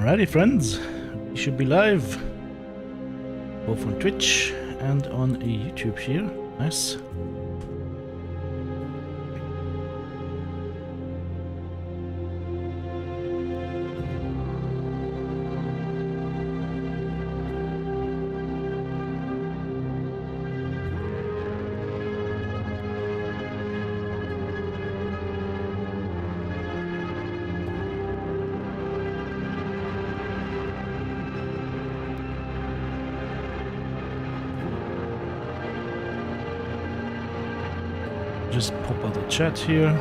Alrighty, friends, we should be live both on Twitch and on YouTube here. Nice. Just pop out the chat here.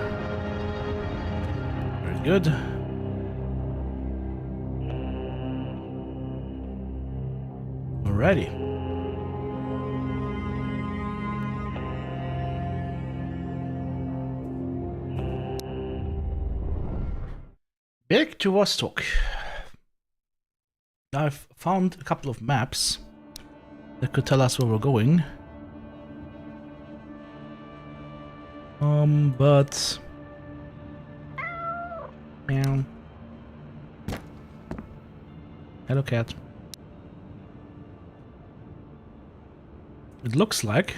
Very good. Alrighty. Back to Vostok. I've found a couple of maps that could tell us where we're going. But meow. Hello, cat. It looks like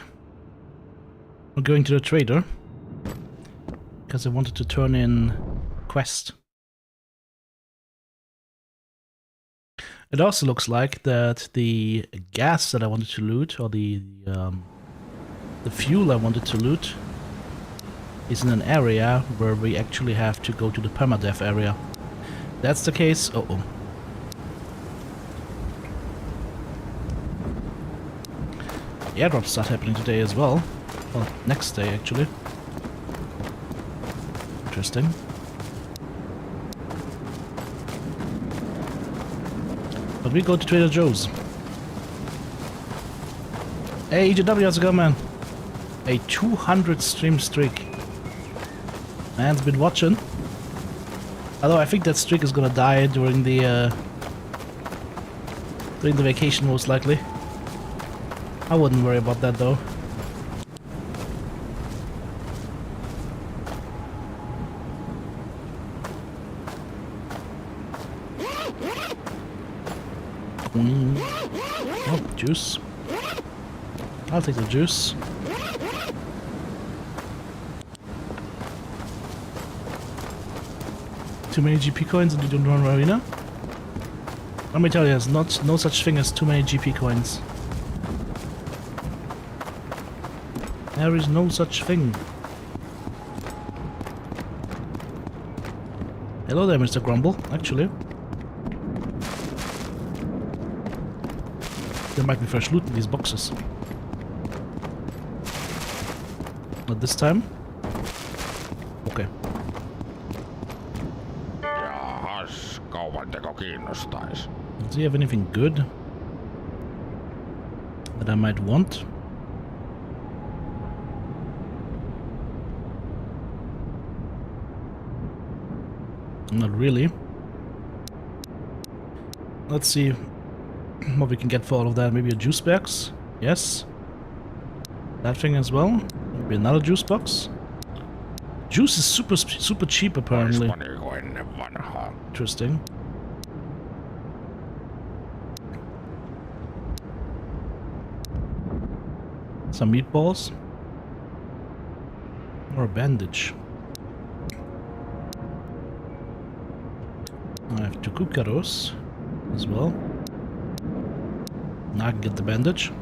we're going to the trader because I wanted to turn in quest. It also looks like that the gas that I wanted to loot, or the fuel I wanted to loot, is in an area where we actually have to go to the permadeath area. That's the case. Uh-oh. Airdrops start happening today as well. Well, next day actually. Interesting. But we go to Trader Joe's. Hey EJW, how's it going, man? A 200 stream streak. Man's been watching. Although I think that streak is gonna die during the vacation, most likely. I wouldn't worry about that though. Oh, juice. I'll take the juice. Too many GP coins and you don't run arena? Let me tell you, there's no such thing as too many GP coins. There is no such thing. Hello there, Mr. Grumble, actually. There might be fresh loot in these boxes. Not this time. Okay. Does he have anything good that I might want? Not really. Let's see what we can get for all of that. Maybe a juice box? Yes. That thing as well. Maybe another juice box. Juice is super cheap apparently. Interesting. Some meatballs. Or a bandage. I have 2 cucaros as well. Now I can get the bandage.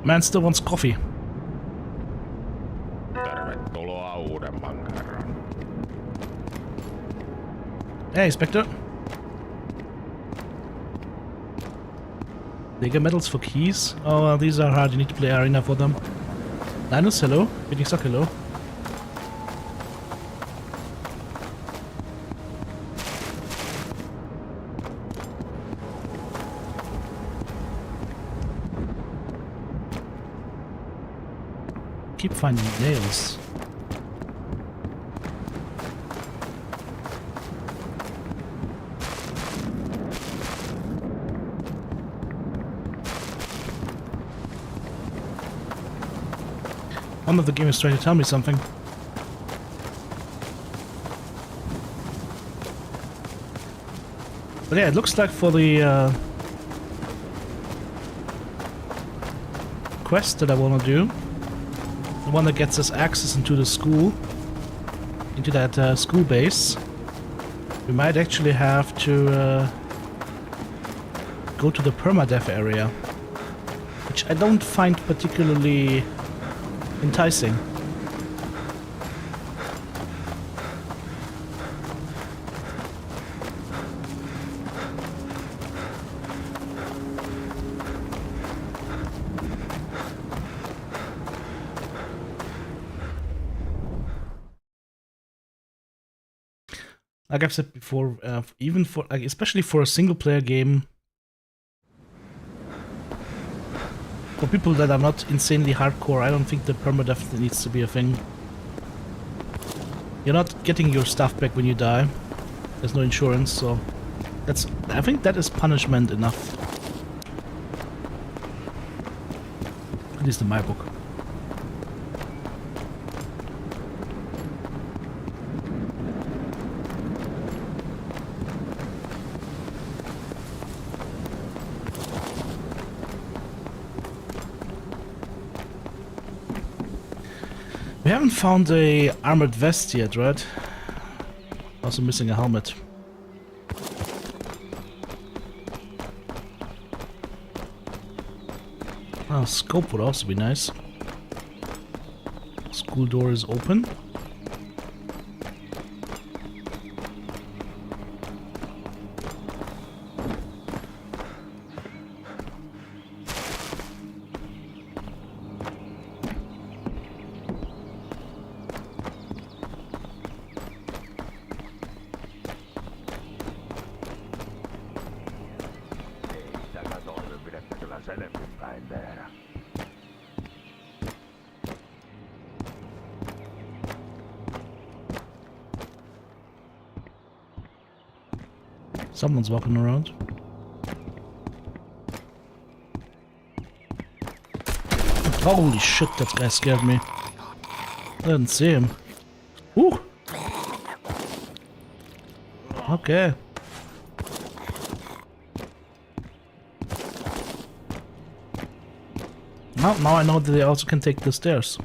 Man still wants coffee. Hey, Spectre. They get medals for keys. Oh, well, these are hard. You need to play arena for them. Linus, hello. Sock, hello. Keep finding nails. One of the game is trying to tell me something. But yeah, it looks like for the quest that I want to do, the one that gets us access into the school, into that school base, we might actually have to go to the permadeath area, which I don't find particularly enticing. Like I've said before, even for, like, especially for a single-player game, for people that are not insanely hardcore, I don't think the permadeath needs to be a thing. You're not getting your stuff back when you die. There's no insurance, so I think that is punishment enough. At least in my book. We haven't found a armored vest yet, right? Also missing a helmet. Oh, scope would also be nice. School door is open. Someone's walking around. Holy shit, that guy scared me. I didn't see him. Ooh! Okay. Now I know that they also can take the stairs.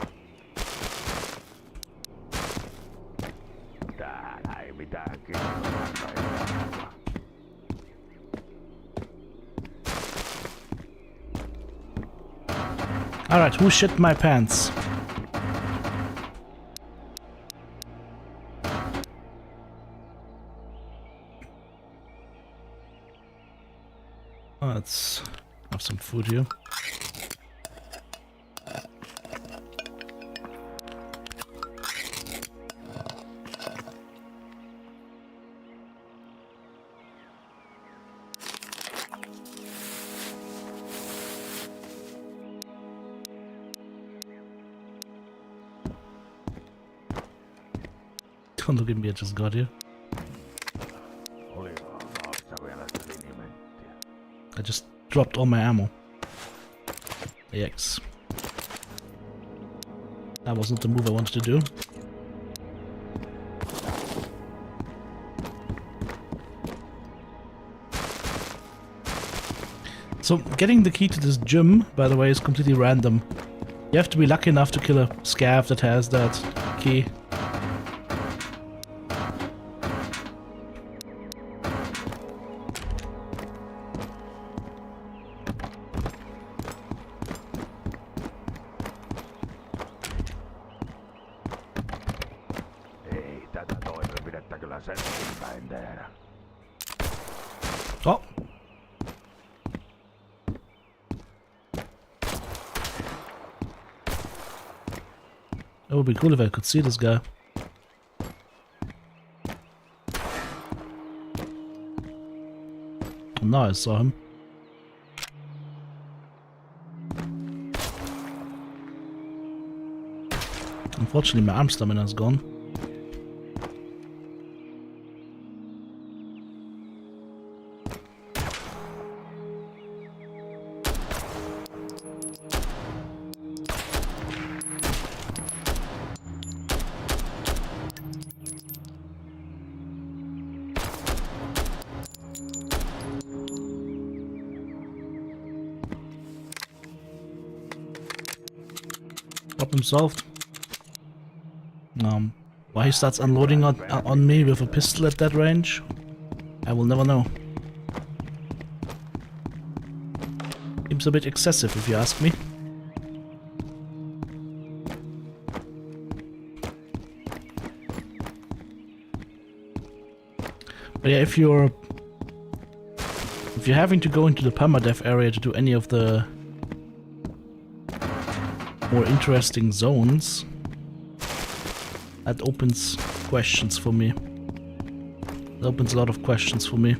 Alright, who shit my pants? Let's have some food here. Don't look at me, I just got here. I just dropped all my ammo. Yikes. That wasn't the move I wanted to do. So, getting the key to this gym, by the way, is completely random. You have to be lucky enough to kill a scav that has that key. Oh! It would be cool if I could see this guy. Now I saw him. Unfortunately, my arm stamina is gone. Problem solved. Why he starts unloading on me with a pistol at that range, I will never know. Seems a bit excessive if you ask me. But yeah, if you're having to go into the permadeath area to do any of the more interesting zones, that opens questions for me. It opens a lot of questions for me.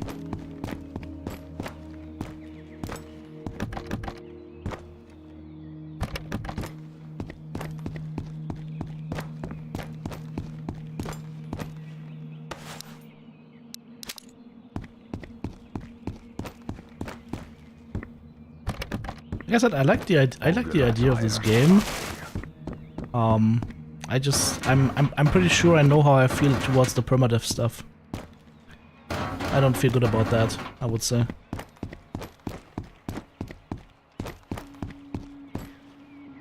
Like I said, I like the idea of this game. I'm pretty sure I know how I feel towards the permadeath stuff. I don't feel good about that, I would say.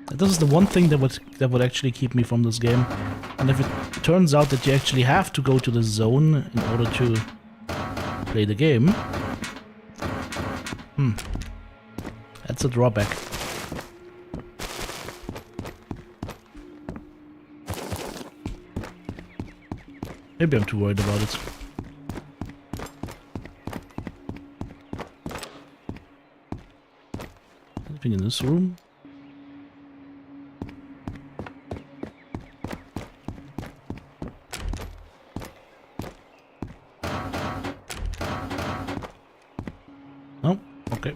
This is the one thing that would actually keep me from this game. And if it turns out that you actually have to go to the zone in order to play the game, that's a drawback. Maybe I'm too worried about it. Anything in this room? No? Okay.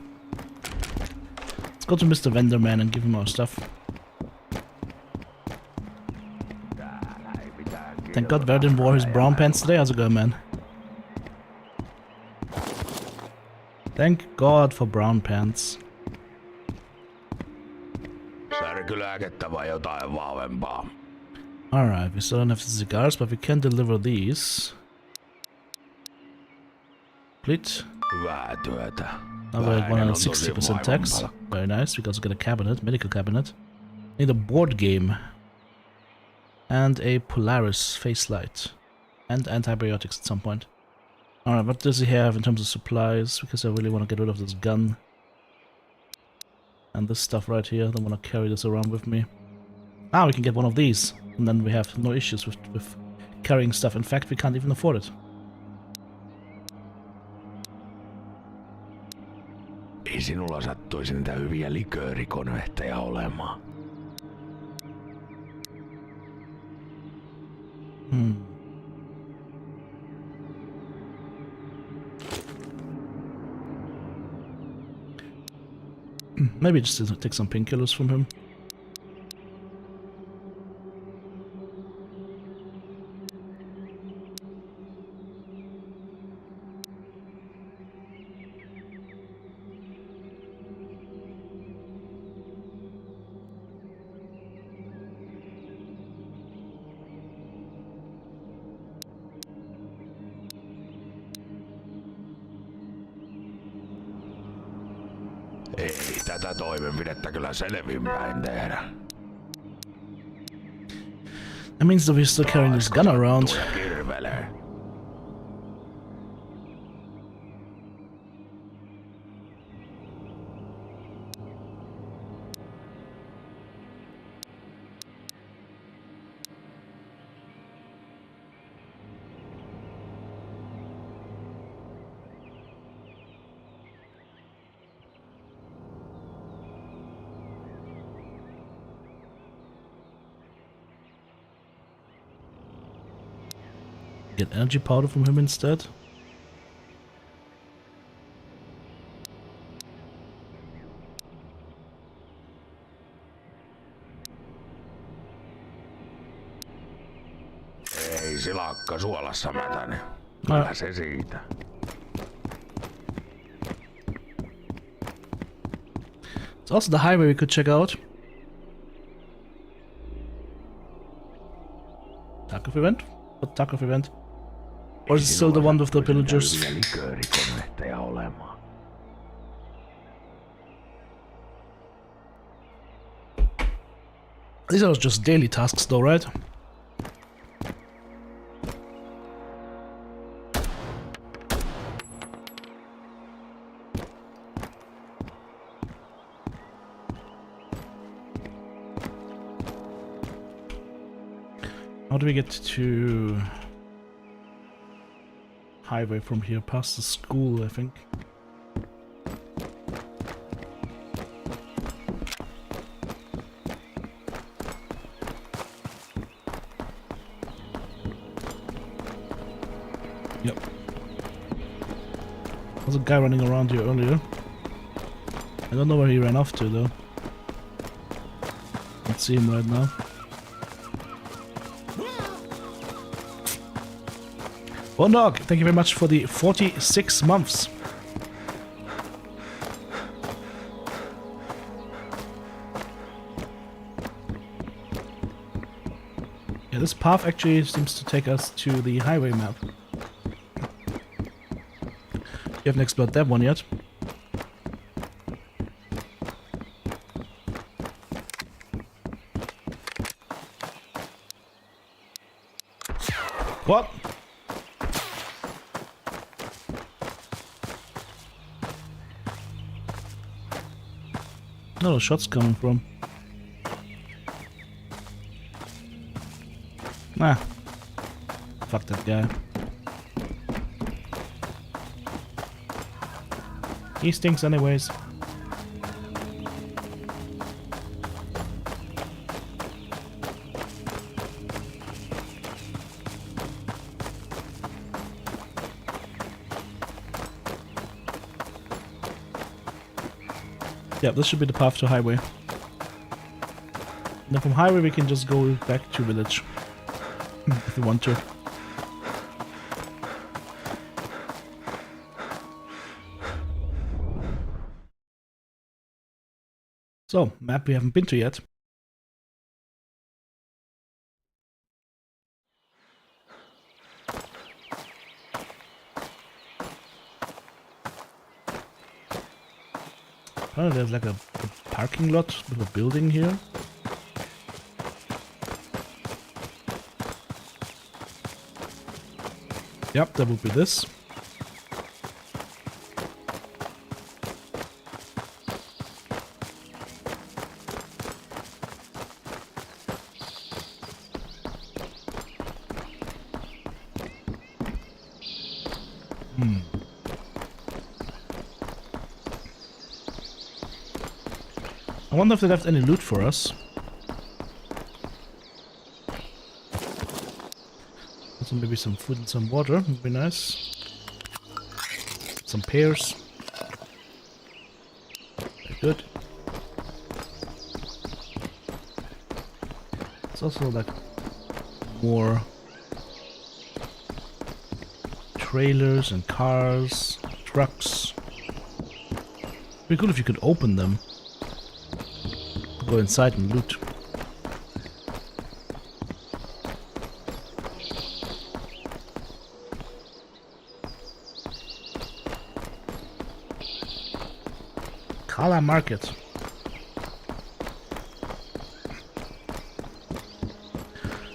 Let's go to Mr. Vendor Man and give him our stuff. Thank God Verdin wore his brown pants today. How's it going, man? Thank God for brown pants. Alright, we still don't have the cigars, but we can deliver these. Complete. Now we're at 160% tax. Very nice. We also get a cabinet, medical cabinet. Need a board game. And a Polaris face light. And antibiotics at some point. Alright, what does he have in terms of supplies? Because I really want to get rid of this gun. And this stuff right here. I don't want to carry this around with me. Ah, we can get one of these. And then we have no issues with carrying stuff. In fact, we can't even afford it. Ei sinulla sattuisi niitä hyviä liköörikonvehteja olemaan. Maybe just take some painkillers from him. Ei tätä toimenpidettä kyllä selvinpäin tehdä. That means that we're still carrying this gun around. Get energy powder from him instead. Ei silakka suolassa mätäne. Kyllä se siitä. It's also the highway we could check out. Taco event? What taco event? Or is it still the one with the pillagers? These are just daily tasks though, right? How do we get to highway from here? Past the school, I think. Yep. There's a guy running around here earlier. I don't know where he ran off to though. Can't see him right now. Vostok, thank you very much for the 46 months. Yeah, this path actually seems to take us to the highway map. You haven't explored that one yet. What? No, the shots coming from. Nah. Fuck that guy. He stinks anyways. Yeah, this should be the path to highway. Then from highway we can just go back to village. If we want to. So, map we haven't been to yet. Oh, there's like a parking lot with a building here. Yep, that would be this. I wonder if they left any loot for us. Also maybe some food and some water would be nice. Some pears. Very good. It's also like more trailers and cars, trucks. It'd be cool if you could open them. Go inside and loot. Kala Market.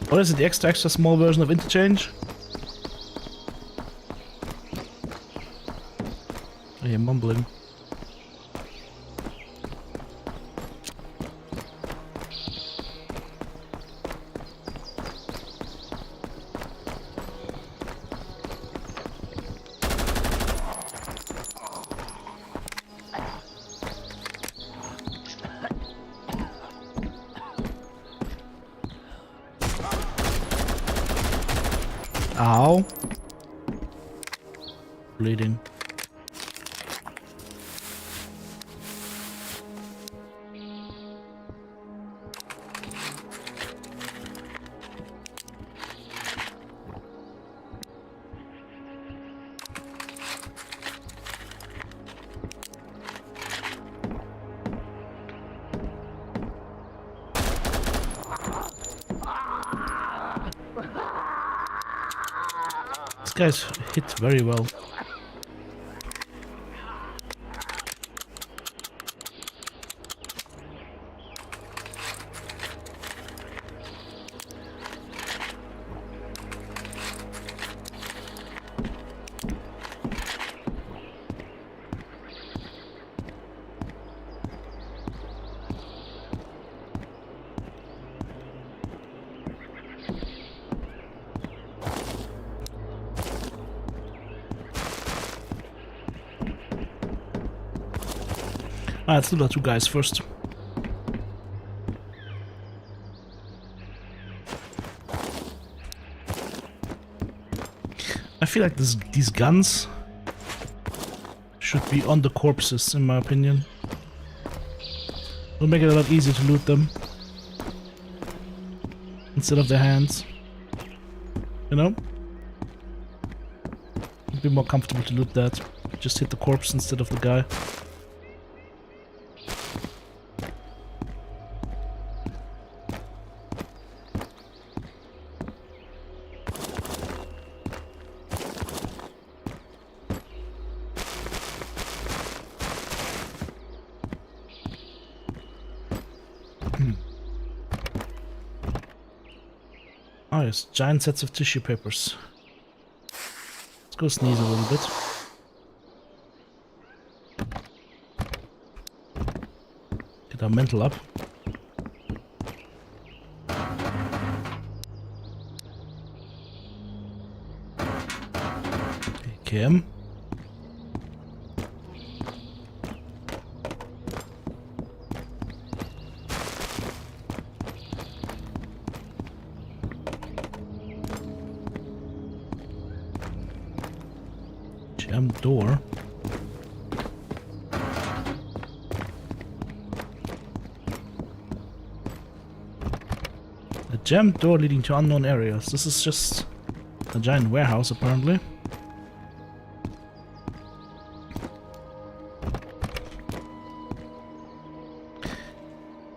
What is it, the extra small version of interchange? I hear mumbling. Ow. Bleeding. This guy's hit very well. Ah, let's do the two guys first. I feel like these guns should be on the corpses, in my opinion. It'll make it a lot easier to loot them instead of their hands. You know? It'd be more comfortable to loot that. Just hit the corpse instead of the guy. Oh yes, giant sets of tissue papers. Let's go sneeze a little bit. Get our mental up. Kim. Door. A jammed door leading to unknown areas. This is just a giant warehouse, apparently.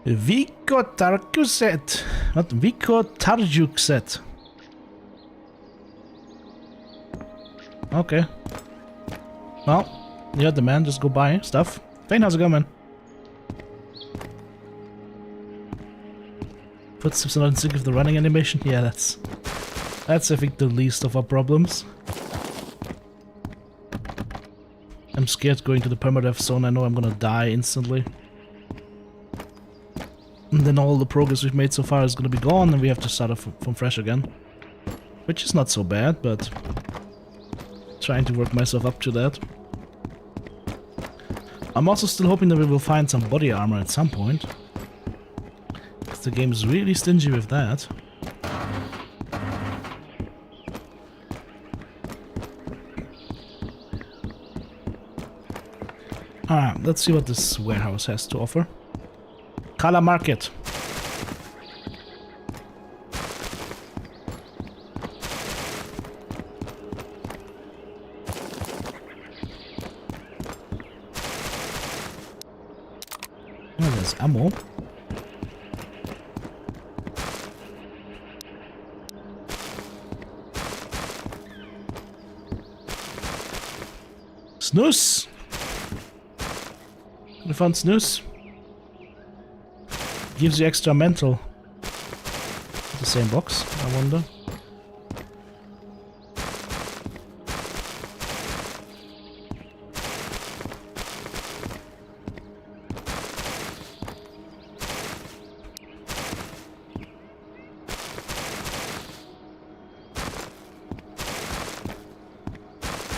Viko Tarkuset. What? Viko Tarjukset. Okay. Well, you heard the man, just go buy stuff. Fane, how's it going, man? Footsteps are not in sync with the running animation? Yeah, that's I think the least of our problems. I'm scared going to the permadeath zone. I know I'm gonna die instantly. And then all the progress we've made so far is gonna be gone and we have to start off from fresh again. Which is not so bad, but trying to work myself up to that. I'm also still hoping that we will find some body armor at some point. Because the game is really stingy with that. Alright, let's see what this warehouse has to offer. Kala Market. Oh, there's ammo. Snus! We found snus. Gives you extra mental. The same box, I wonder.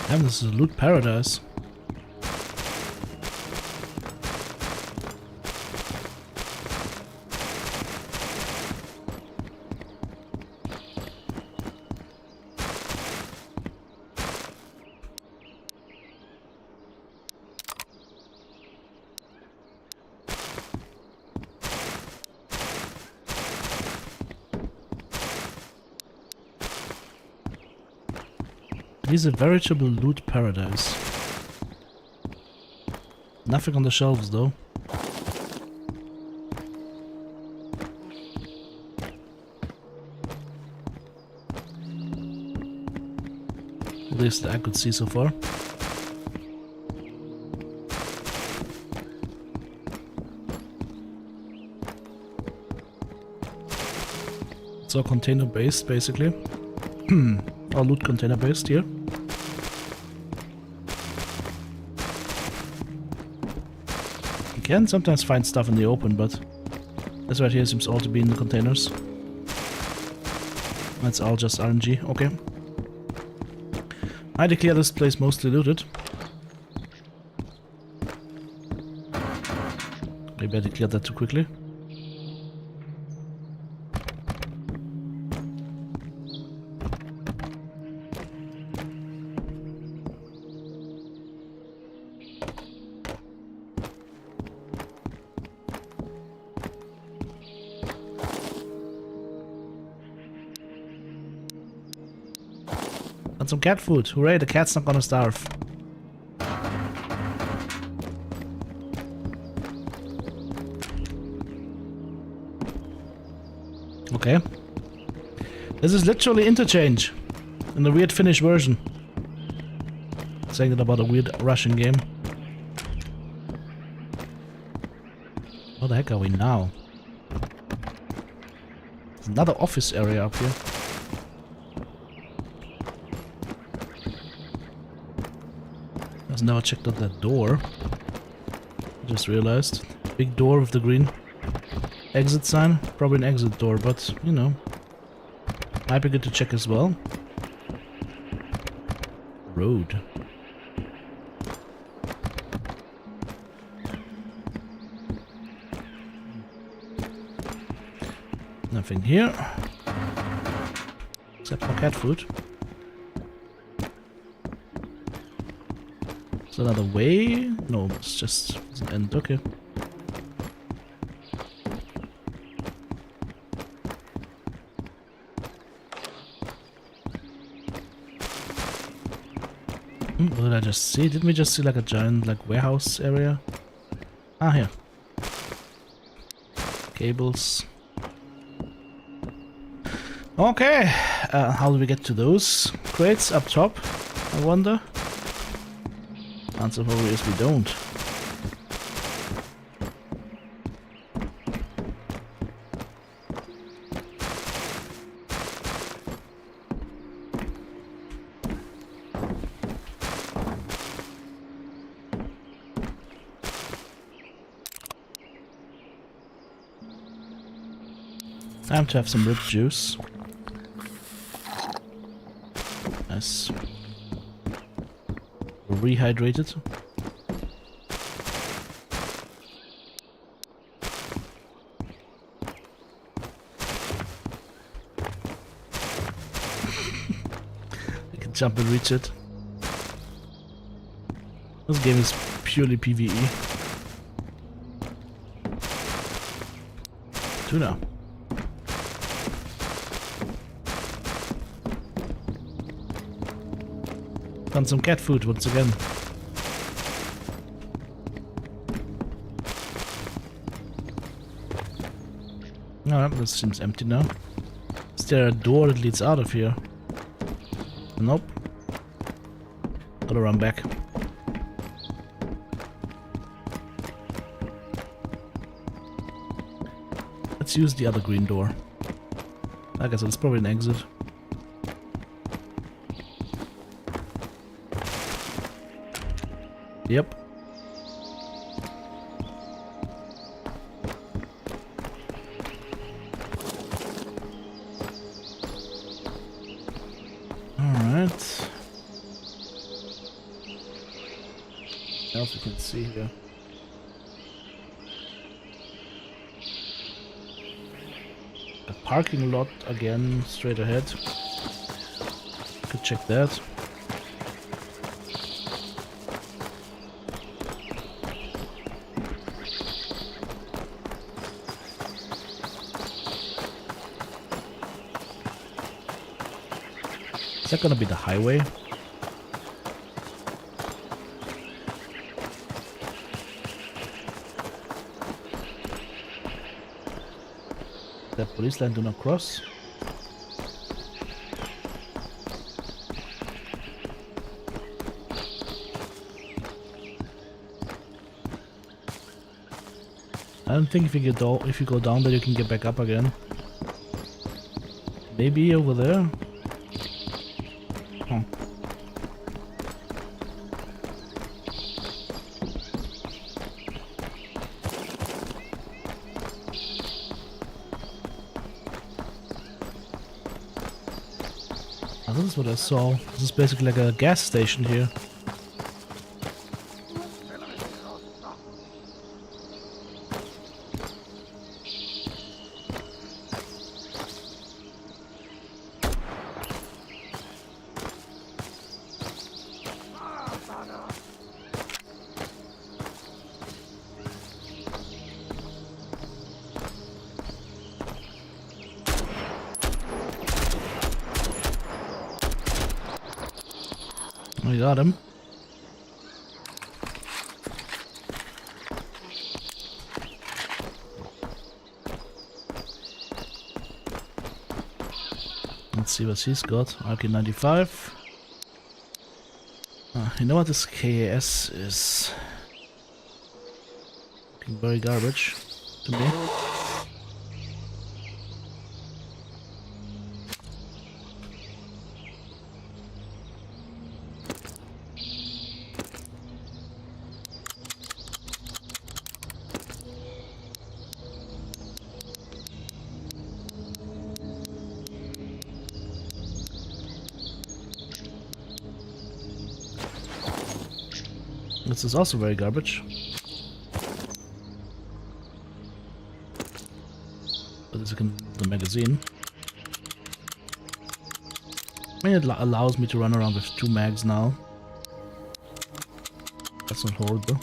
Damn, this is a loot paradise. It is a veritable loot paradise. Nothing on the shelves though. At least I could see so far. It's all container based basically. All loot container based here. You can sometimes find stuff in the open, but this right here seems all to be in the containers. That's all just RNG, okay. I declare this place mostly looted. Maybe I declared that too quickly. And some cat food. Hooray, the cat's not gonna starve. Okay. This is literally interchange in the weird Finnish version. Saying it about a weird Russian game. Where the heck are we now? There's another office area up here. I've never checked out that door. Just realized. Big door with the green exit sign. Probably an exit door, but you know. Might be good to check as well. Road. Nothing here. Except for cat food. Is another way? No, it's just an end. Okay. What did I just see? Didn't we just see like a giant like warehouse area? Ah, here. Cables. Okay. How do we get to those crates up top? I wonder. Answer probably is we don't. Time to have some rib juice. Nice. Rehydrated. I can jump and reach it. This game is purely PvE. Tuna. Found some cat food once again. Alright, this seems empty now. Is there a door that leads out of here? Nope. Gotta run back. Let's use the other green door. I guess it's probably an exit. Yep. Alright. What else we can see here? A parking lot again, straight ahead. Could check that. Is that gonna be the highway? That police line do not cross. I don't think if you go down there you can get back up again. Maybe over there. Huh. Oh, this is what I saw. This is basically like a gas station here. We got him. Let's see what he's got. RK95. You know what this KAS is? Looking very garbage to me. This is also very garbage. But this can the magazine. I mean, it allows me to run around with 2 mags now. That's not horrible.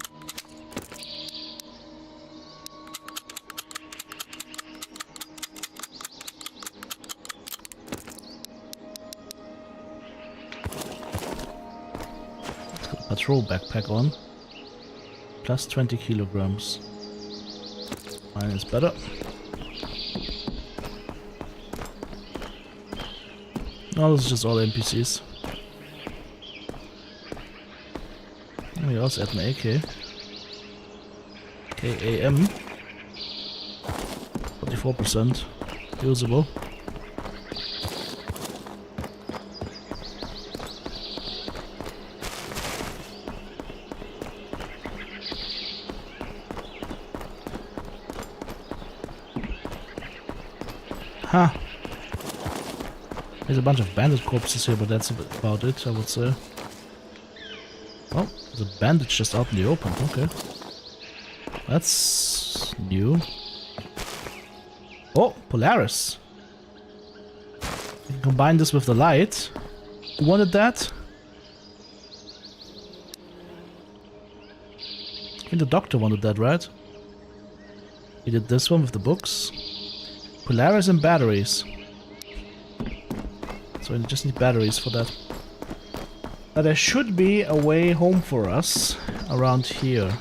Let's put a patrol backpack on. Plus 20 kilograms. Mine is better. No, this is just all NPCs. We also add an AK. KAM. 44% usable. Huh. There's a bunch of bandit corpses here, but that's about it, I would say. Oh, there's a bandit just out in the open, okay. That's new. Oh, Polaris. You can combine this with the light. Who wanted that? I think the doctor wanted that, right? He did this one with the books. Polaris and batteries. So we just need batteries for that. Now there should be a way home for us around here.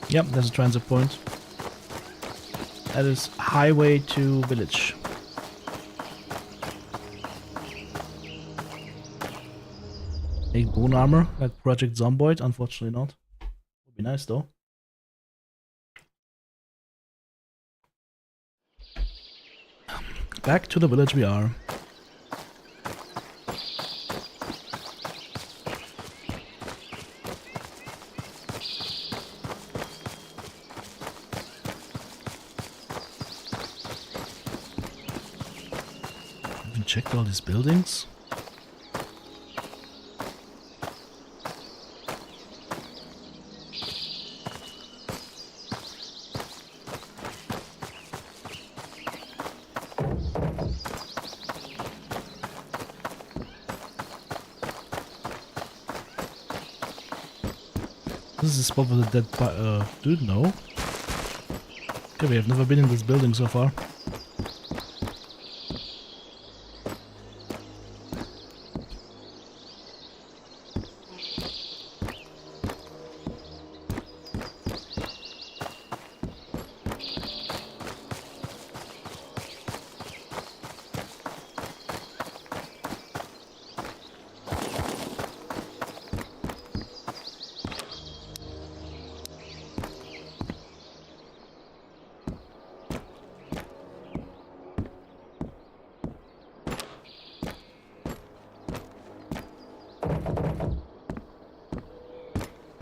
Yep, there's a transit point. That is highway to village. Make bone armor like Project Zomboid? Unfortunately not. Would be nice though. Back to the village we are. Checked all these buildings. This is the spot with the dead dude, no? Okay, we have never been in this building so far.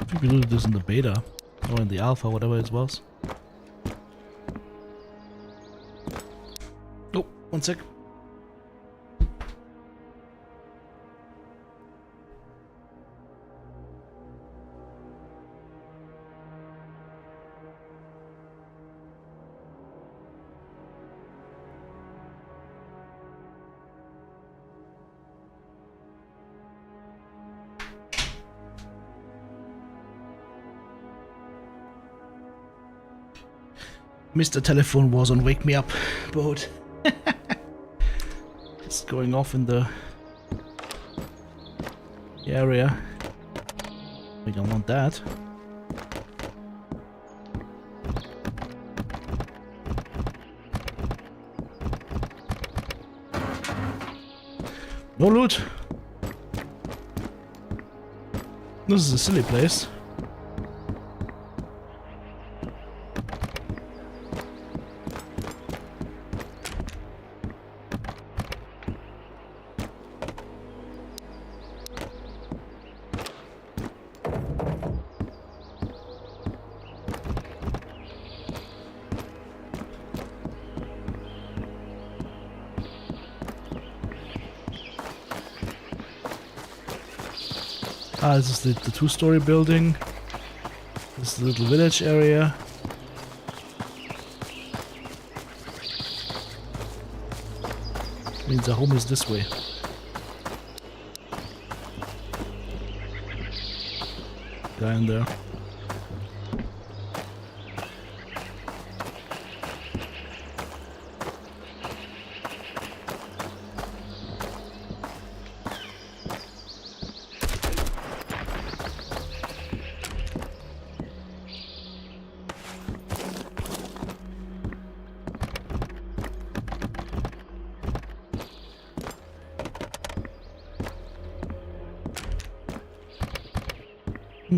I think we looted this in the beta, or in the alpha, whatever it was. Oh, one sec. Mr. Telephone was on wake me up boat. It's going off in the area. We don't want that. No loot. This is a silly place. Ah, this is the two-story building. This is the little village area. Means the home is this way. Guy in there.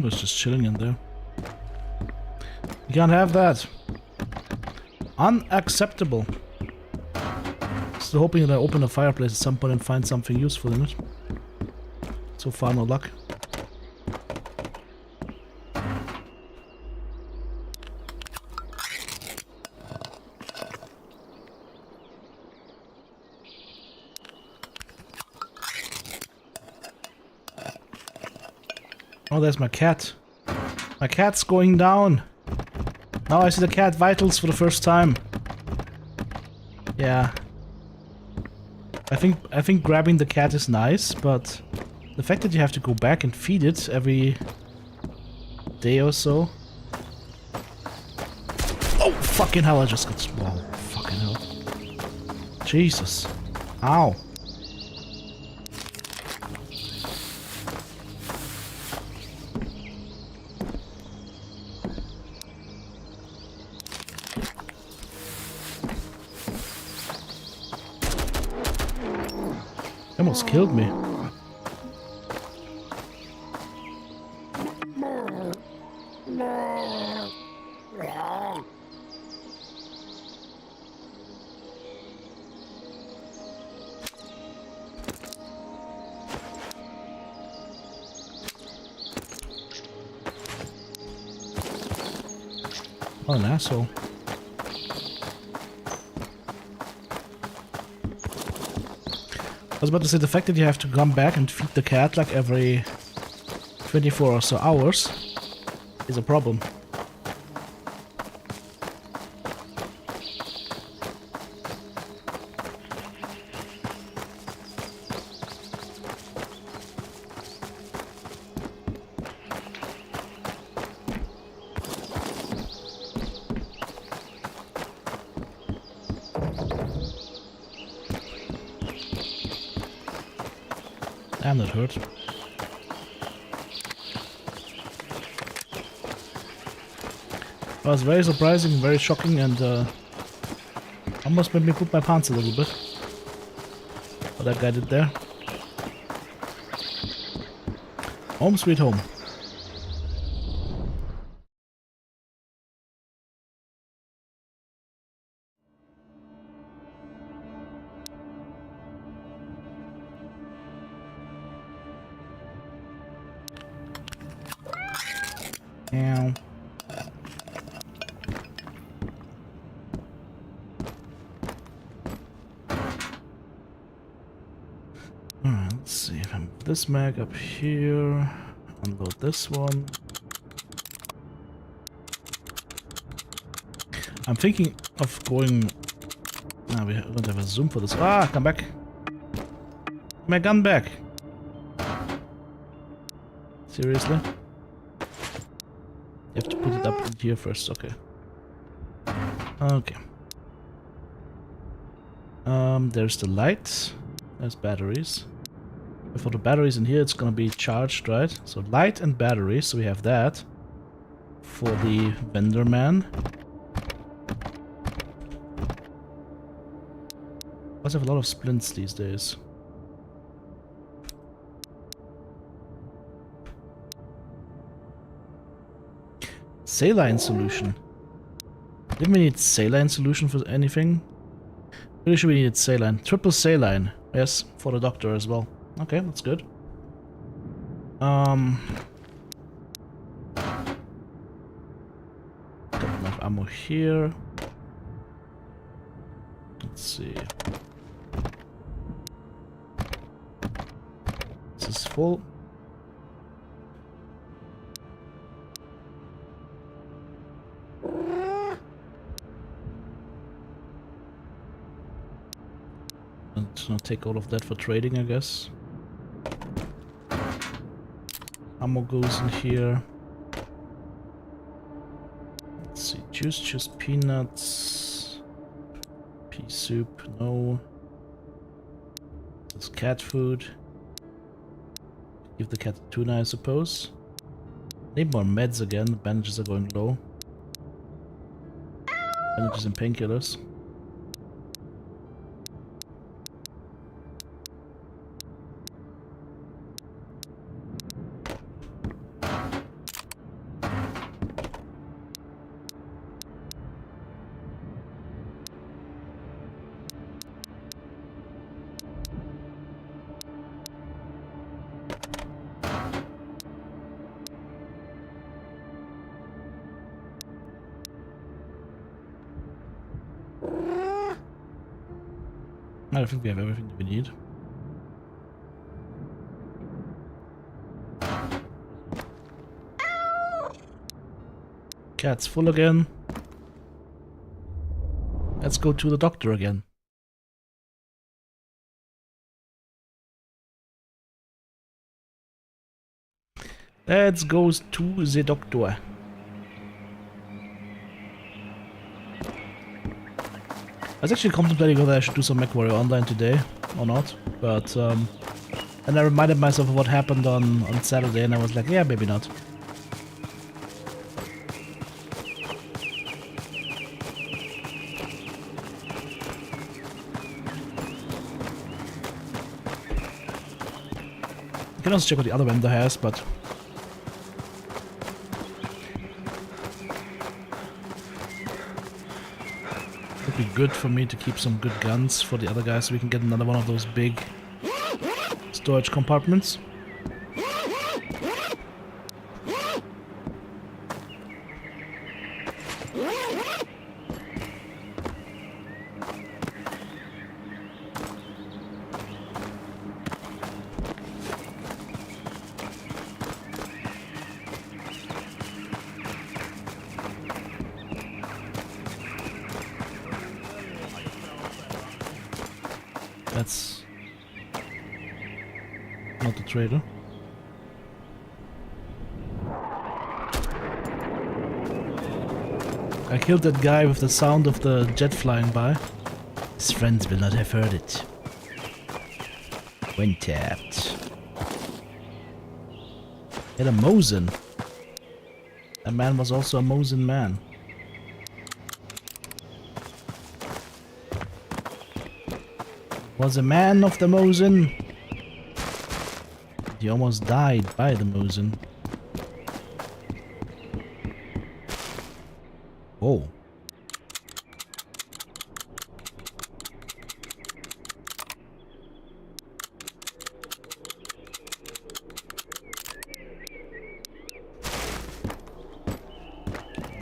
It's just chilling in there. You can't have that. Unacceptable. Still hoping that I open a fireplace at some point and find something useful in it. So far, no luck. Oh, there's my cat. My cat's going down. Now I see the cat vitals for the first time. Yeah. I think grabbing the cat is nice, but the fact that you have to go back and feed it every day or so. Oh, fucking hell, I just got... Wow, fucking hell. Jesus. Ow. Almost killed me. What an asshole. I was about to say, the fact that you have to come back and feed the cat like every 24 or so hours is a problem. Damn, that hurt. It was very surprising, very shocking, and almost made me poop my pants a little bit. What that guy did there. Home sweet home. Ow. Alright, let's see if I move this mag up here. Unload this one. I'm thinking of going... Ah, we don't have a zoom for this. Ah, come back. My gun back. Seriously? You have to put it up in here first, okay. Okay. There's the light. There's batteries. For the batteries in here, it's gonna be charged, right? So light and batteries, so we have that. For the vendor man. Must have a lot of splints these days. Saline solution. Didn't we need saline solution for anything? Pretty sure we needed saline. Triple saline. Yes, for the doctor as well. Okay, that's good. Got enough ammo here. Let's see. This is full. I'm just gonna take all of that for trading, I guess. Ammo goes in here. Let's see, juice peanuts. Pea soup, no. There's cat food. Give the cat tuna, I suppose. Need more meds again, the bandages are going low. Bandages and painkillers. I think we have everything that we need. Cat's full again. Let's go to the doctor again. Let's go to the doctor. I was actually contemplating whether I should do some MechWarrior Online today or not, but and I reminded myself of what happened on Saturday, and I was like, yeah, maybe not. You can also check what the other vendor has, but would be good for me to keep some good guns for the other guys so we can get another one of those big storage compartments. That's not the trader. I killed that guy with the sound of the jet flying by. His friends will not have heard it. When tapped. Hit a Mosin. That man was also a Mosin man. Was a man of the Mosin. He almost died by the Mosin. Oh.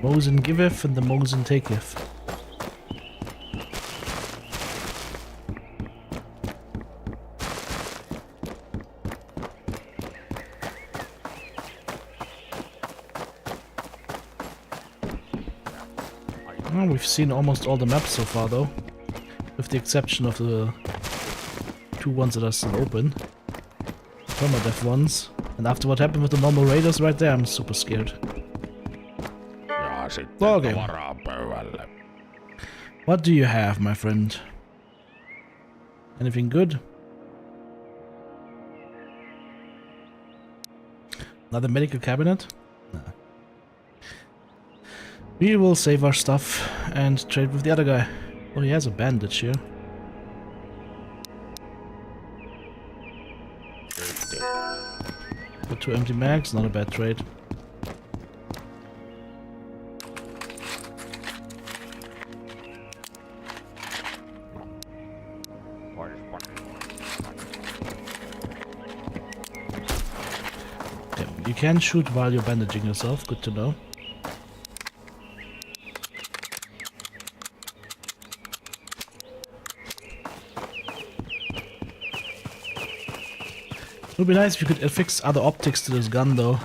Mosin giveth and the Mosin taketh. Well, we've seen almost all the maps so far though, with the exception of the two ones that are still open. Permadeath ones. And after what happened with the normal raiders right there, I'm super scared. Ja sitten Okay. varapöydälle. What do you have, my friend? Anything good? Another medical cabinet? Nah. We will save our stuff and trade with the other guy. Oh, he has a bandage here. Got 2 empty mags, not a bad trade. You can shoot while you're bandaging yourself, good to know. It would be nice if you could affix other optics to this gun though.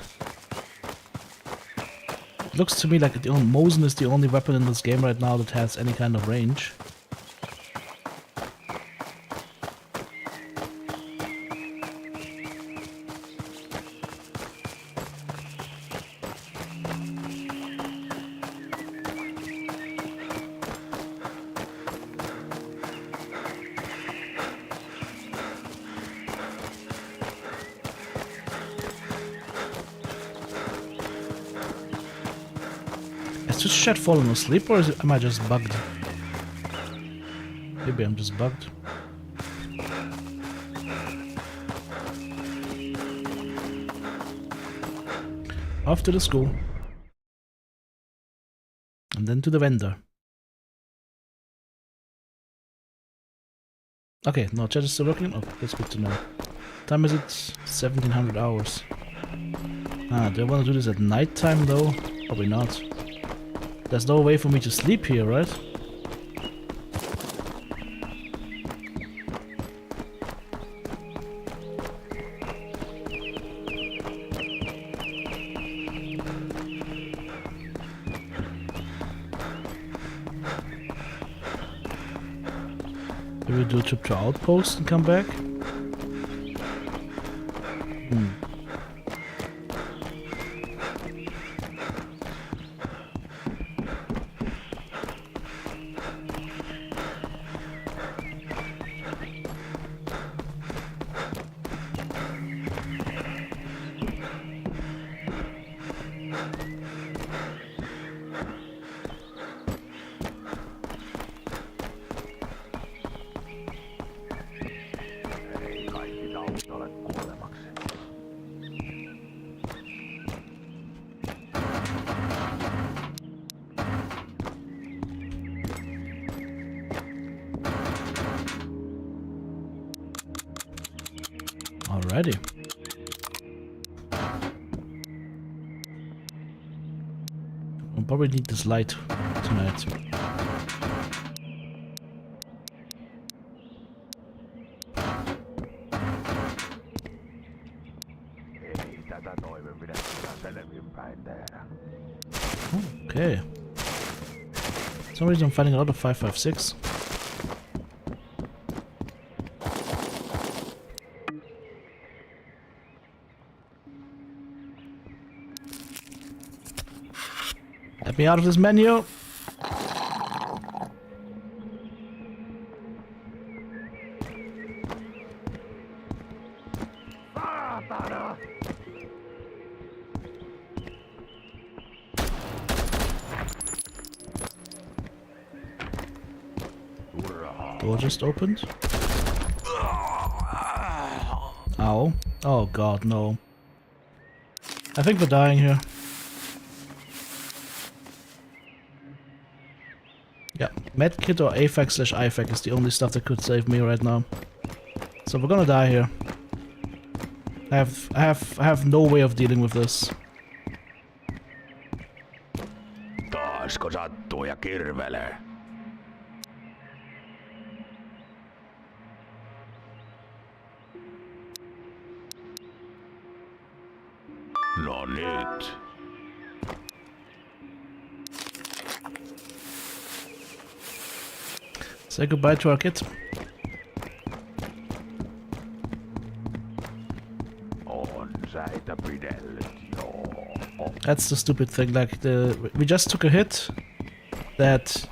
It looks to me like the Mosin is the only weapon in this game right now that has any kind of range. Is this chat falling asleep or am I just bugged? Maybe I'm just bugged. Off to the school. And then to the vendor. Okay, no, chat is still working? Oh, that's good to know. Time is it? 1700 hours. Ah, do I want to do this at night time though? Probably not. There's no way for me to sleep here, right? Maybe we do a trip to Outpost and come back? Alrighty. We'll probably need this light tonight. Okay. For some reason I'm finding a lot of 5.56. Let me out of this menu. Door just opened. Ow. Oh god, no. I think we're dying here. Yeah, medkit or AFAC/IFAC is the only stuff that could save me right now. So we're gonna die here. I have no way of dealing with this. Taasko sattuu ja kirvelee? No nyt. Say goodbye to our kid. That's the stupid thing, like we just took a hit that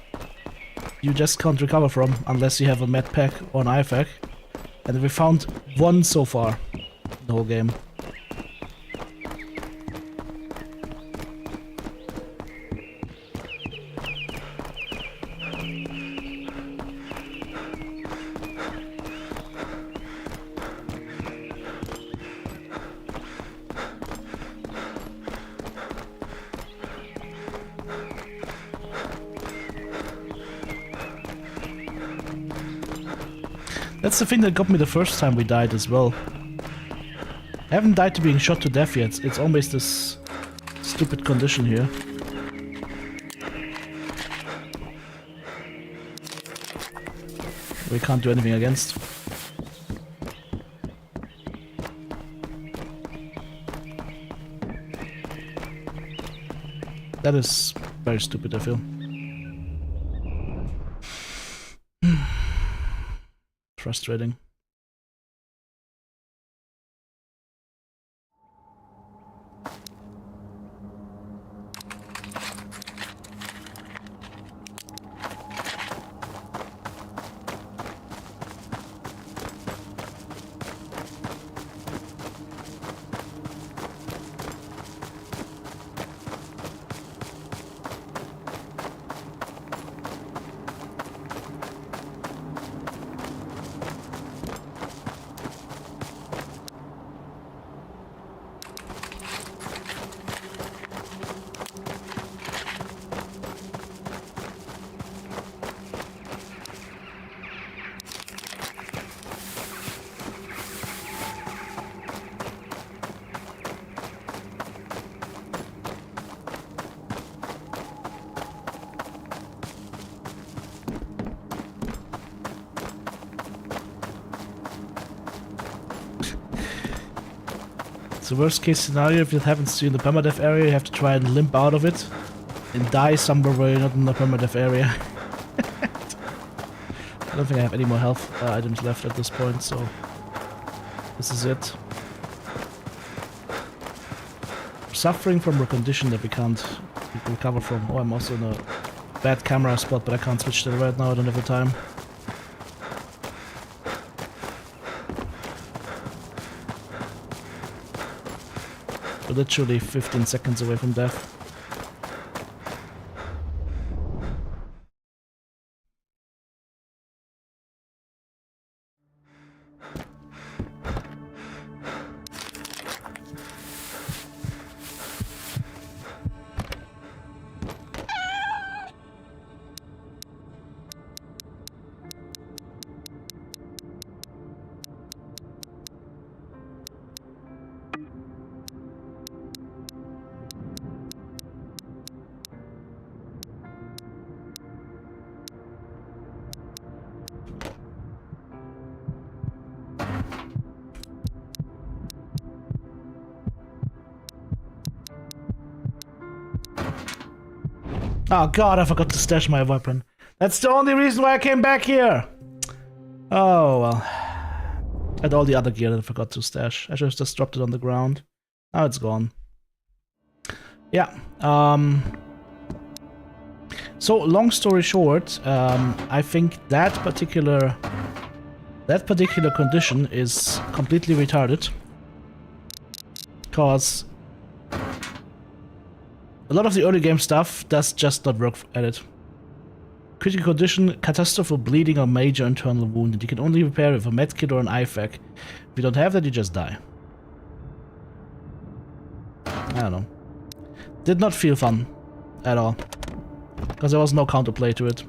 you just can't recover from unless you have a med pack or an IFAC. And we found one so far in the whole game. That's the thing that got me the first time we died as well. I haven't died to being shot to death yet. It's always this stupid condition here. We can't do anything against. That is very stupid, I feel. Frustrating. The worst case scenario, if it happens to you in the permadeath area, you have to try and limp out of it and die somewhere where you're not in the permadeath area. I don't think I have any more health items left at this point, so this is it. Suffering from a condition that we can't recover from. Oh, I'm also in a bad camera spot, but I can't switch to it right now, I don't have the time. We're literally 15 seconds away from death. Oh god, I forgot to stash my weapon. That's the only reason why I came back here! Oh well. And all the other gear that I forgot to stash. I should have just dropped it on the ground. Now it's gone. Yeah, so long story short, I think that particular condition is completely retarded. Because a lot of the early game stuff does just not work at it. Critical condition, catastrophe, bleeding, or major internal wound, and you can only repair with a medkit or an IFAC. If you don't have that, you just die. I don't know. Did not feel fun at all. Because there was no counterplay to it.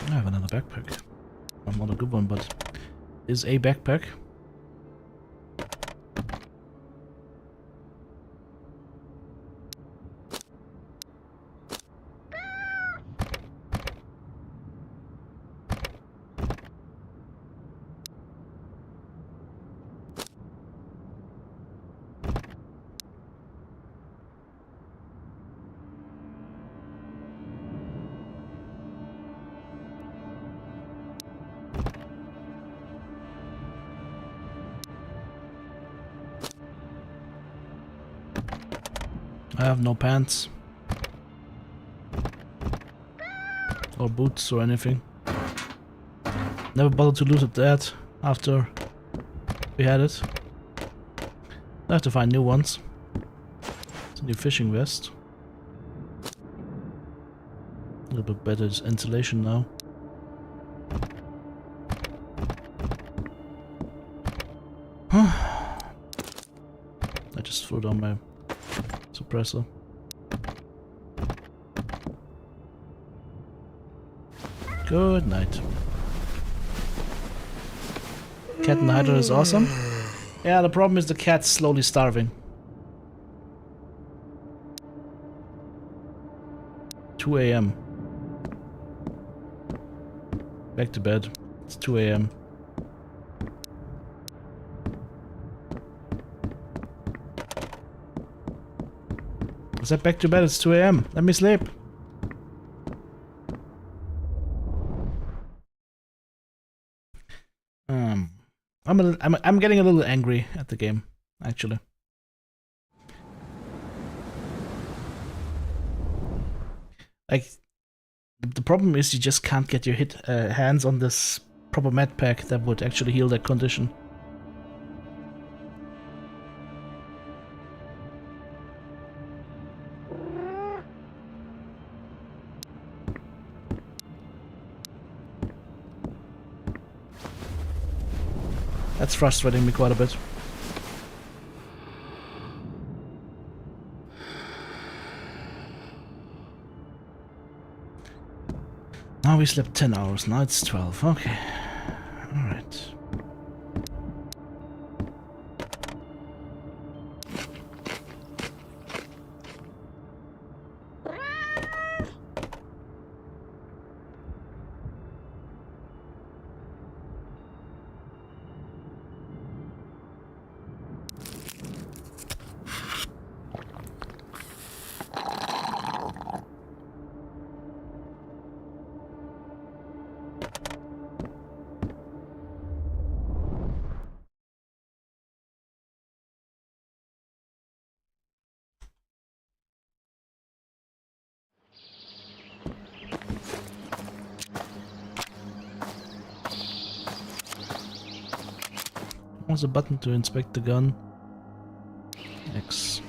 I have another backpack. Not a good one, but is a backpack. I have no pants. Or boots or anything. Never bothered to loot that after we had it. I have to find new ones. It's a new fishing vest. A little bit better insulation now. I just threw down my suppressor. Good night. Cat and Hydra is awesome. Yeah, the problem is the cat's slowly starving. 2 AM. Back to bed. It's 2 AM. I said back to bed, it's 2 AM. Let me sleep. I'm getting a little angry at the game, actually. Like, the problem is you just can't get your hands on this proper med pack that would actually heal that condition. That's frustrating me quite a bit. Now we slept 10 hours, now it's 12, okay. Alright. What's the button to inspect the gun? X.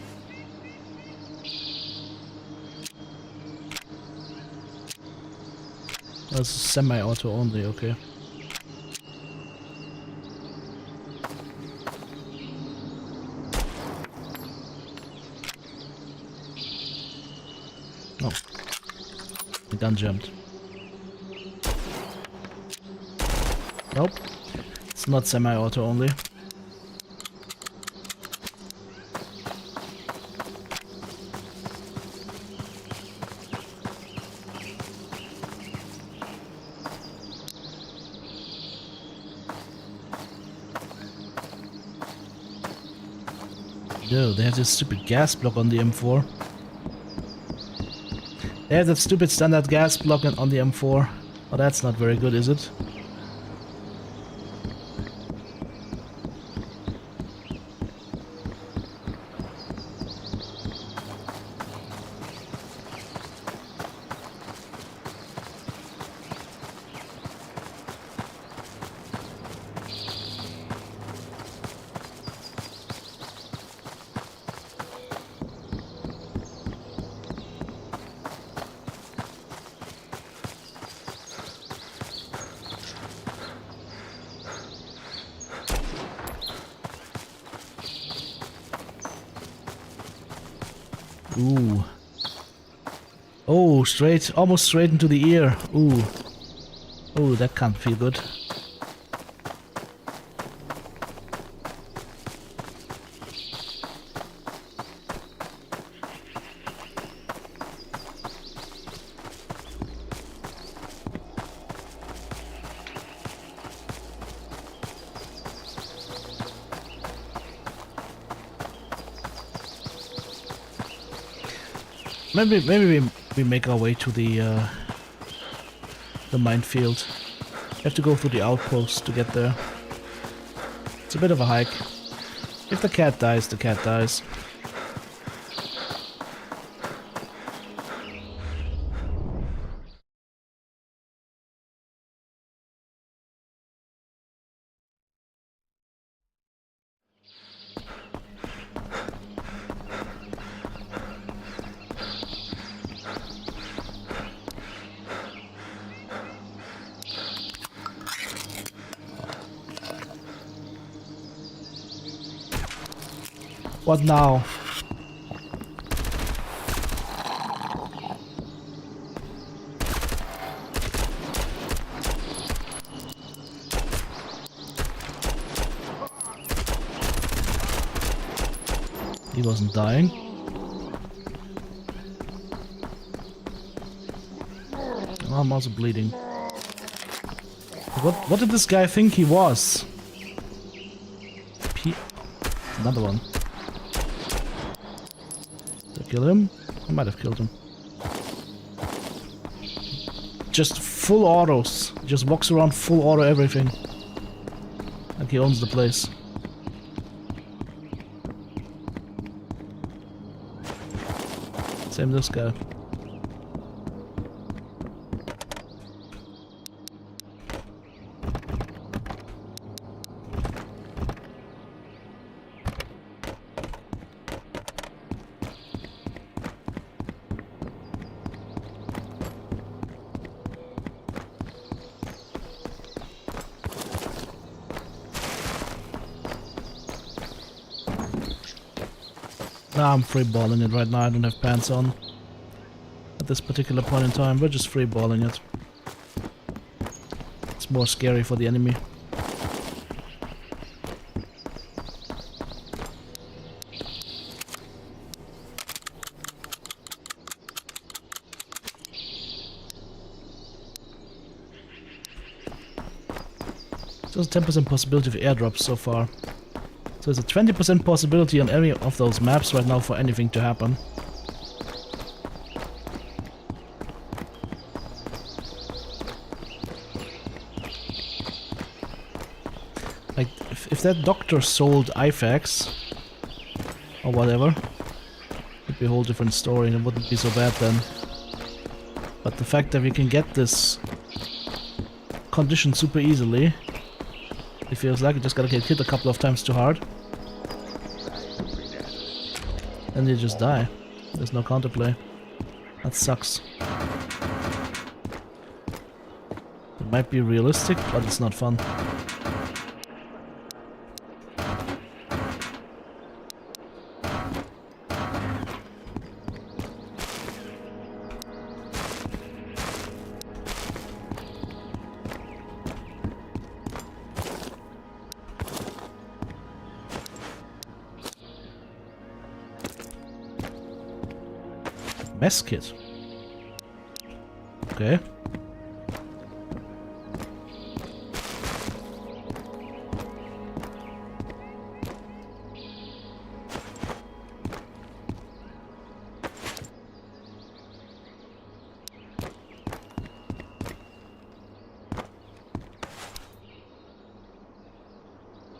That's semi-auto only, okay. Oh. The gun jumped. Nope. It's not semi-auto only. No, they have this stupid gas block on the M4. They have that stupid standard gas block on the M4. Oh, that's not very good, is it? Ooh. Oh, almost straight into the ear. Ooh. Oh, that can't feel good. Maybe we make our way to the minefield. We have to go through the outpost to get there. It's a bit of a hike. If the cat dies, the cat dies. What now? He wasn't dying. Oh, I'm also bleeding. What did this guy think he was? Another one. Kill him? I might have killed him. Just full autos. Just walks around full auto everything. Like he owns the place. Same this guy. Nah, I'm freeballing it right now. I don't have pants on. At this particular point in time, we're just freeballing it. It's more scary for the enemy. So there's a 10% possibility of airdrops so far. So there's a 20% possibility on any of those maps right now for anything to happen. Like, if that doctor sold IFAX, or whatever, it'd be a whole different story and it wouldn't be so bad then. But the fact that we can get this condition super easily, it feels like you just gotta get hit a couple of times too hard. And you just die. There's no counterplay. That sucks. It might be realistic, but it's not fun. Mess kit. Okay.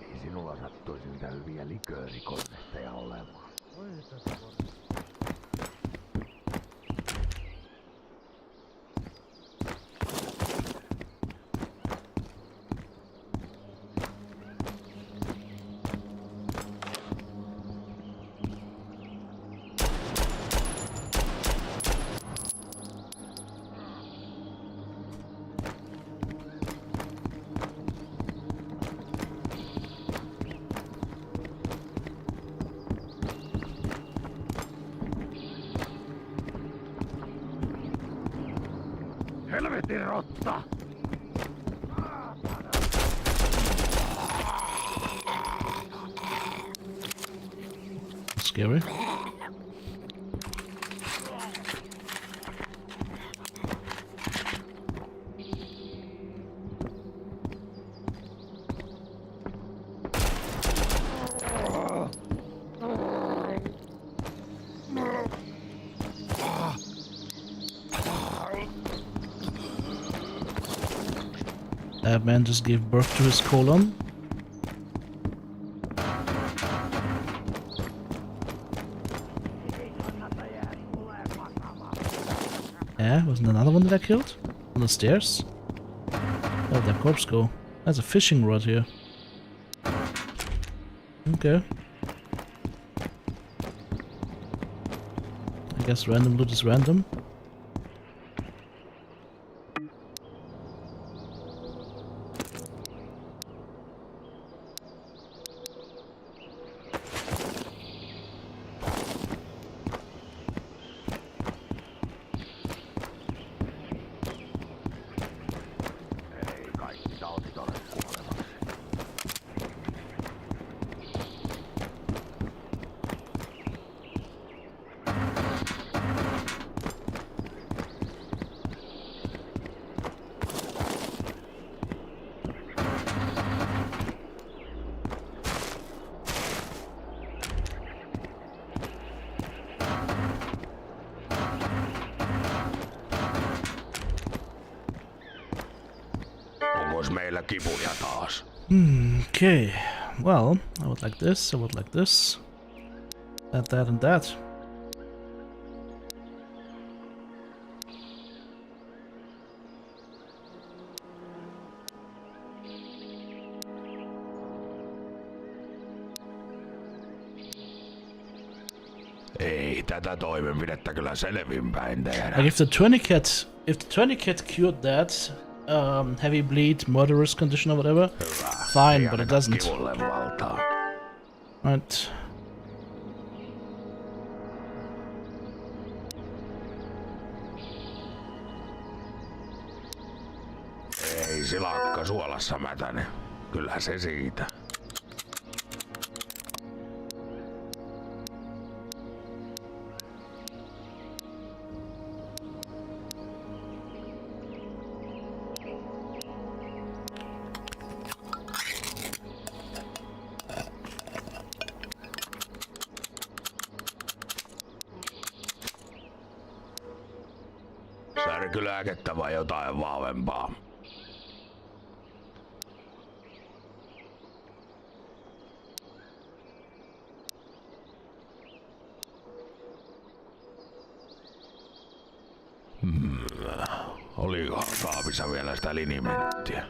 Ei sinulla sattuisi niitä hyviä liköörikonvehteja olemaan. Helvetin rotta! scary. That man just gave birth to his colon. Yeah, wasn't another one that I killed? On the stairs? Where'd that corpse go? There's a fishing rod here. Okay. I guess random loot is random. Onko meillä kipuja taas? Okay. Well, I would like this, I would like this. That, and that. Ei tätä toimenpidettä kyllä selvinpäin tehdä. Like if the tourniquet cured that heavy bleed, murderous condition or whatever, Hyvä. fine, Ei but it anneta doesn't. kivulle valtaa. Right. Ei silakka suolassa mätäne. Kyllä se siitä. Särkylääkettä vai jotain vahvempaa? Olikohan kaapissa vielä sitä linimenttiä?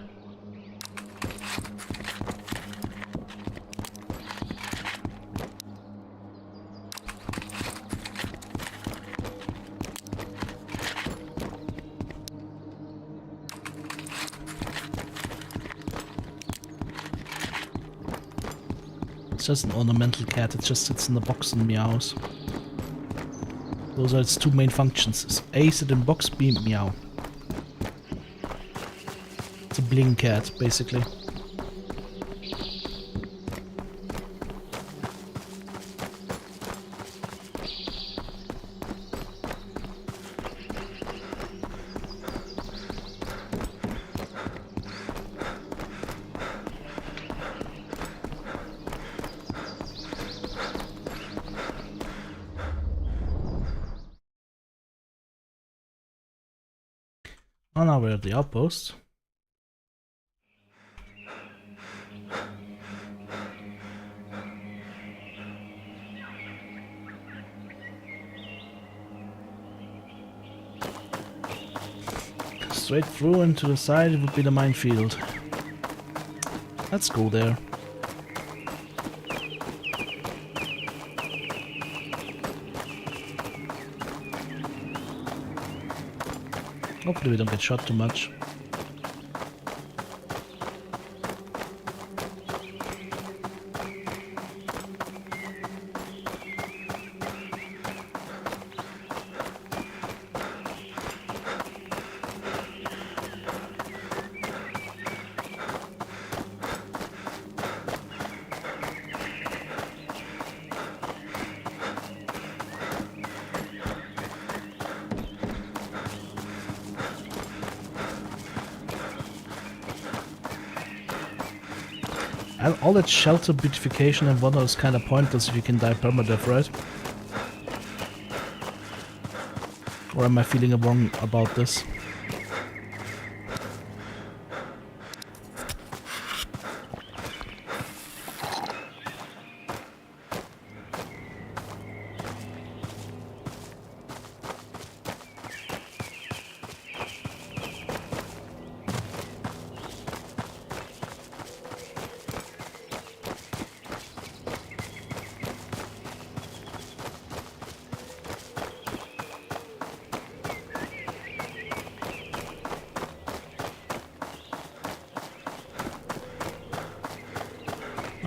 It's just an ornamental cat, it just sits in the box and meows. Those are its two main functions. A, sit in box, B, meow. It's a bling cat, basically. Oh, now we're at the outpost. Straight through and to the side it would be the minefield. Let's go there. Hopefully we don't get shot too much. all that shelter beautification and whatnot is kind of pointless if you can die permadeath, right? Or am I feeling wrong about this?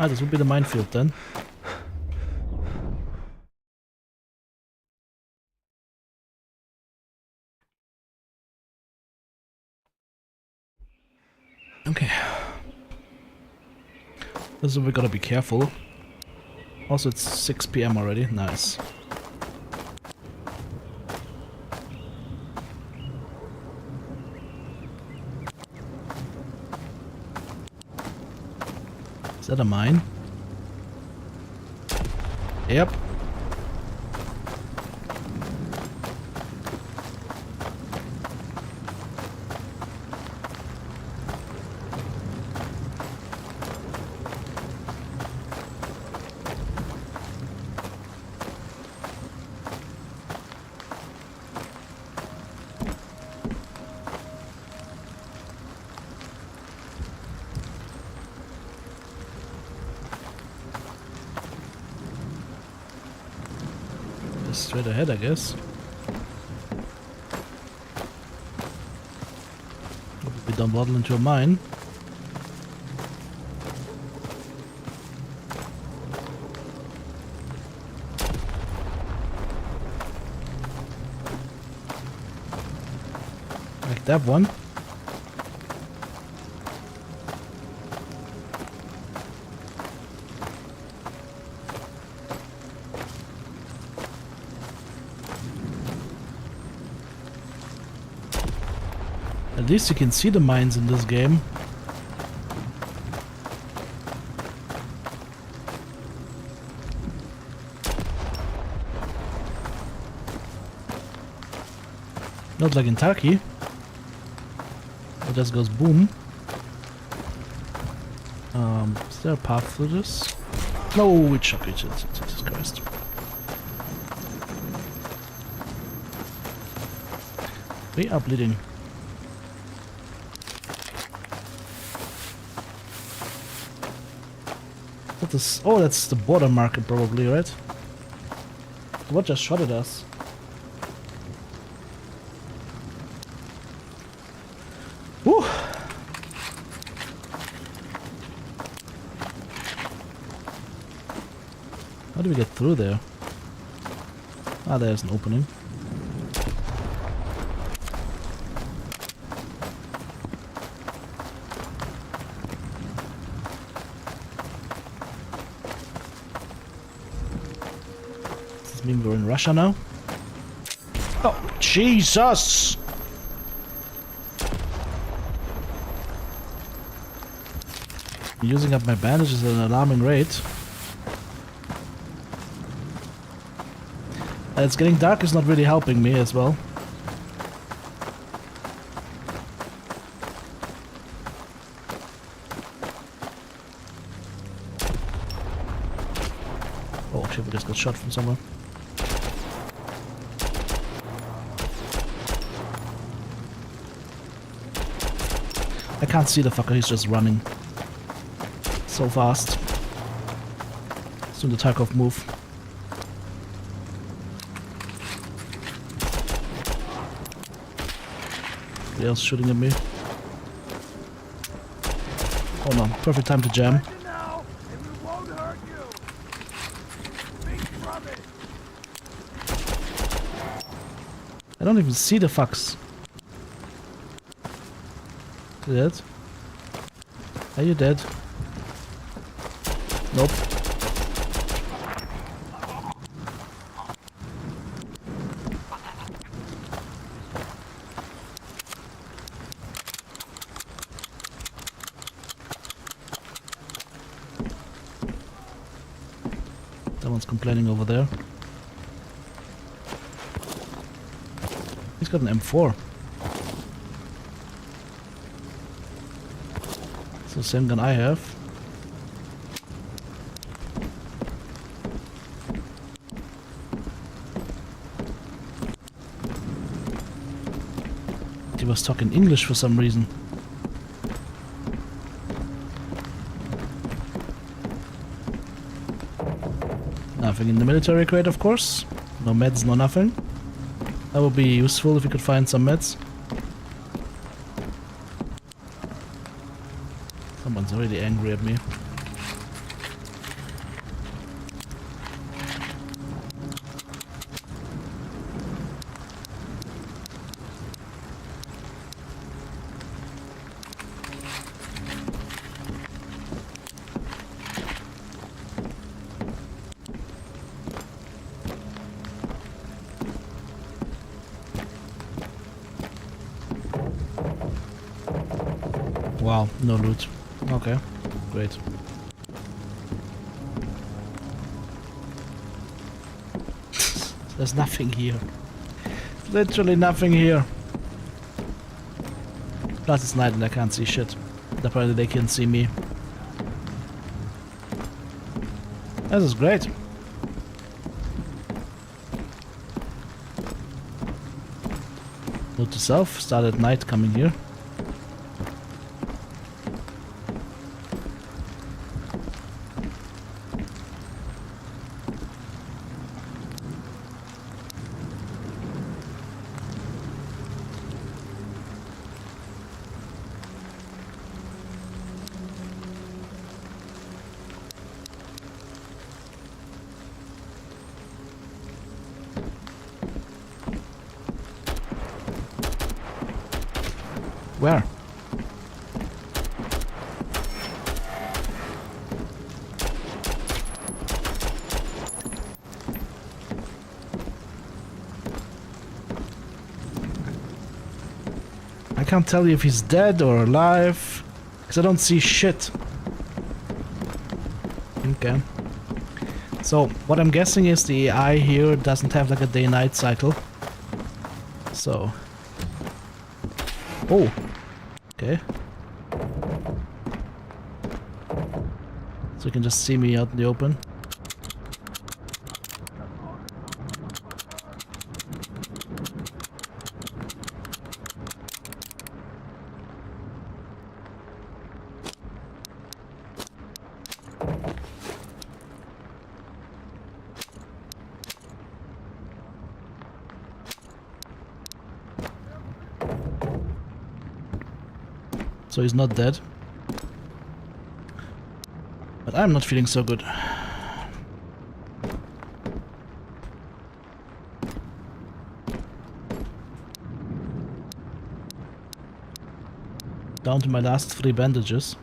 Ah, this would be the minefield then. Okay. This is where we gotta be careful. Also, it's 6 PM already. Nice. Is that a mine? Yep. Straight ahead, I guess. Hope we don't waddle into a mine. Like that one. At least you can see the mines in this game. Not like in Turkey. It just goes boom. Is there a path through this? No, it's shocking. Jesus Christ. We are bleeding. What is... Oh, that's the border market probably, right? What just shot at us? Woo! How do we get through there? Ah, there's an opening. Does this mean we're in Russia now? Oh, Jesus! Using up my bandages at an alarming rate. It's getting dark is not really helping me as well. Oh shit, we just got shot from somewhere. I can't see the fucker, he's just running. So fast. Soon the Tarkov move. Somebody else shooting at me. Oh no, perfect time to jam. I don't even see the fucks. You dead? Are you dead? Nope. Someone's complaining over there. He's got an M4. It's the same gun I have. He was talking English for some reason. Nothing in the military crate, of course. No meds, no nothing. That would be useful if we could find some meds. Someone's already angry at me. Wow, no loot. Okay, great. There's nothing here. Literally nothing here. Plus it's night and I can't see shit. Apparently they can see me. This is great. Note to self, start at night coming here. Where? I can't tell you if he's dead or alive, because I don't see shit. Okay. So, what I'm guessing is the AI here doesn't have like a day-night cycle. So... Oh! Okay. So you can just see me out in the open. So he's not dead. But I'm not feeling so good. Down to my last 3 bandages.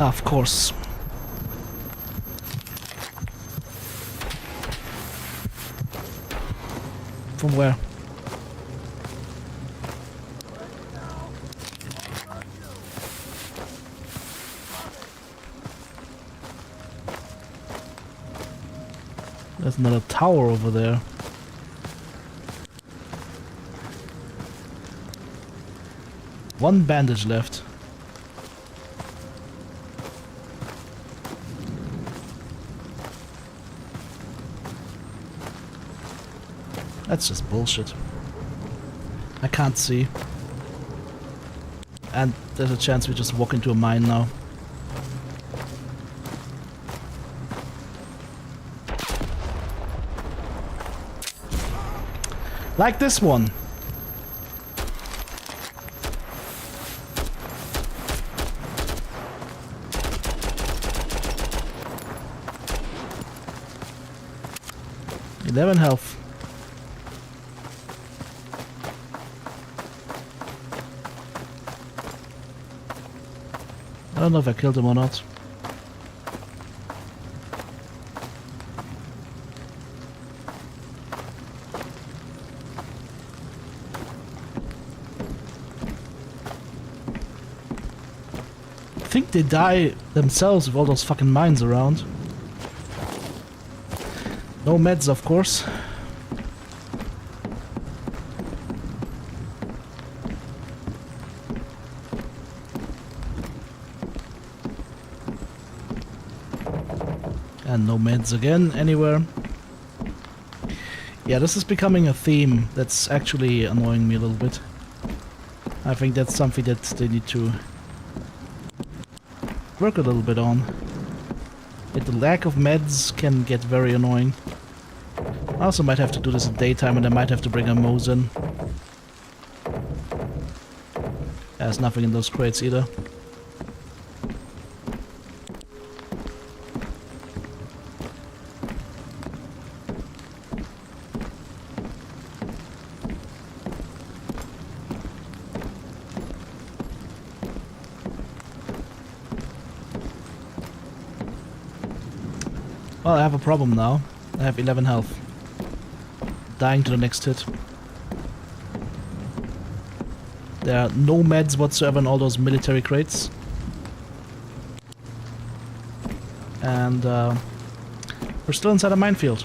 Of course. From where? There's another tower over there. One bandage left. That's just bullshit. I can't see. And there's a chance we just walk into a mine now. Like this one. Eleven health. don't know if I killed him or not. I think they die themselves with all those fucking mines around. No meds, of course. And no meds again, anywhere. Yeah, this is becoming a theme that's actually annoying me a little bit. I think that's something that they need to work a little bit on. The lack of meds can get very annoying. I also might have to do this in daytime, and I might have to bring a Mose in. There's nothing in those crates either. Well, I have a problem now. I have 11 health. Dying to the next hit. There are no meds whatsoever in all those military crates. And we're still inside a minefield.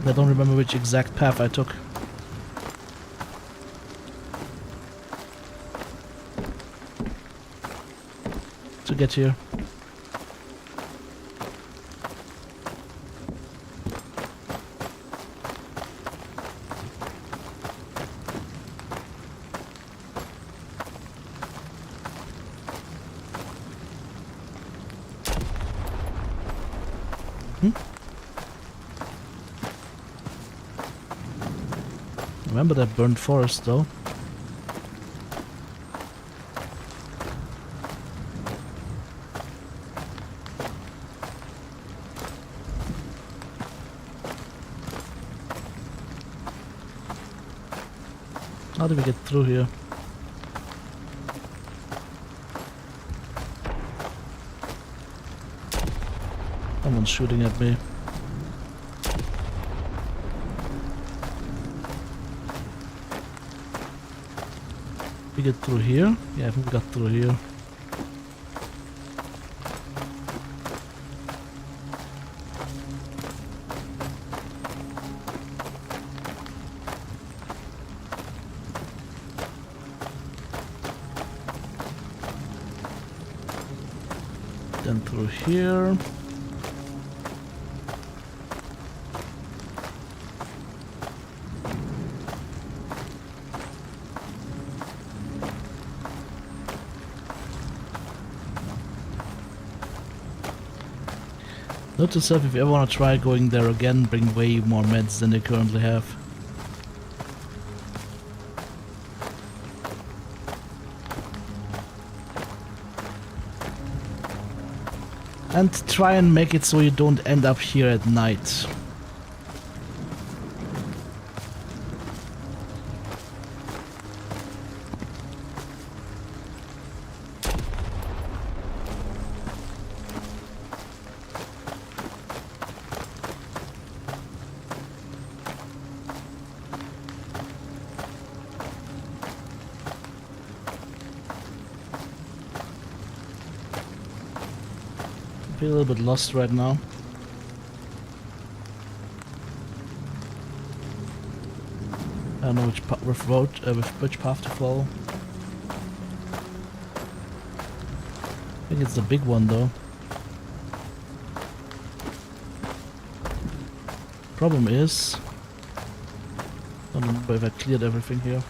I don't remember which exact path I took. To get here. Remember that burned forest though. How do we get through here? Someone's shooting at me. We get through here? Yeah, I think we got through here. Then through here. Note to self, if you ever want to try going there again, bring way more meds than they currently have. And try and make it so you don't end up here at night. A little bit lost right now. I don't know which which path to follow. I think it's the big one though. Problem is, I don't remember if I cleared everything here.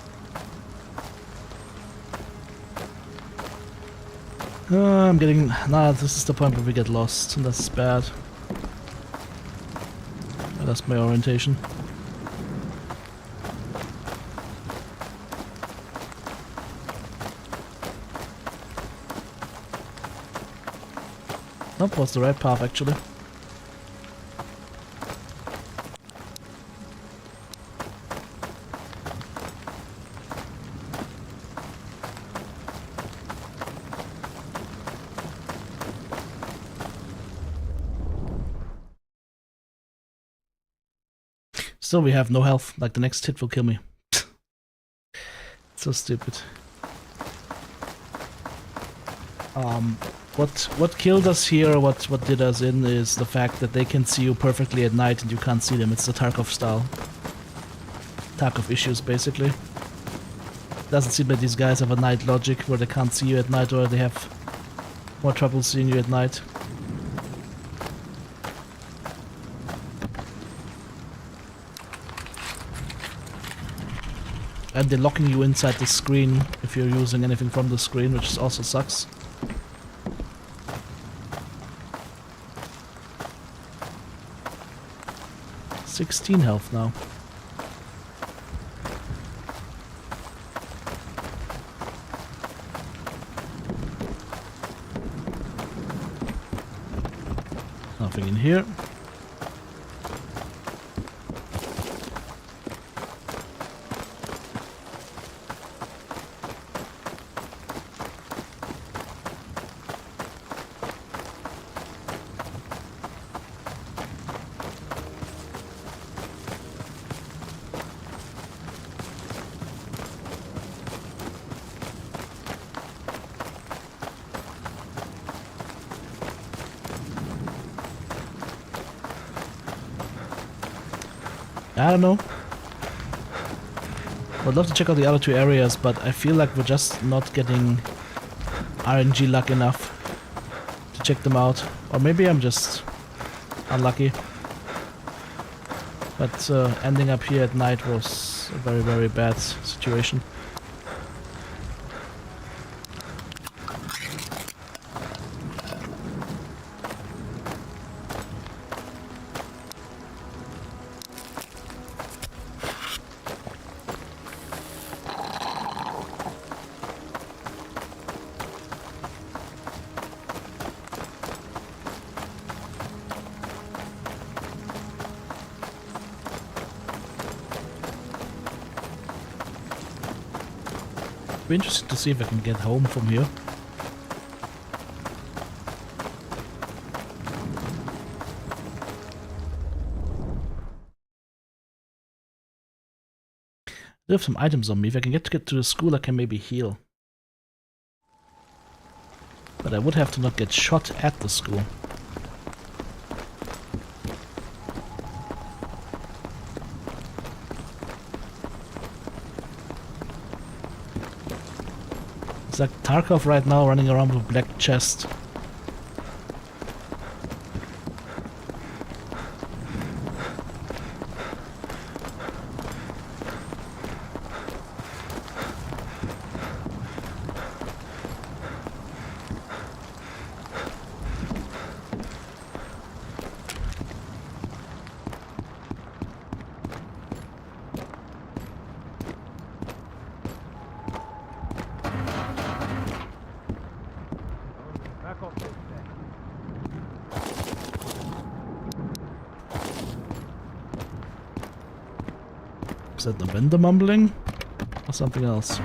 I'm getting... Nah, this is the point where we get lost, and that's bad. That's my orientation. That was the right path, actually. Still, we have no health. Like, the next hit will kill me. So stupid. What killed us here, what did us in, is the fact that they can see you perfectly at night and you can't see them. It's the Tarkov style. Tarkov issues, basically. Doesn't seem that these guys have a night logic where they can't see you at night, or they have more trouble seeing you at night. And they're locking you inside the screen if you're using anything from the screen, which also sucks. $16 health now. Nothing in here. I don't know. I'd love to check out the other two areas, but I feel like we're just not getting RNG luck enough to check them out. Or maybe I'm just unlucky. But ending up here at night was a very, very bad situation. Be interested to see if I can get home from here. I do have some items on me. If I can get to the school, I can maybe heal. But I would have to not get shot at the school. It's like Tarkov right now running around with a black chest. Is that the vendor mumbling? Or something else?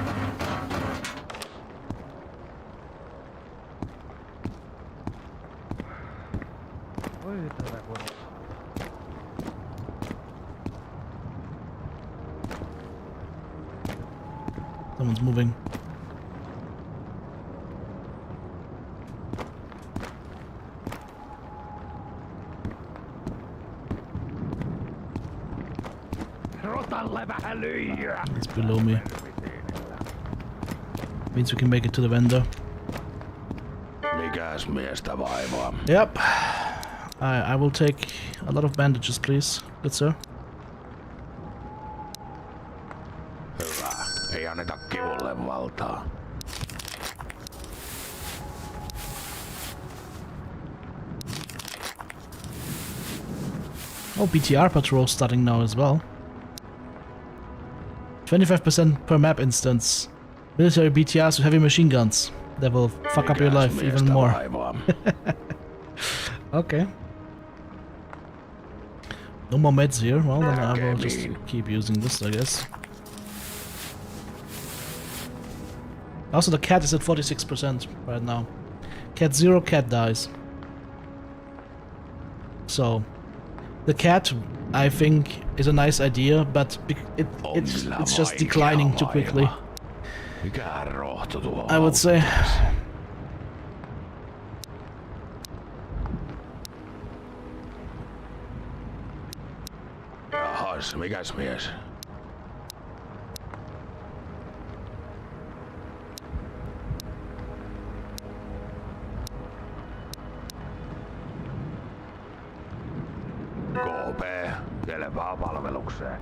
Someone's moving. It's below me. Means we can make it to the vendor. Mikäs miestä vaivaa? Yep. I will take a lot of bandages, please. Good sir. Hyvä. Ei anneta kivulle valtaa. Oh, BTR patrol starting now as well. 25% per map instance. Military BTRs with heavy machine guns. That will fuck up your life even more. Okay. No more meds here. Well, then I will just keep using this, I guess. Also, the cat is at 46% right now. Cat 0, cat dies. So, The cat, I think, is a nice idea, but it's just declining too quickly. Mikä rohto tuo I would say. Jahas, mikäs mies? KP, selvää palvelukseen.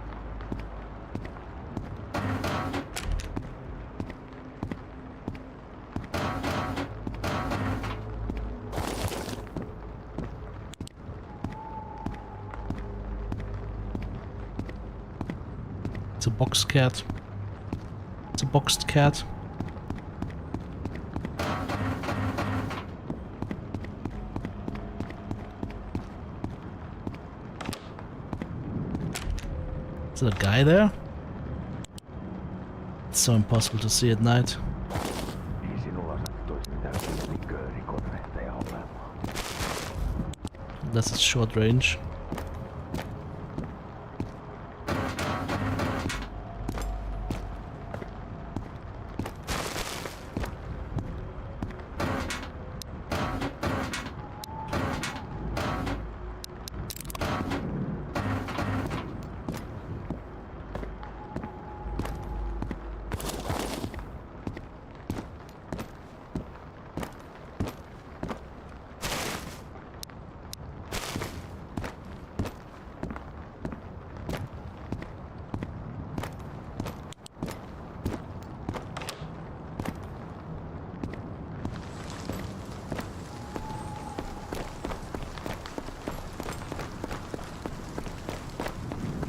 It's a box cat. It's a boxed cat. Is there a guy there? It's so impossible to see at night. Unless it's short range.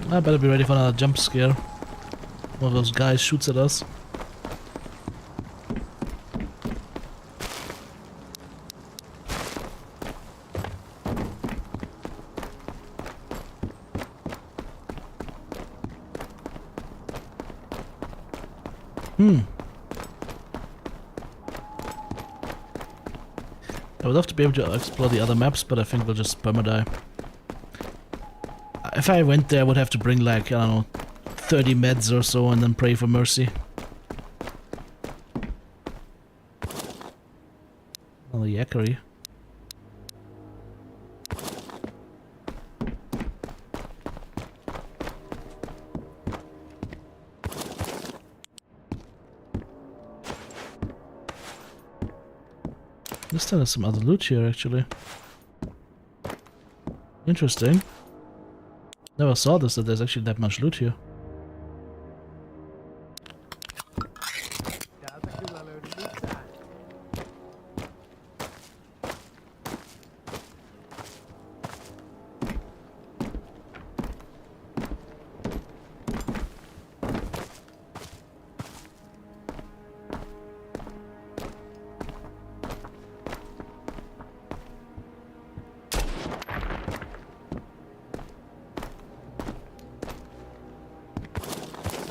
I better be ready for another jump scare. One of those guys shoots at us. I would love to be able to explore the other maps, but I think we'll just perma-die. If I went there, I would have to bring like, I don't know, 30 meds or so and then pray for mercy. Another Yakari. This time there's some other loot here, actually. Interesting. Never saw this, that there's actually that much loot here.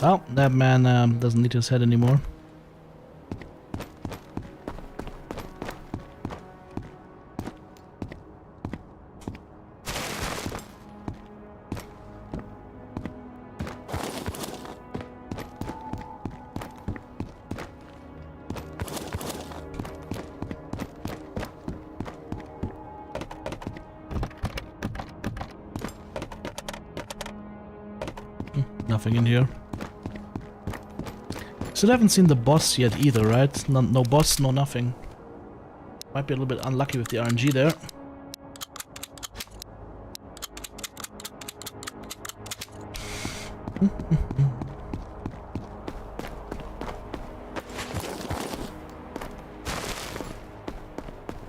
Well, that man doesn't need his head anymore. Nothing in here. Still haven't seen the boss yet either, right? No boss, no nothing. Might be a little bit unlucky with the RNG there.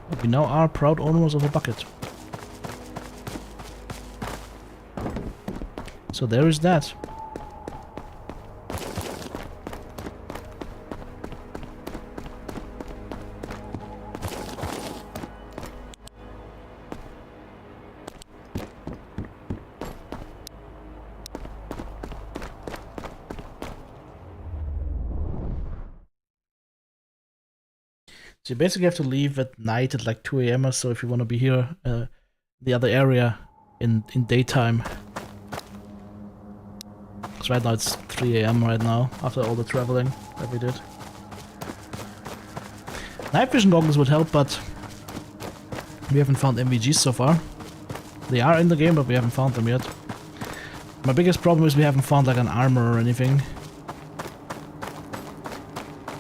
But we now are proud owners of a bucket. So there is that. So you basically have to leave at night at like 2 AM or so if you want to be here, the other area in daytime. Because right now it's 3 AM right now, after all the traveling that we did. Night vision goggles would help, but we haven't found MVGs so far. They are in the game, but we haven't found them yet. My biggest problem is we haven't found like an armor or anything.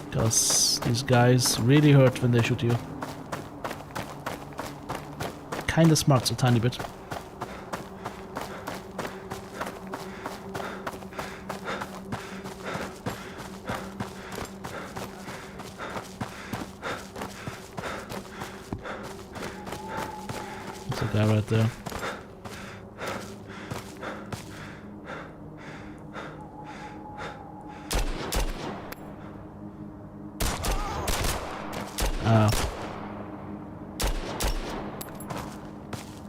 Because these guys really hurt when they shoot you. Kinda smarts a tiny bit. There's a guy right there.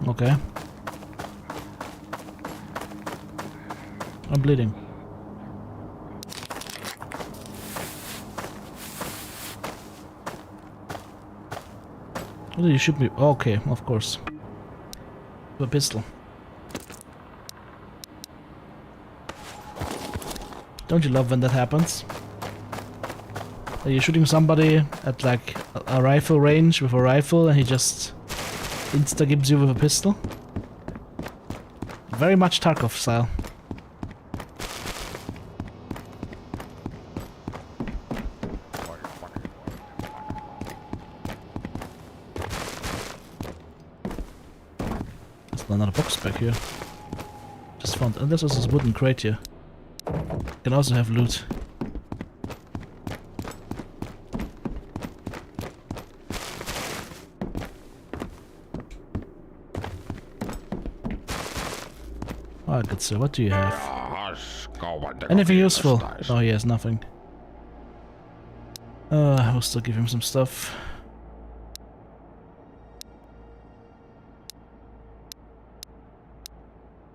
Okay. I'm bleeding. Why did you shoot me? Okay, of course. With a pistol. Don't you love when that happens? Are you shooting somebody at like a rifle range with a rifle and he just insta-gibbs you with a pistol? Very much Tarkov style. There's another box back here. Just found, and this is this wooden crate here. Can also have loot. Oh, good sir, what do you have? Anything useful? Oh, he has nothing. I will still give him some stuff.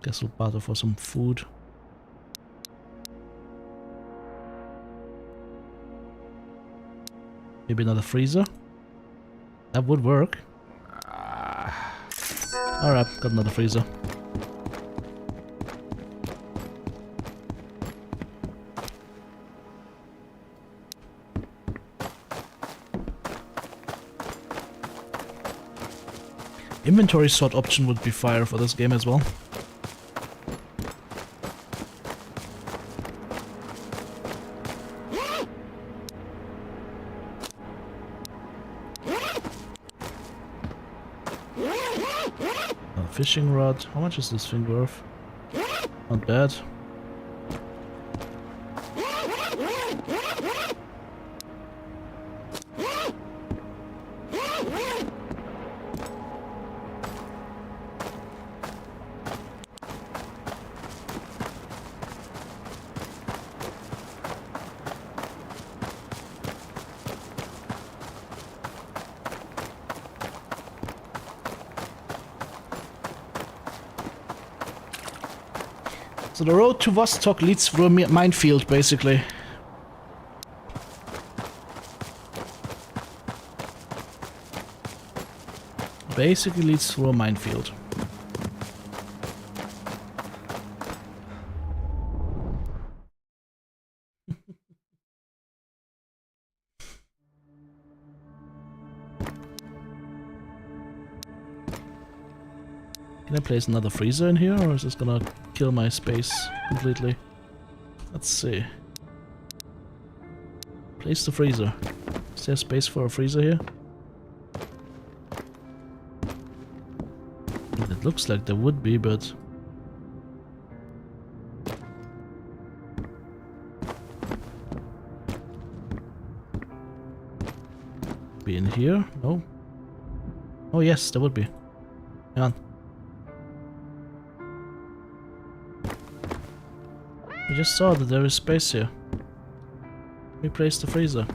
Guess we'll barter for some food. Maybe another freezer? That would work. Alright, got another freezer. Inventory sort option would be fire for this game as well. A fishing rod. How much is this thing worth? Not bad. So the road to Vostok leads through a minefield, basically. Basically leads through a minefield. Can I place another freezer in here, or is this gonna kill my space completely? Let's see. Place the freezer. Is there space for a freezer here? It looks like there would be, but... Be in here? No? Oh yes, there would be. Hang on. I just saw that there is space here. We place the freezer.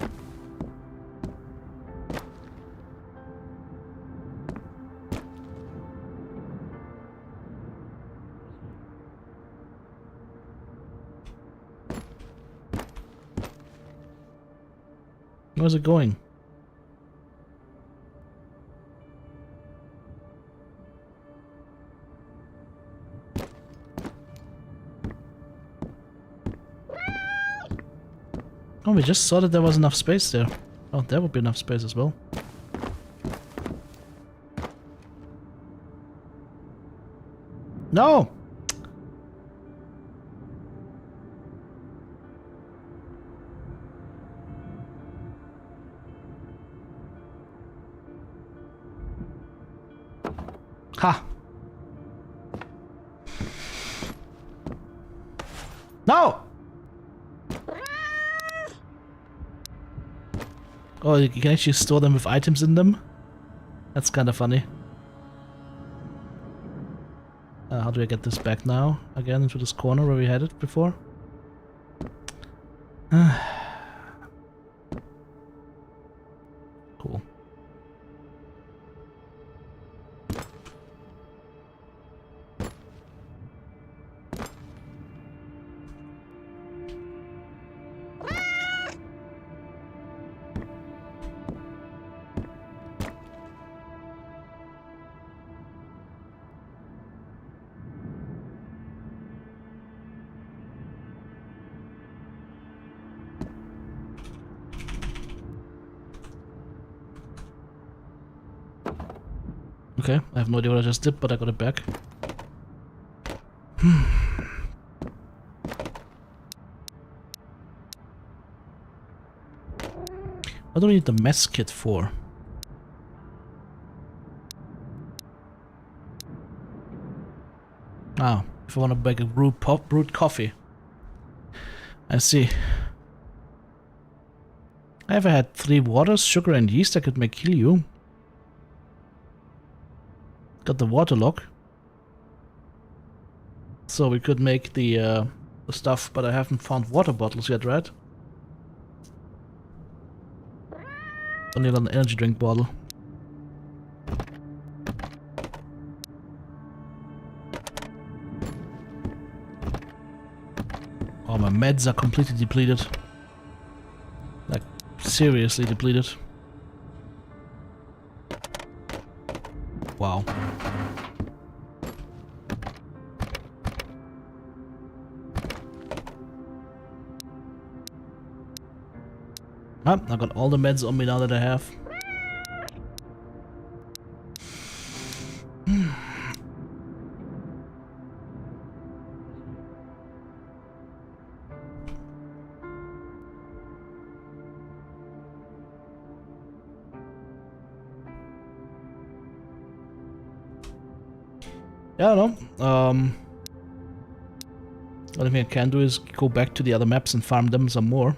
Where's it going? Oh, we just saw that there was enough space there. Oh, there would be enough space as well. No! Ha! No! Oh, you can actually store them with items in them? That's kind of funny. How do I get this back now? Again, into this corner where we had it before? Cool. Okay, I have no idea what I just did, but I got it back. What do we need the mess kit for? Ah, if I want to make a brewed coffee. I see. I ever had 3 waters, sugar and yeast I could make kill you. Got the water lock. So we could make the stuff, but I haven't found water bottles yet, right? Only got an energy drink bottle. Oh, my meds are completely depleted. Like, seriously depleted. Wow. Ah, I got all the meds on me now that I have. Yeah, I don't know. Only thing I can do is go back to the other maps and farm them some more.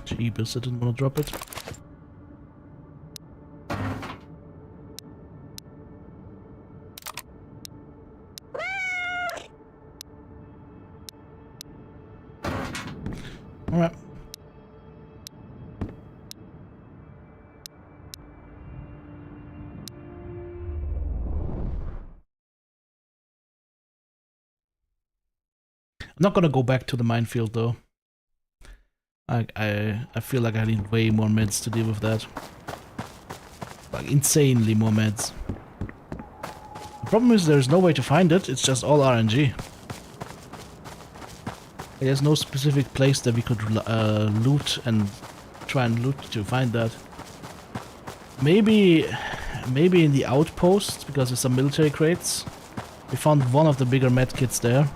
Jeebus, I didn't want to drop it. Alright. I'm not gonna go back to the minefield though. I feel like I need way more meds to deal with that. Like insanely more meds. The problem is there's no way to find it, it's just all RNG. There's no specific place that we could loot and try and loot to find that. Maybe in the outposts, because there's some military crates. We found one of the bigger medkits there.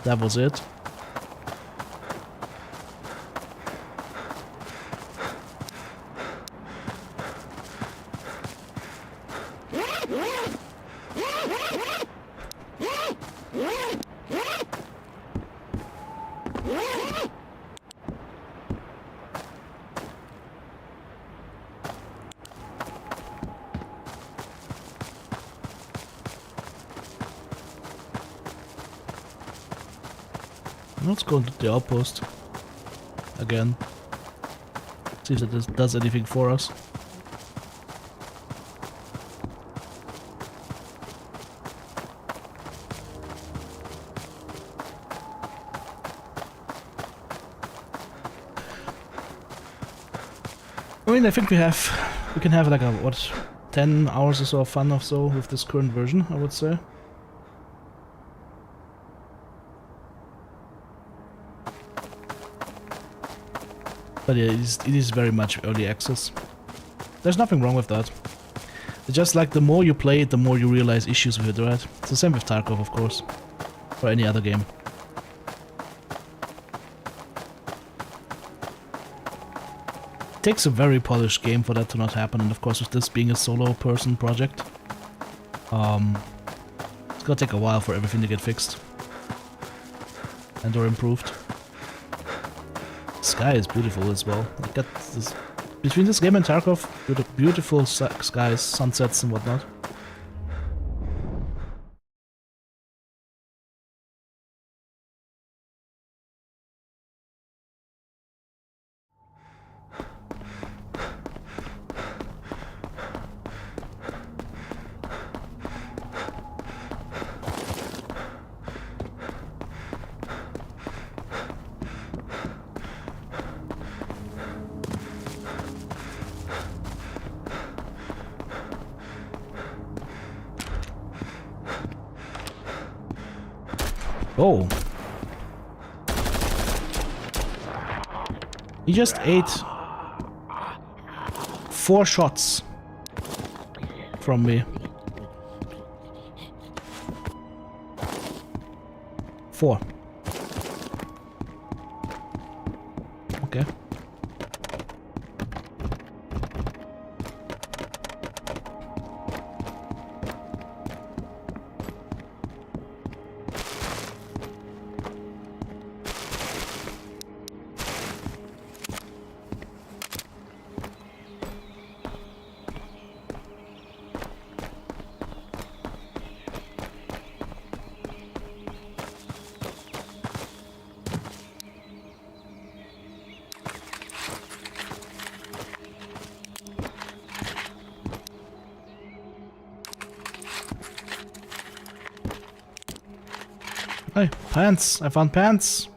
That was it. Let's go to the outpost again. See if this does anything for us. I mean, I think we can have like a, what, 10 hours or so of fun or so with this current version, I would say. But yeah, it is very much early access. There's nothing wrong with that. It's just like the more you play it, the more you realize issues with it, right? It's the same with Tarkov, of course. Or any other game. It takes a very polished game for that to not happen, and of course with this being a solo person project, it's gonna take a while for everything to get fixed. And or improved. Sky is beautiful as well. I got this, between this game and Tarkov, beautiful skies, sunsets and whatnot. Oh. He just ate 4 shots from me. 4. Okay. Hey, pants! I found pants!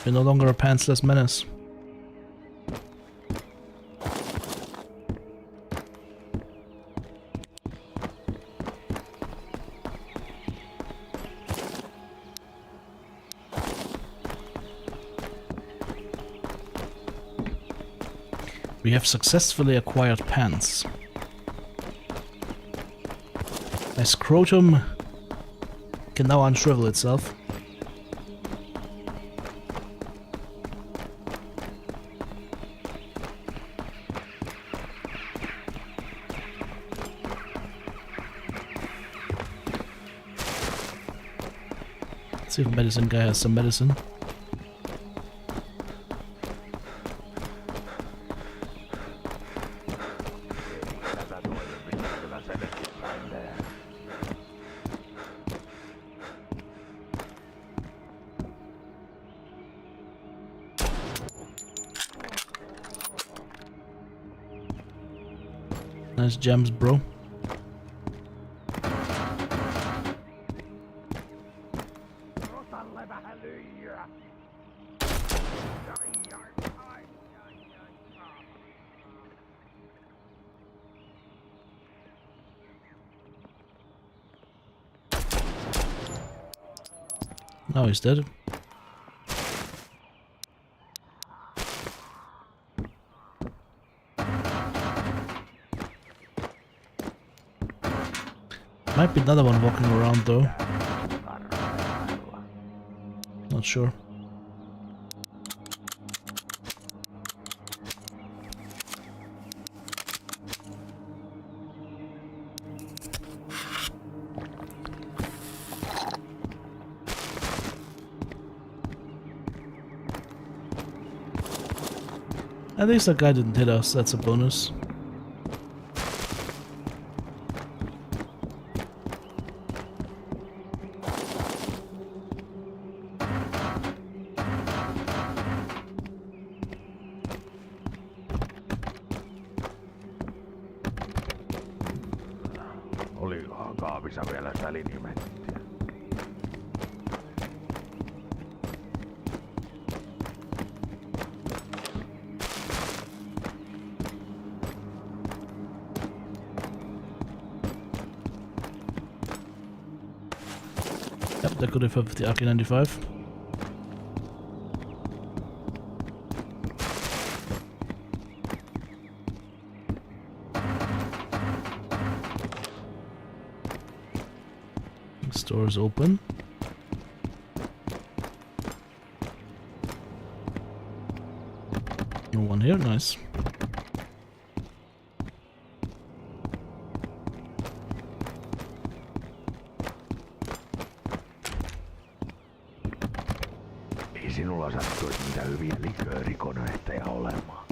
You're no longer a pantsless menace. We have successfully acquired pants. My scrotum can now unshrivel itself. Let's see if medicine guy has some medicine. Nice gems, bro. Now he's dead. Might be another one walking around though. Not sure. At least that guy didn't hit us, that's a bonus. kahvissa vielä sitä linimettiä. Yep, that could have helped the AK-95. Store is open. No one here, nice. Ei sinulla sattuisi mitä hyviä liköörikonvehteja olemaan.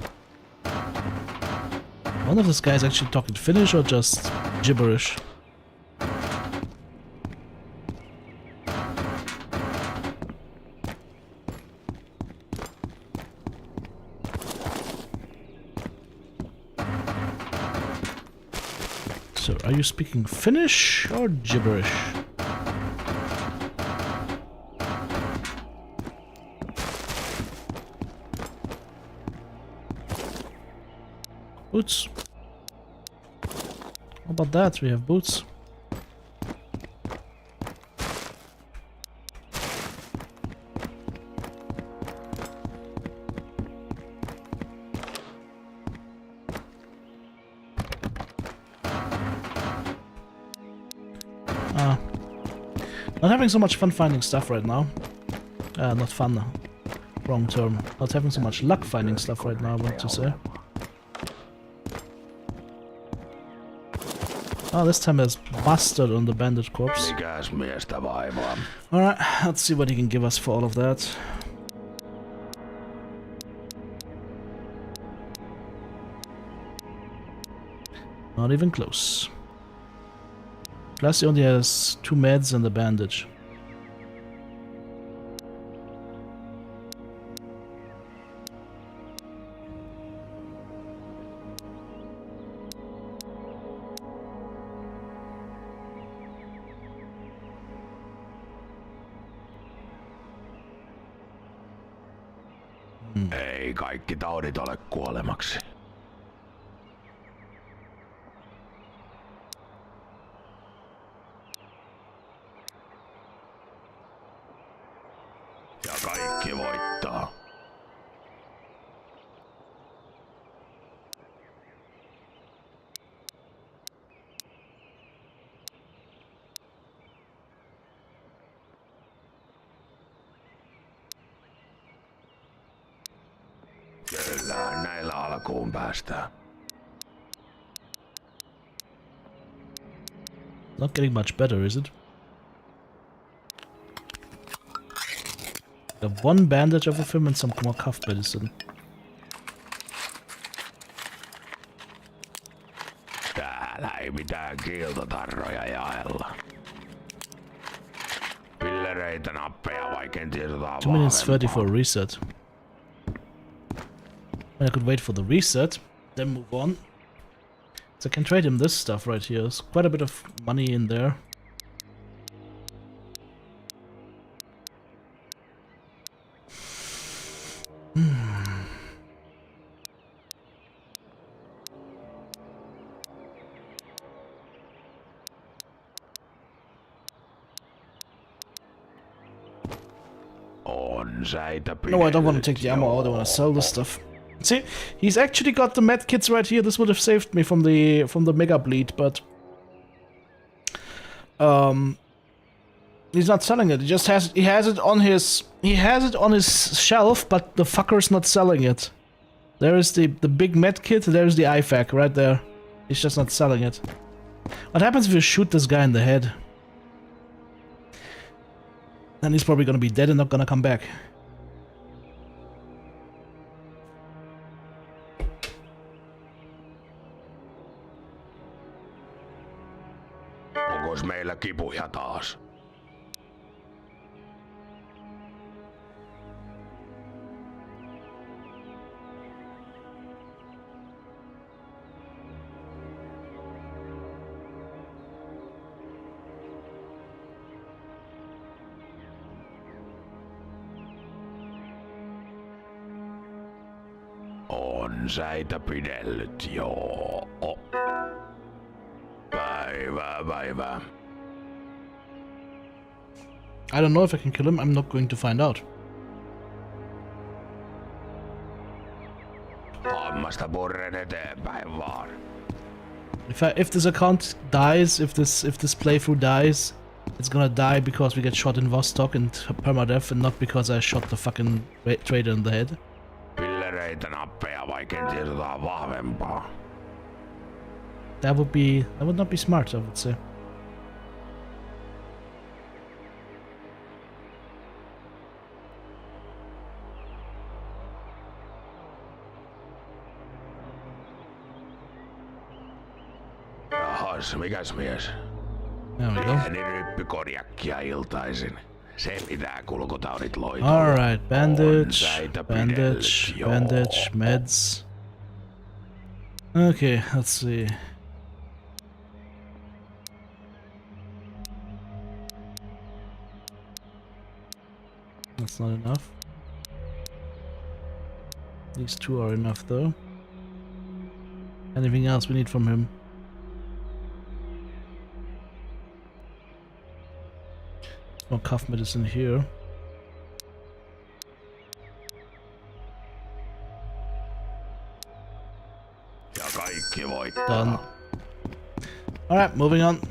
I wonder if this guy is actually talking Finnish or just gibberish. So, are you speaking Finnish or gibberish? Boots. How about that? We have boots. Not having so much fun finding stuff right now. Not fun. Wrong term. Not having so much luck finding stuff right now, I want to say. Oh, this time there's mustard on the bandage corpse. Mikäs miestä vaivaa? Alright, let's see what he can give us for all of that. Not even close. Plus he only has 2 meds and a bandage. Ei kaikki taudit ole kuolemaksi. Ja kaikki voittaa. Kyllä, näillä alkuun päästään. Not getting much better, is it? Got 1 bandage of him and some more cuff medicine. Täällä ei mitään kiiltotarroja jaella. Pillereitä, nappeja vai kenties jotain 2 minutes 30 for a reset. I could wait for the reset, then move on. So I can trade him this stuff right here. There's quite a bit of money in there. No, I don't want to take the ammo out. I want to sell this stuff. See, he's actually got the med kits right here. This would have saved me from the mega bleed, but he's not selling it. He has it on his shelf, but the fucker's not selling it. There is the big med kit. There's the IFAK right there. He's just not selling it. What happens if you shoot this guy in the head? Then he's probably gonna be dead and not gonna come back. Onkos meillä kipuja taas? On säitä pidellyt, joo. Päivää. I don't know if I can kill him. I'm not going to find out. Hammasta purren eteenpäin vaan. If this account dies, if this playthrough dies, it's gonna die because we get shot in Vostok and permadeath, and not because I shot the fucking trader in the head. Pillereitä, nappeja vai kenties jotain vahvempaa. That would not be smart, I would say. Jahas, mikäs mies? There we go. Pieni ryppykonjakkia iltaisin. Se pitää kulkutaudit loitolla. Alright, bandage, On säitä bandage, pidellyt, joo. bandage, meds. Okay, let's see. That's not enough. These two are enough though. Anything else we need from him? No cough medicine here. Ja kaikki voittaa. Done. Alright, moving on.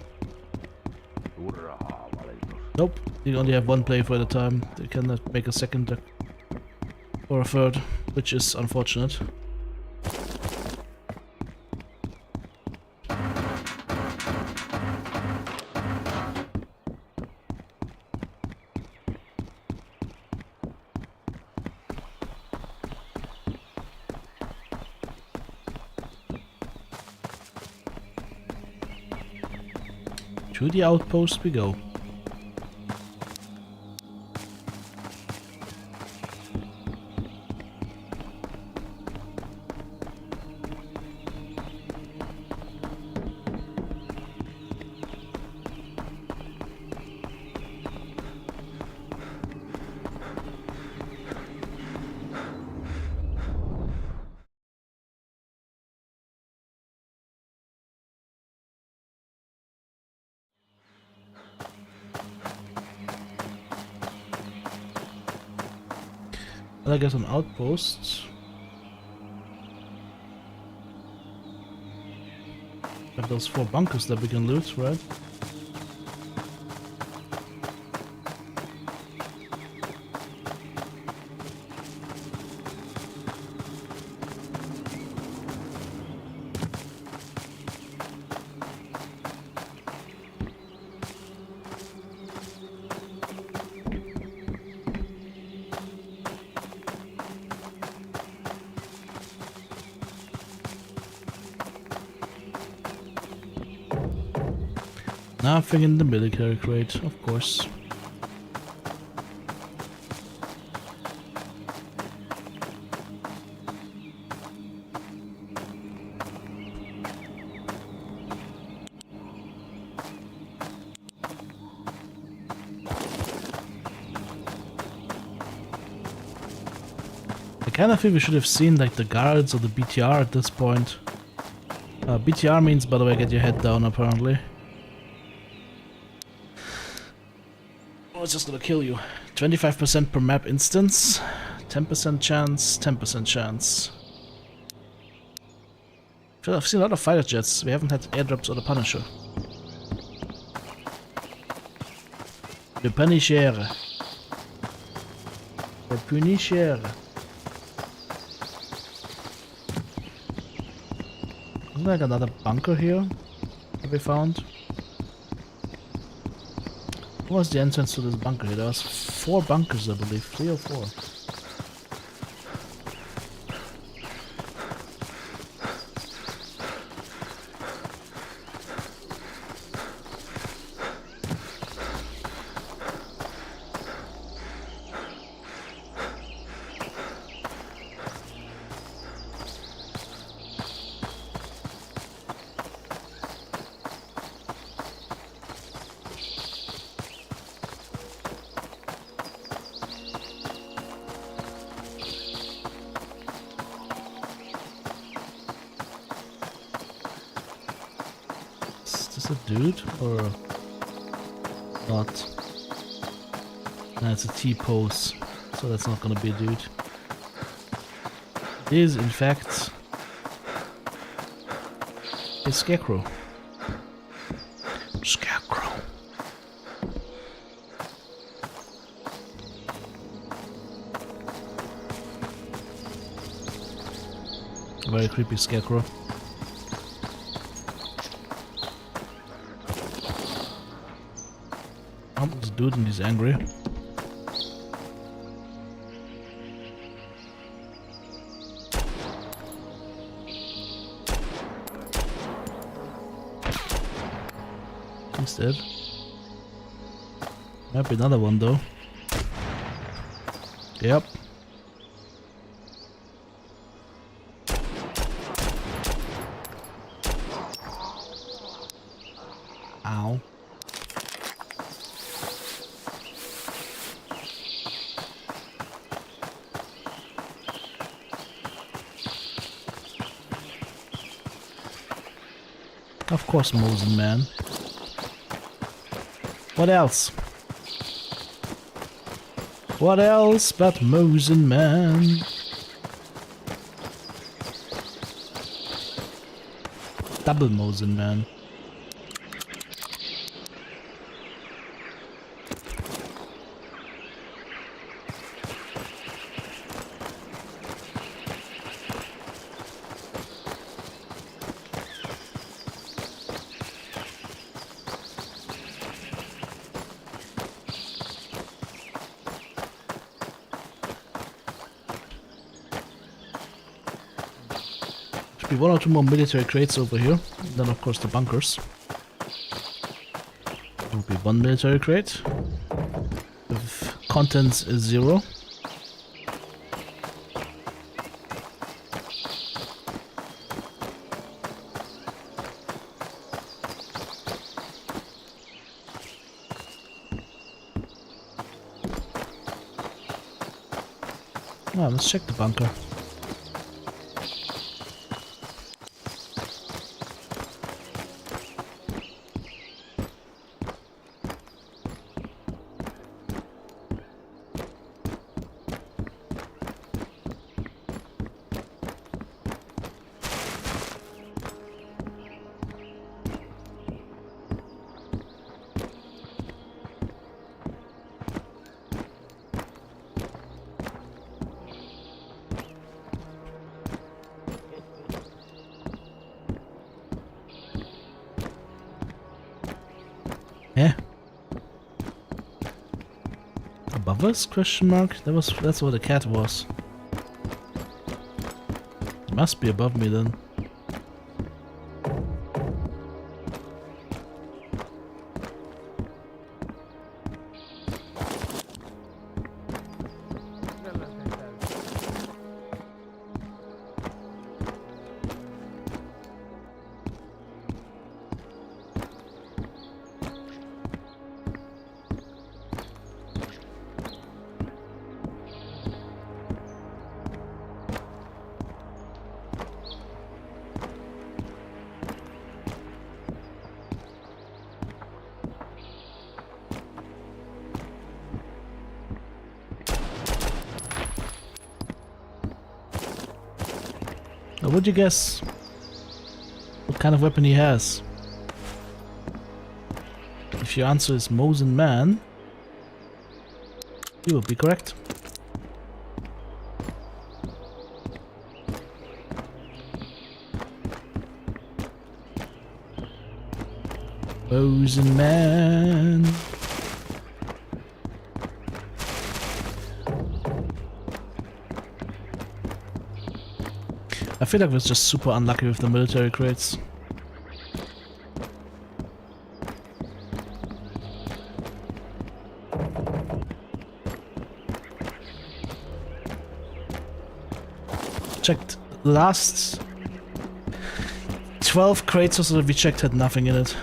Hurraa, valitus. Nope, you only have one playthrough at a time. They cannot make a second or a third, which is unfortunate. To the outpost we go. I guess on outposts. Have those 4 bunkers that we can loot, right? Nothing in the military crate, of course. I kind of think we should have seen like the guards or the BTR at this point. BTR means, by the way, get your head down apparently. Oh, it's just gonna kill you. 25% per map instance, 10% chance, 10% chance. I feel I've seen a lot of fighter jets. We haven't had airdrops or the Punisher. Le Punisher. Le Punisher. Isn't there like another bunker here that we found? What was the entrance to this bunker here? There was 4 bunkers, I believe. 3 or 4. a dude or not? Nah, it's a T-pose, so that's not gonna be a dude. It is, in fact, a scarecrow. Scarecrow. A very creepy scarecrow. Oh, there's a dude and he's angry. He's dead. Might be another one though. Yep. Ow. Of course, Mosen Man. What else? What else but Mosen Man? Double Mosen Man. Be one or two more military crates over here, and then of course the bunkers. There will be one military crate with contents is 0. Ah, let's check the bunker. Yeah. Above us? Question mark? That's where the cat was. It must be above me then. Now, would you guess what kind of weapon he has? If your answer is Mosen Man, you will be correct. Mosen Man. I feel like we're just super unlucky with the military crates. Checked the last 12 crates or so that we checked had nothing in it.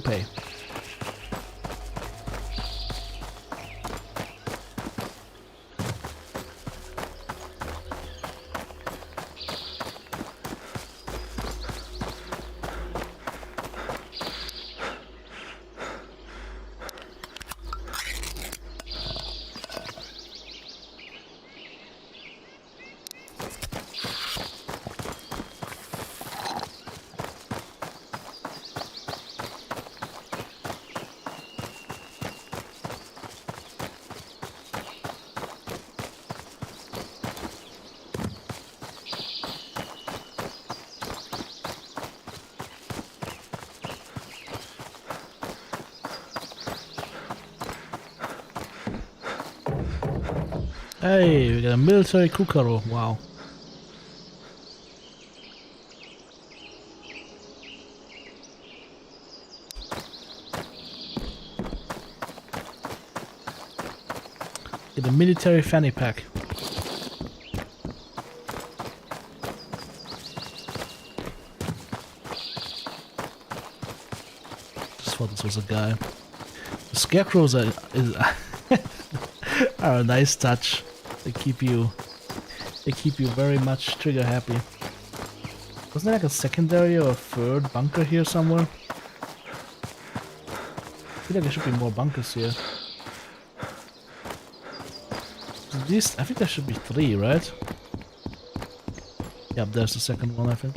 Pay. Hey, we got a military kukaro. Wow. Get a military fanny pack. Just thought this was a guy. The scarecrows are are a nice touch. They keep you very much trigger happy. Wasn't there like a secondary or a third bunker here somewhere? I feel like there should be more bunkers here. At least, I think there should be 3, right? Yep, there's the second one, I think.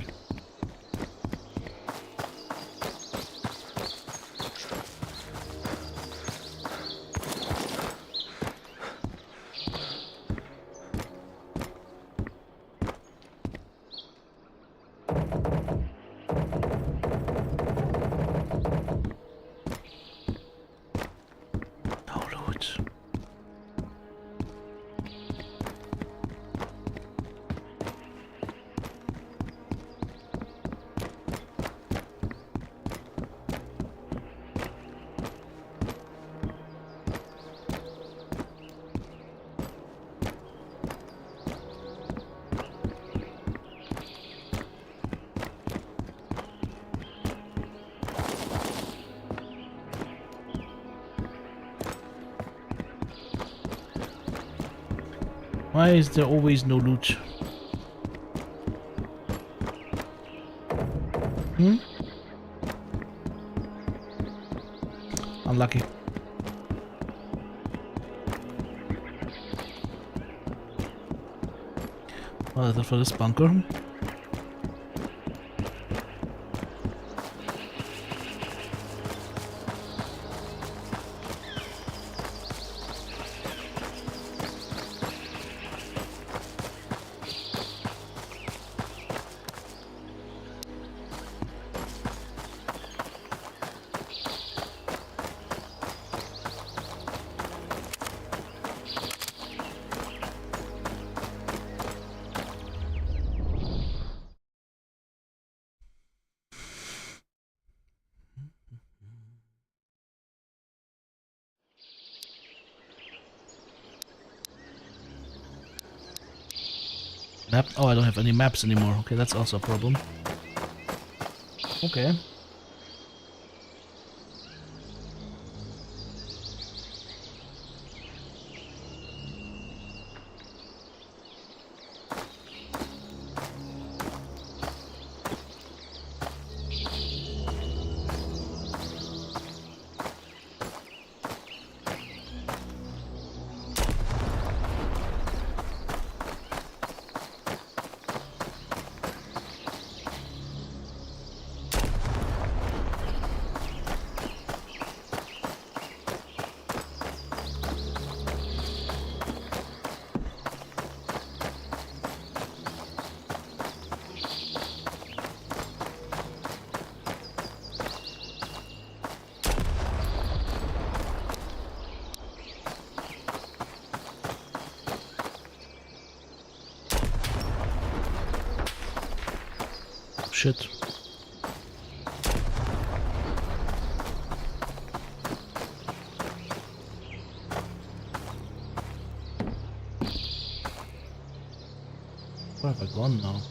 Why is there always no loot? Unlucky. What is it for this bunker? Map? Oh, I don't have any maps anymore. Okay, that's also a problem. Okay. Shit. Where have I gone now?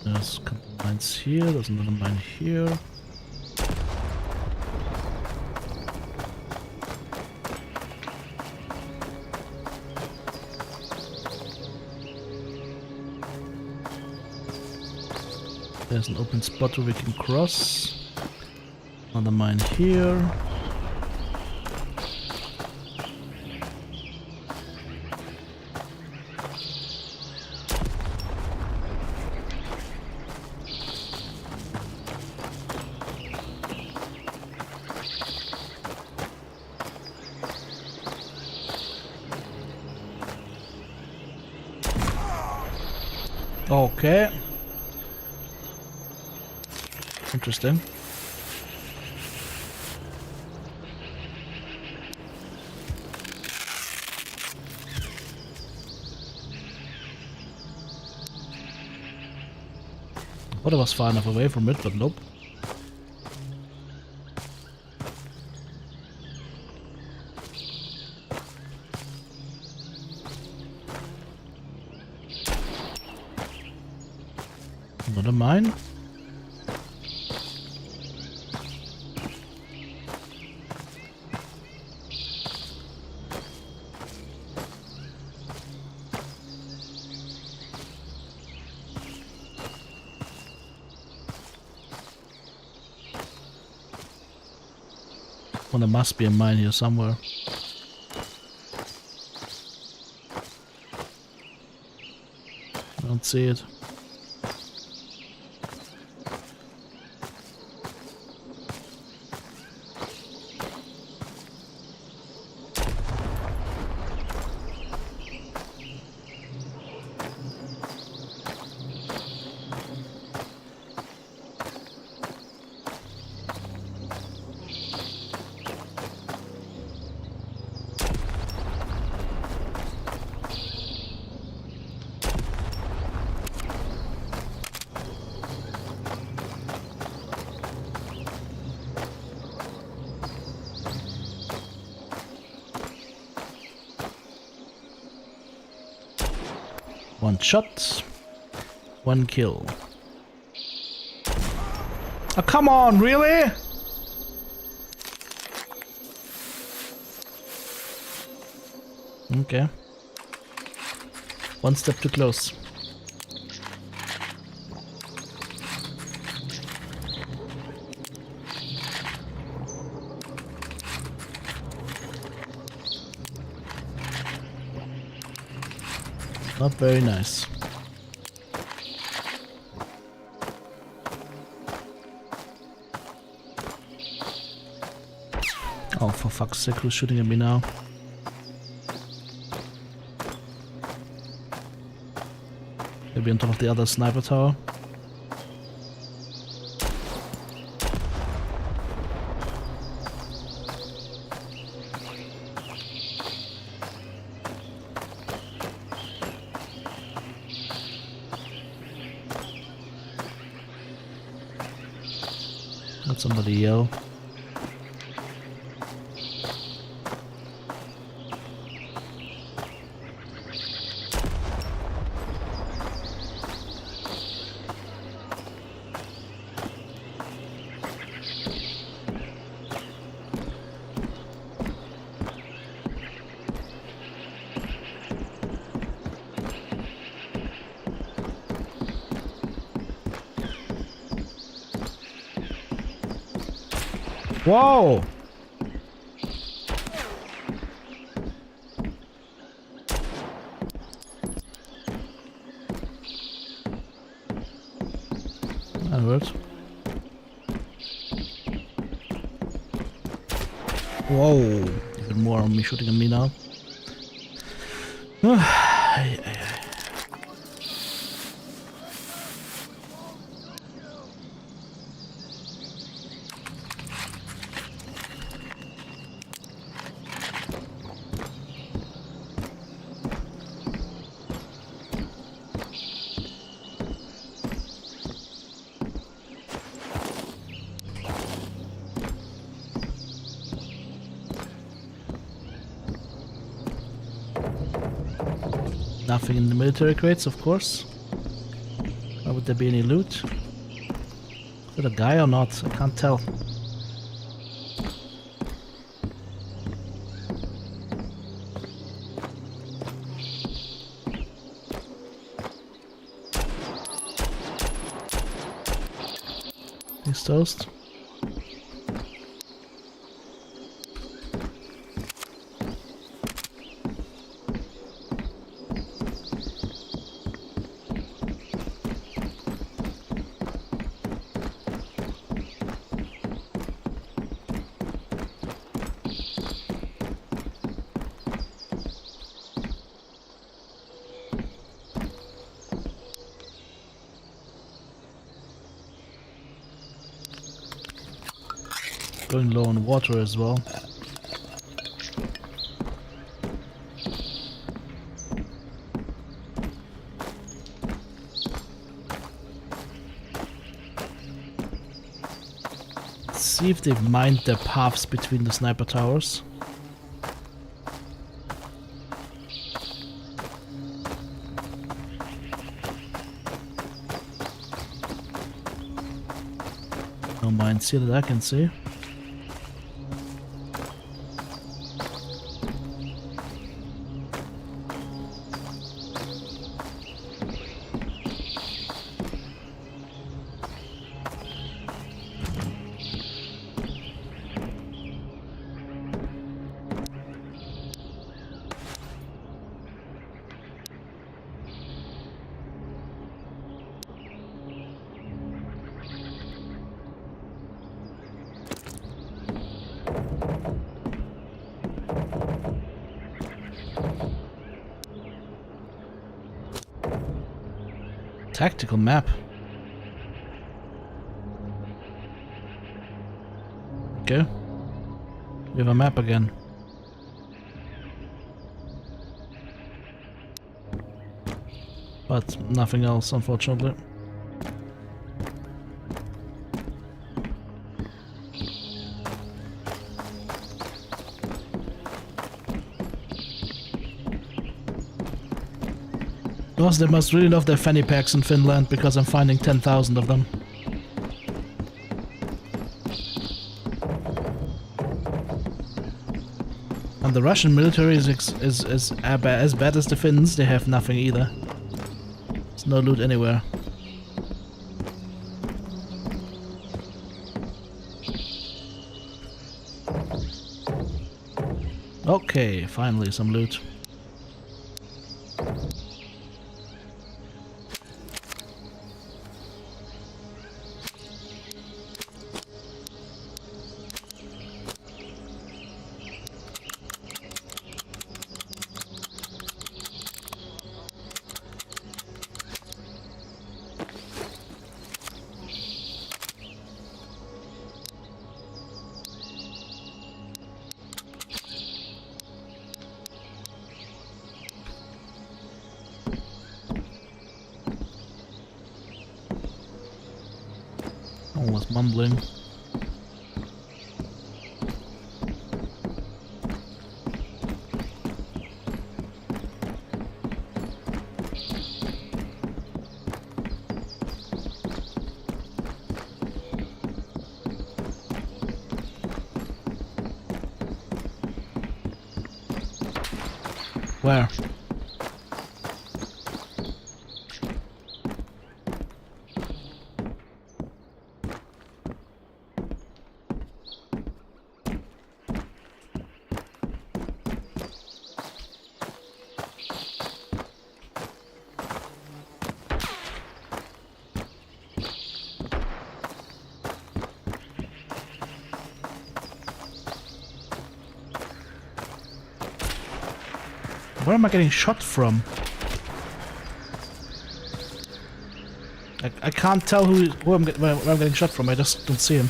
There's a couple mines here, there's another mine here. There's an open spot where we can cross. Another mine here. Okay. Interesting. I thought I was far enough away from it, but nope. Another mine. Well, there must be a mine here somewhere. I don't see it. One shot, one kill. Oh, come on, really? Okay. One step too close. Not very nice. Oh, for fuck's sake, who's shooting at me now? Maybe on top of the other sniper tower. Let somebody yell. Whoa! That works. Whoa! Even more on me shooting at me now. Nothing in the military crates, of course. Why would there be any loot? Is it a guy or not? I can't tell. He's toast. Going low on water as well. Let's see if they've mined their paths between the sniper towers. No mines here that I can see. Tactical map. Okay. We have a map again. But nothing else, unfortunately. Because they must really love their fanny packs in Finland, because I'm finding 10,000 of them. And the Russian military is as bad as the Finns. They have nothing either. There's no loot anywhere. Okay, finally some loot. Almost mumbling. Where? Where am I getting shot from? I can't tell where I'm getting shot from. I just don't see him.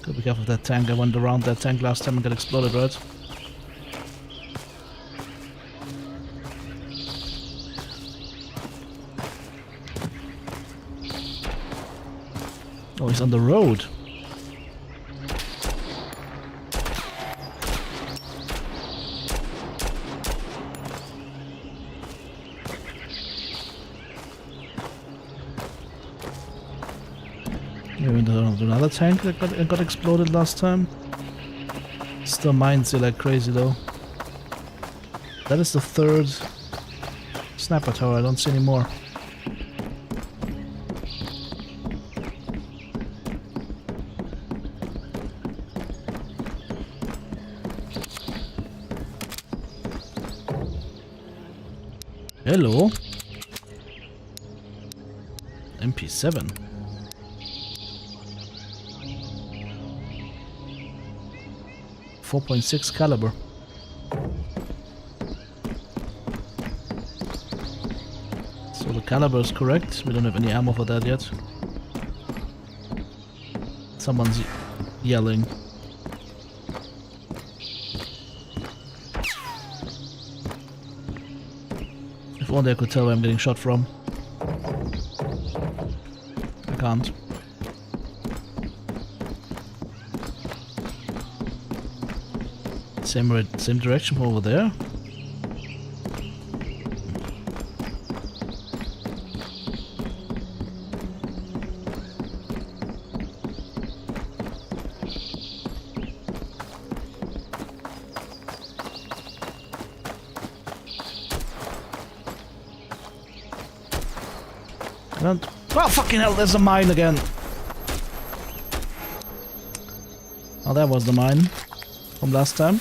Gotta be careful of that tank. I went around that tank last time and got exploded, right? Oh, he's on the road. Maybe another tank that got exploded last time. Still mines here like crazy though. That is the third sniper tower. I don't see any more. Hello. MP7. .6 caliber. So the caliber is correct. We don't have any ammo for that yet. Someone's yelling. If only I could tell where I'm getting shot from. I can't. Same direction from over there. Oh, fucking hell, there's a mine again. Oh, that was the mine from last time.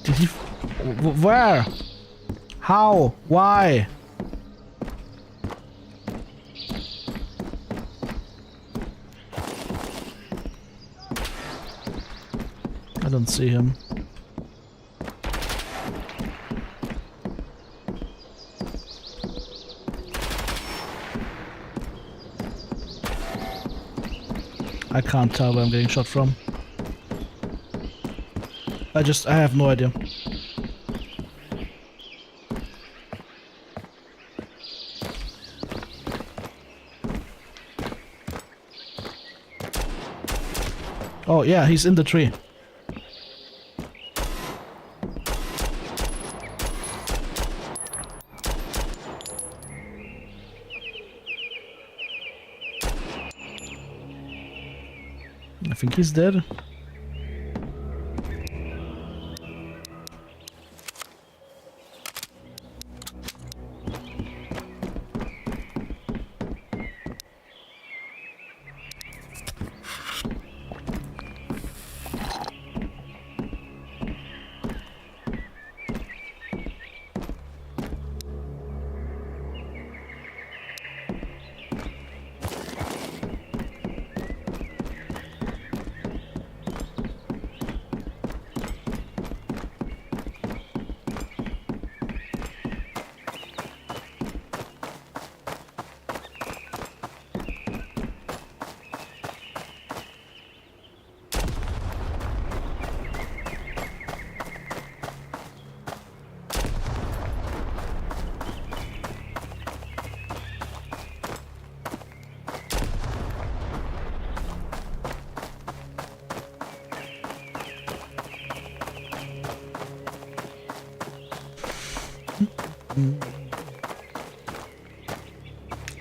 Did he... Where? How? Why? I don't see him. I can't tell where I'm getting shot from. I have no idea. Oh yeah, he's in the tree. I think he's dead.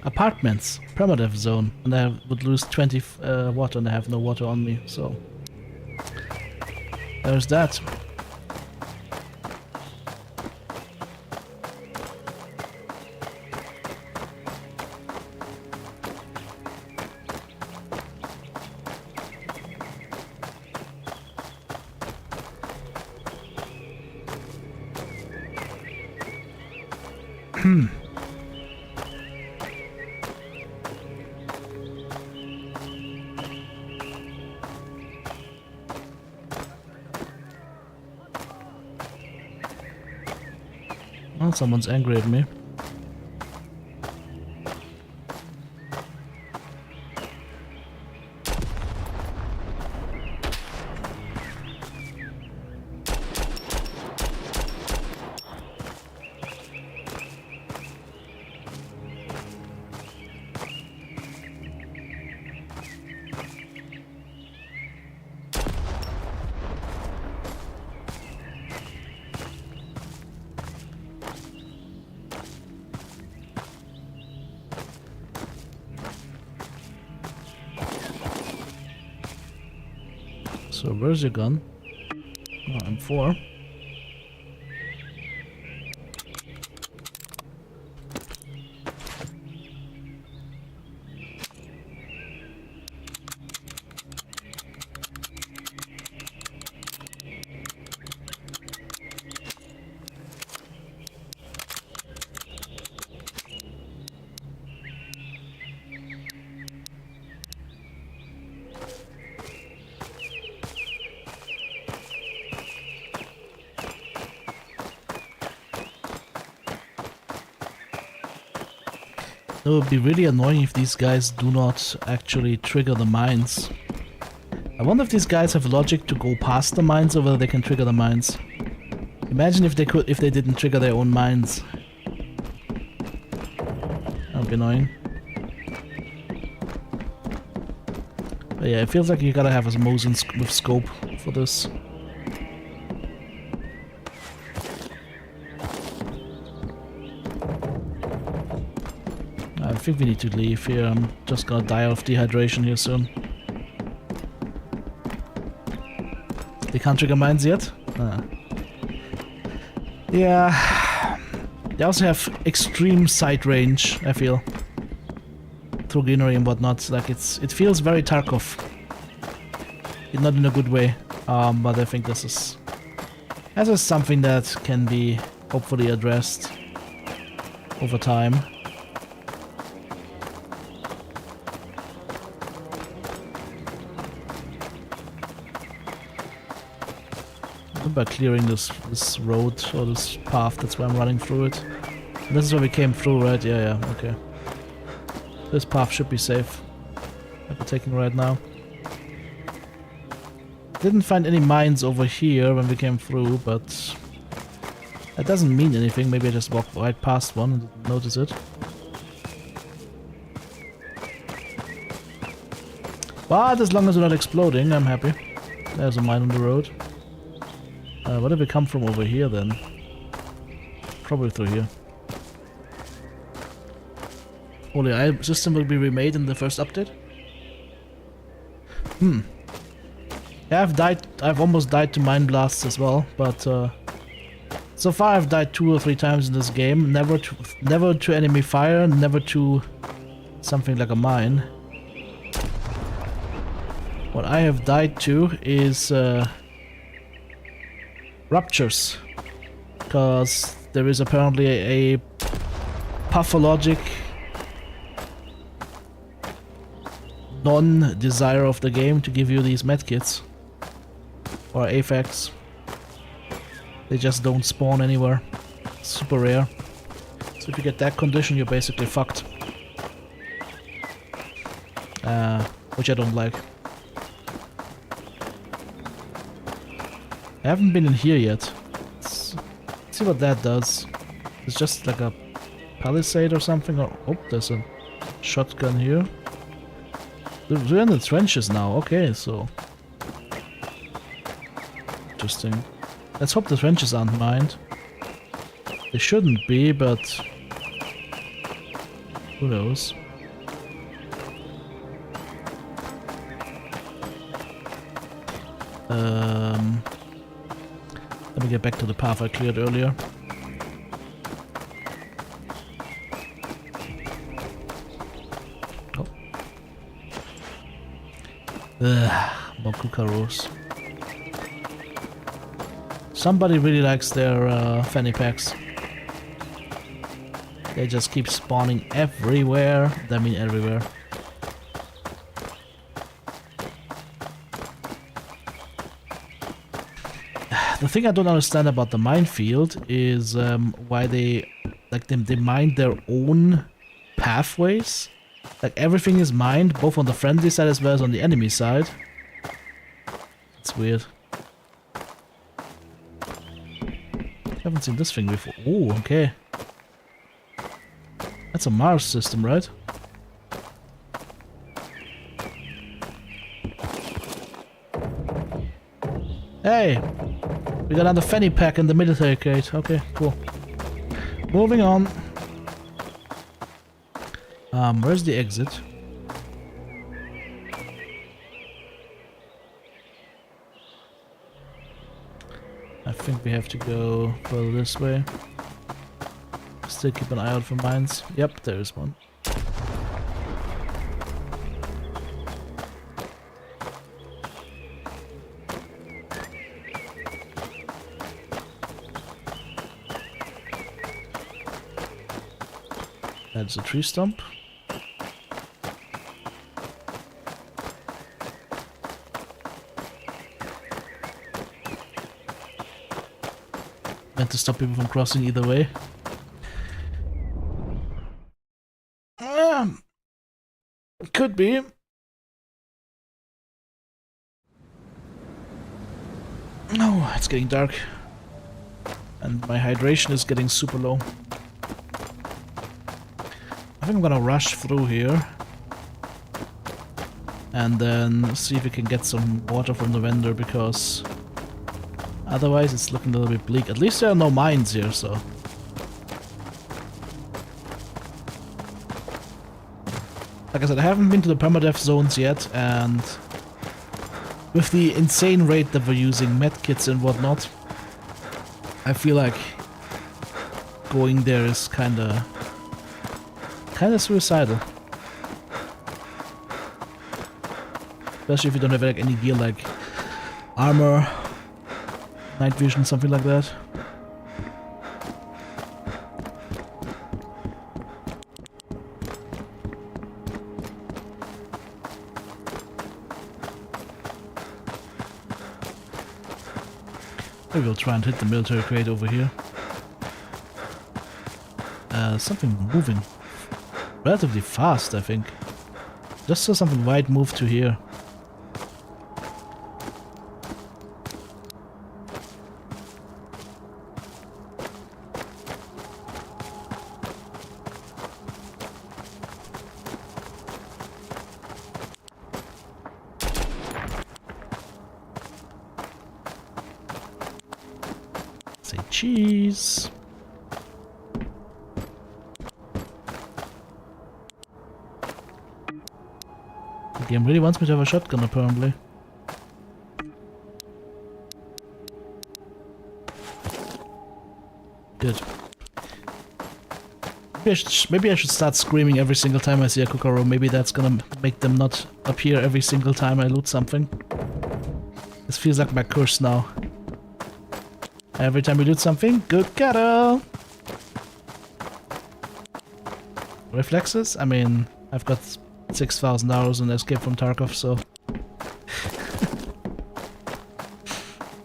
Apartments, primitive zone, and I would lose 20 water and I have no water on me, so there's that. Oh, someone's angry at me. So where's your gun? Oh, M4. It would be really annoying if these guys do not actually trigger the mines. I wonder if these guys have logic to go past the mines or whether they can trigger the mines. Imagine if they didn't trigger their own mines. That would be annoying. But yeah, it feels like you gotta have a Mose with scope for this. I think we need to leave here. I'm just gonna die of dehydration here soon. They can't trigger mines yet? Yeah. They also have extreme sight range, I feel. Through greenery and whatnot. Like it feels very Tarkov. Not in a good way. But I think this is something that can be hopefully addressed over time. By clearing this road or this path, that's why I'm running through it. And this is where we came through, right? Yeah, okay. This path should be safe. That we're taking right now. Didn't find any mines over here when we came through, but that doesn't mean anything. Maybe I just walked right past one and didn't notice it. But as long as we're not exploding, I'm happy. There's a mine on the road. Where did we come from over here then? Probably through here. Holy eye system will be remade in the first update? Yeah, I've almost died to mine blasts as well, but so far I've died 2 or 3 times in this game. Never to enemy fire, never to something like a mine. What I have died to is ruptures, because there is apparently a pathologic non-desire of the game to give you these medkits or AFACs. They just don't spawn anywhere. Super rare. So if you get that condition, you're basically fucked. Which I don't like. I haven't been in here yet. Let's see what that does. It's just like a palisade or something. Or, oh, there's a shotgun here. We're in the trenches now. Okay, so interesting. Let's hope the trenches aren't mined. They shouldn't be, but who knows? Let me get back to the path I cleared earlier. Oh. More Kukaros. Somebody really likes their fanny packs. They just keep spawning everywhere. I mean everywhere. The thing I don't understand about the minefield is why they mine their own pathways. Like everything is mined, both on the friendly side as well as on the enemy side. It's weird. I haven't seen this thing before. Oh, okay. That's a Mars system, right? Hey! We got another fanny pack in the military crate. Okay, cool. Moving on. Where's the exit? I think we have to go further this way. Still keep an eye out for mines. Yep, there's one. That's a tree stump. Meant to stop people from crossing either way. Could be. No, it's getting dark. And my hydration is getting super low. I think I'm gonna rush through here. And then see if we can get some water from the vendor, because otherwise it's looking a little bit bleak. At least there are no mines here, so... Like I said, I haven't been to the permadeath zones yet, and with the insane rate that we're using medkits and whatnot, I feel like going there is kinda suicidal. Especially if you don't have like any gear like armor, night vision, something like that. Maybe we'll try and hit the military crate over here. Something moving relatively fast, I think. Just saw something white move to here. Say cheese. The game really wants me to have a shotgun, apparently. Good. Maybe I should start screaming every single time I see a Kokoro. Maybe that's gonna make them not appear every single time I loot something. This feels like my curse now. Every time we loot something, good cattle! Reflexes? I mean, I've got 6,000 arrows in Escape from Tarkov, so...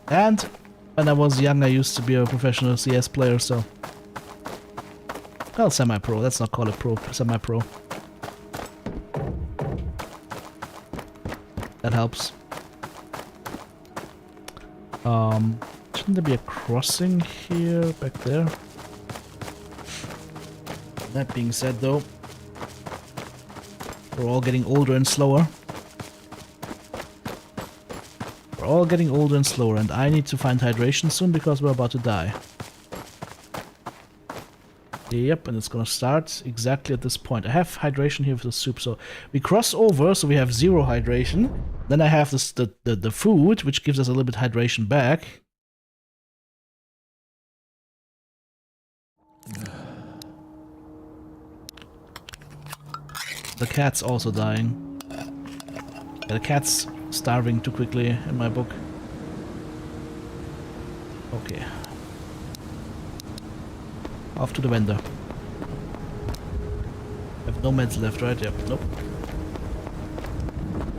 And when I was young, I used to be a professional CS player, so... Well, semi-pro. Let's not call it pro. Semi-pro. That helps. Shouldn't there be a crossing here, back there? That being said, though, we're all getting older and slower. We're all getting older and slower, and I need to find hydration soon because we're about to die. Yep, and it's gonna start exactly at this point. I have hydration here for the soup, so we cross over, so we have 0 hydration. Then I have this, the food, which gives us a little bit hydration back. The cat's also dying. Yeah, the cat's starving too quickly in my book. Okay. Off to the vendor. Have no meds left, right? Yep. Nope.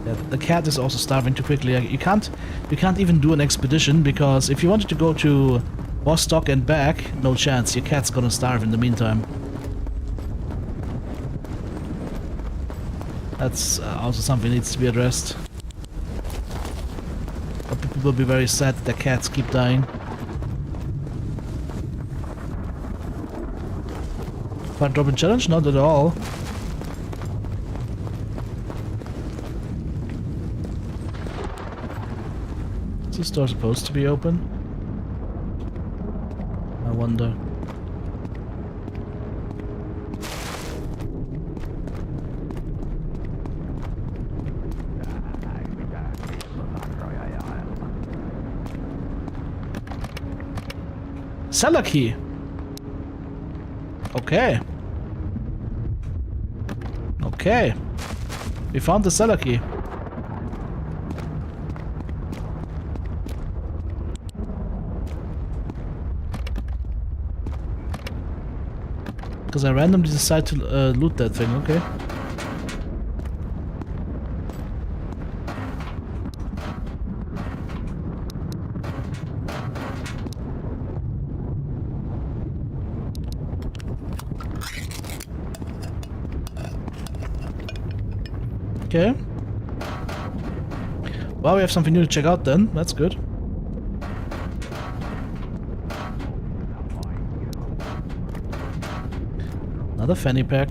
Yeah, the cat is also starving too quickly. You can't even do an expedition, because if you wanted to go to Vostok and back, no chance. Your cat's gonna starve in the meantime. That's also something that needs to be addressed. But people will be very sad that their cats keep dying. Fun drop-in challenge? Not at all. Is this door supposed to be open? I wonder. Cellar key! Okay. Okay. We found the cellar key. Because I randomly decided to loot that thing, okay. Okay. Well, we have something new to check out then. That's good. Another fanny pack.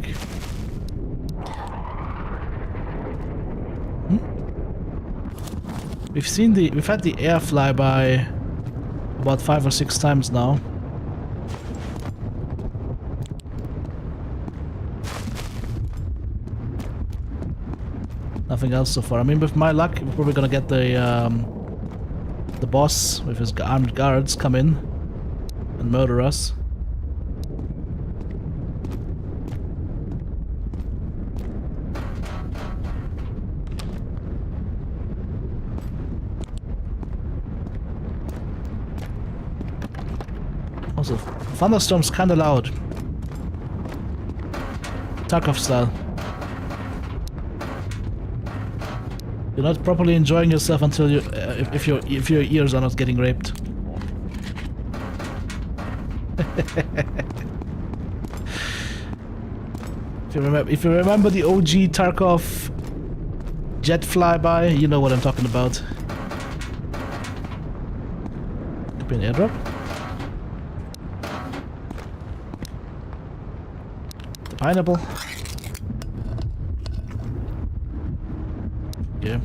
We've had the air flyby about 5 or 6 times now. Nothing else so far. I mean, with my luck, we're probably gonna get the boss with his armed guards come in and murder us. Also, thunderstorm's kinda loud. Tarkov style. You're not properly enjoying yourself until you, if your ears are not getting raped. If you remember the OG Tarkov jet flyby, you know what I'm talking about. Could be an airdrop. The pineapple. Yeah.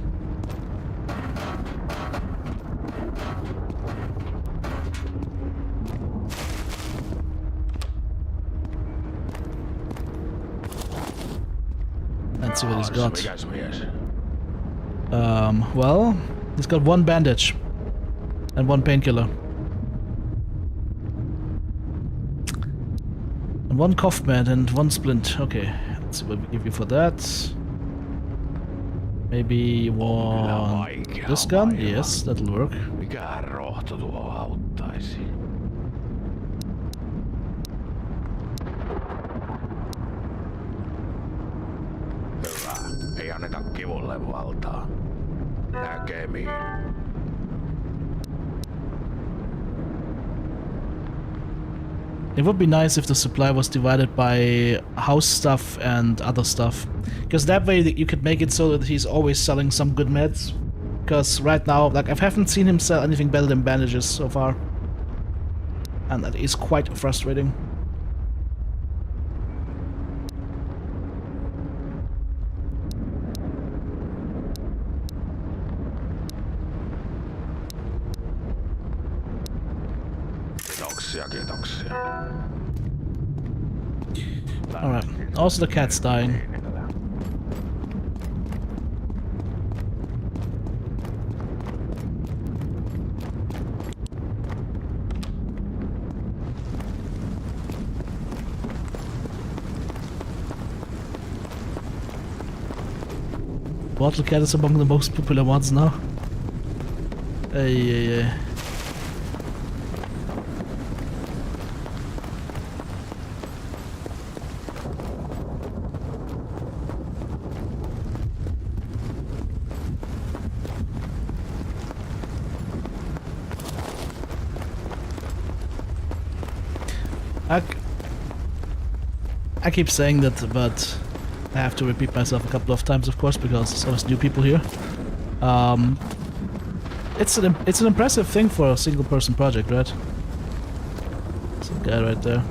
Let's see what he's got. Well, he's got 1 bandage and 1 painkiller. And 1 cough med and 1 splint. Okay, let's see what we give you for that. Maybe 1... This gun? Yes, that'll work. Mikähän rohto tuo auttaisi? Hyvä. Ei anneta kivulle valtaa. Näkemiin. It would be nice if the supply was divided by house stuff and other stuff. Because that way you could make it so that he's always selling some good meds. Because right now, like, I haven't seen him sell anything better than bandages so far. And that is quite frustrating. Alright, also the cat's dying. Bottle cat is among the most popular ones now. Hey. I keep saying that, but I have to repeat myself a couple of times, of course, because there's always new people here. It's an impressive thing for a single-person project, right? Some guy right there.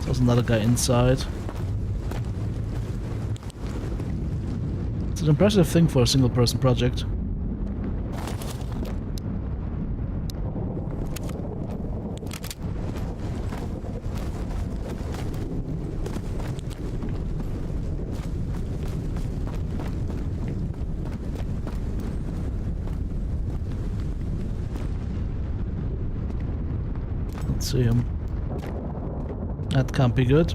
There's another guy inside. It's an impressive thing for a single-person project. See him. That can't be good.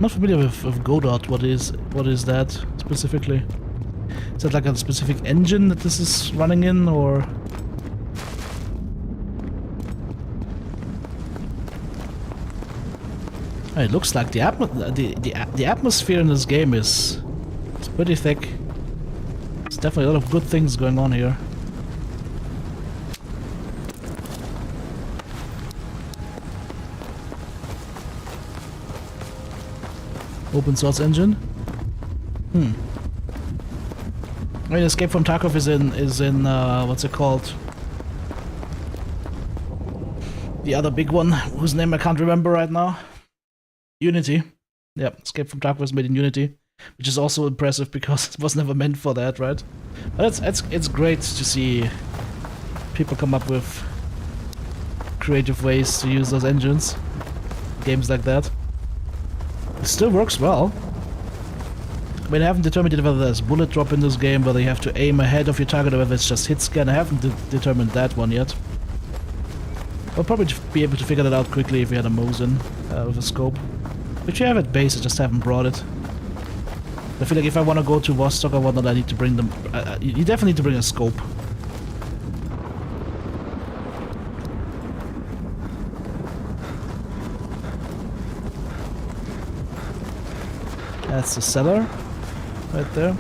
not familiar with Godot. What is that specifically? Is that like a specific engine that this is running in, or? It looks like the atmosphere in this game is pretty thick. There's definitely a lot of good things going on here. Open source engine. I mean, Escape from Tarkov is in what's it called? The other big one, whose name I can't remember right now. Unity. Yeah, Escape from Tarkov was made in Unity, which is also impressive because it was never meant for that, right? But it's great to see people come up with creative ways to use those engines. Games like that. It still works well. I mean, I haven't determined whether there's bullet drop in this game, whether you have to aim ahead of your target, or whether it's just hit scan. I haven't determined that one yet. I'll probably be able to figure that out quickly if we had a Mosin with a scope. Which you have at base, I just haven't brought it. I feel like if I want to go to Vostok or whatnot, I need to bring them. You definitely need to bring a scope. That's the cellar, right there.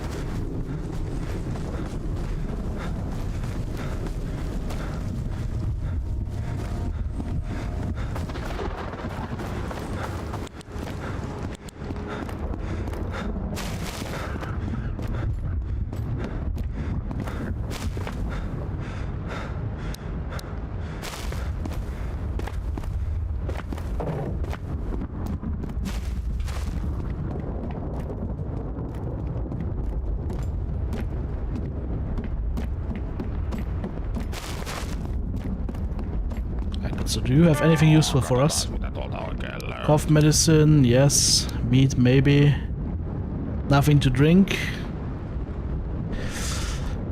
So do you have anything useful for us? Cough medicine, yes. Meat, maybe. Nothing to drink.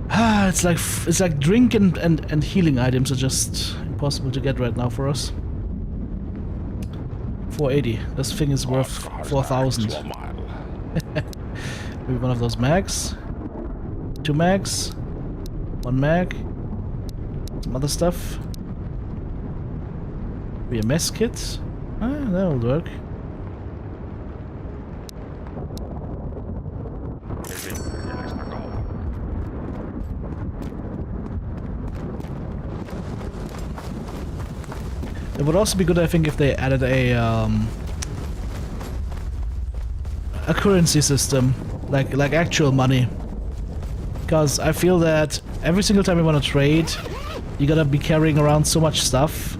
It's like drink and healing items are just impossible to get right now for us. 480. This thing is worth 4,000. Maybe one of those mags. 2 mags. 1 mag. Some other stuff. Be a mess kit? That'll work. It would also be good, I think, if they added a currency system, like actual money. Because I feel that every single time you want to trade, you gotta be carrying around so much stuff.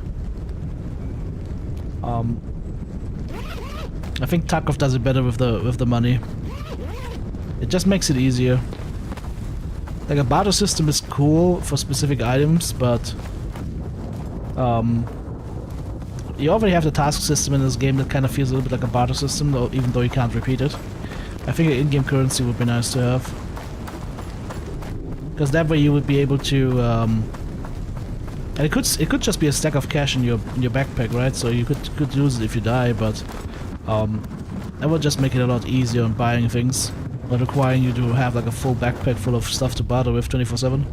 I think Tarkov does it better with the money. It just makes it easier. Like a barter system is cool for specific items, but you already have the task system in this game that kind of feels a little bit like a barter system, though, even though you can't repeat it. I think an in-game currency would be nice to have, because that way you would be able to. And it could just be a stack of cash in your backpack, right? So you could use it if you die, but that would just make it a lot easier on buying things, not requiring you to have like a full backpack full of stuff to barter with 24/7.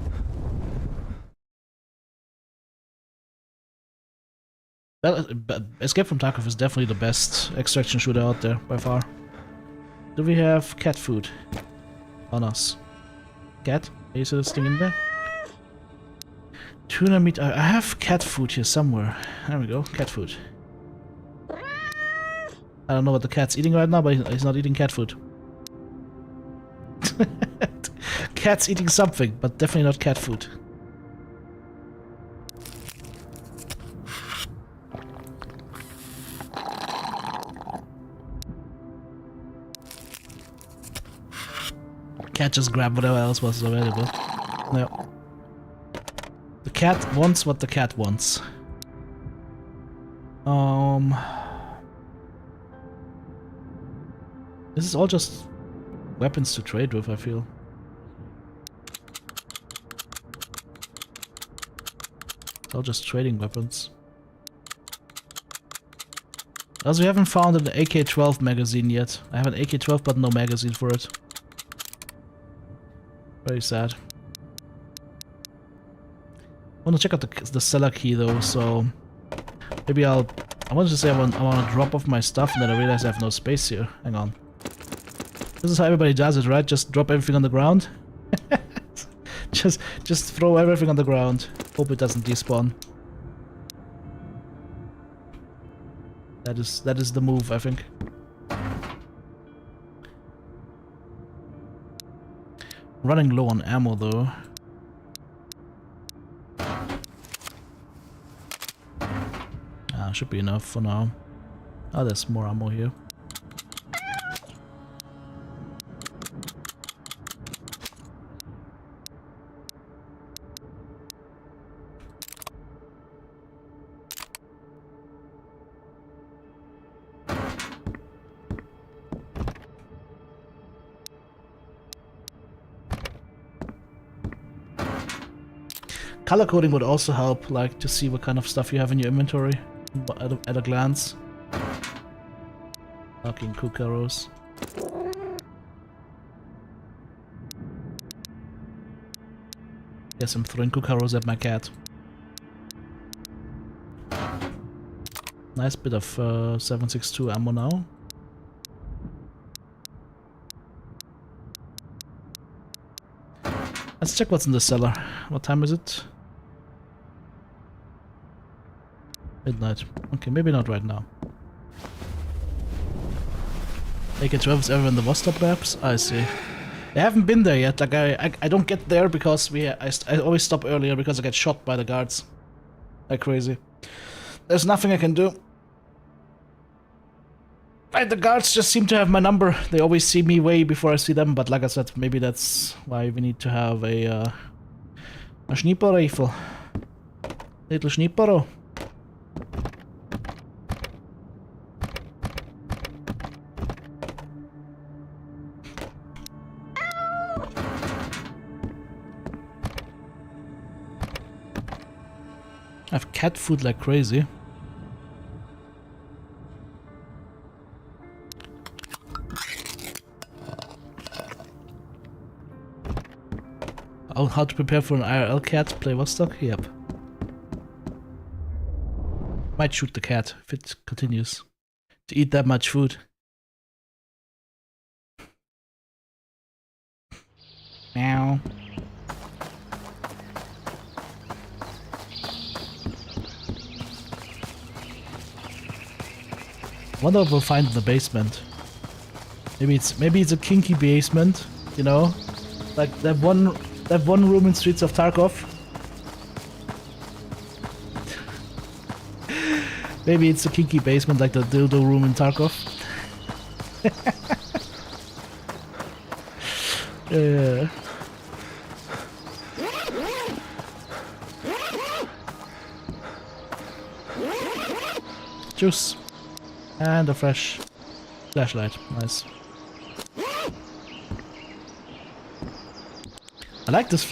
But Escape from Tarkov is definitely the best extraction shooter out there by far. Do we have cat food on us? Cat? Are you still this thing in there? Tuna meat. I have cat food here somewhere. There we go. Cat food. I don't know what the cat's eating right now, but he's not eating cat food. Cat's eating something, but definitely not cat food. Cat just grabbed whatever else was available. No. The cat wants what the cat wants. This is all just weapons to trade with, I feel. It's all just trading weapons. Also, we haven't found an AK-12 magazine yet. I have an AK-12 but no magazine for it. Very sad. I want to check out the cellar key though, so maybe I wanted to say I want to drop off my stuff, and then I realize I have no space here. Hang on. This is how everybody does it, right? Just drop everything on the ground. just throw everything on the ground. Hope it doesn't despawn. That is the move, I think. Running low on ammo though. Should be enough for now. Oh, there's more ammo here. Color coding would also help, like, to see what kind of stuff you have in your inventory at a glance. Fucking cook arrows. Yes, I'm throwing cook arrows at my cat. Nice bit of 7.62 ammo now. Let's check what's in the cellar. What time is it? Midnight. Okay, maybe not right now. AK-12 is ever in the Vostok maps? I see. I haven't been there yet. Like I don't get there because I always stop earlier because I get shot by the guards. Like crazy. There's nothing I can do. Right, the guards just seem to have my number. They always see me way before I see them, but like I said, maybe that's why we need to have a sniper rifle. Little snipero. I have cat food like crazy. Oh, how to prepare for an IRL cat? Play Vostok? Yep. Might shoot the cat if it continues to eat that much food. Meow. Wonder what we'll find in the basement. Maybe it's a kinky basement, you know, like that one room in Streets of Tarkov. Maybe it's a kinky basement like the dildo room in Tarkov. Yeah. Juice. And a fresh flashlight. Nice. I like this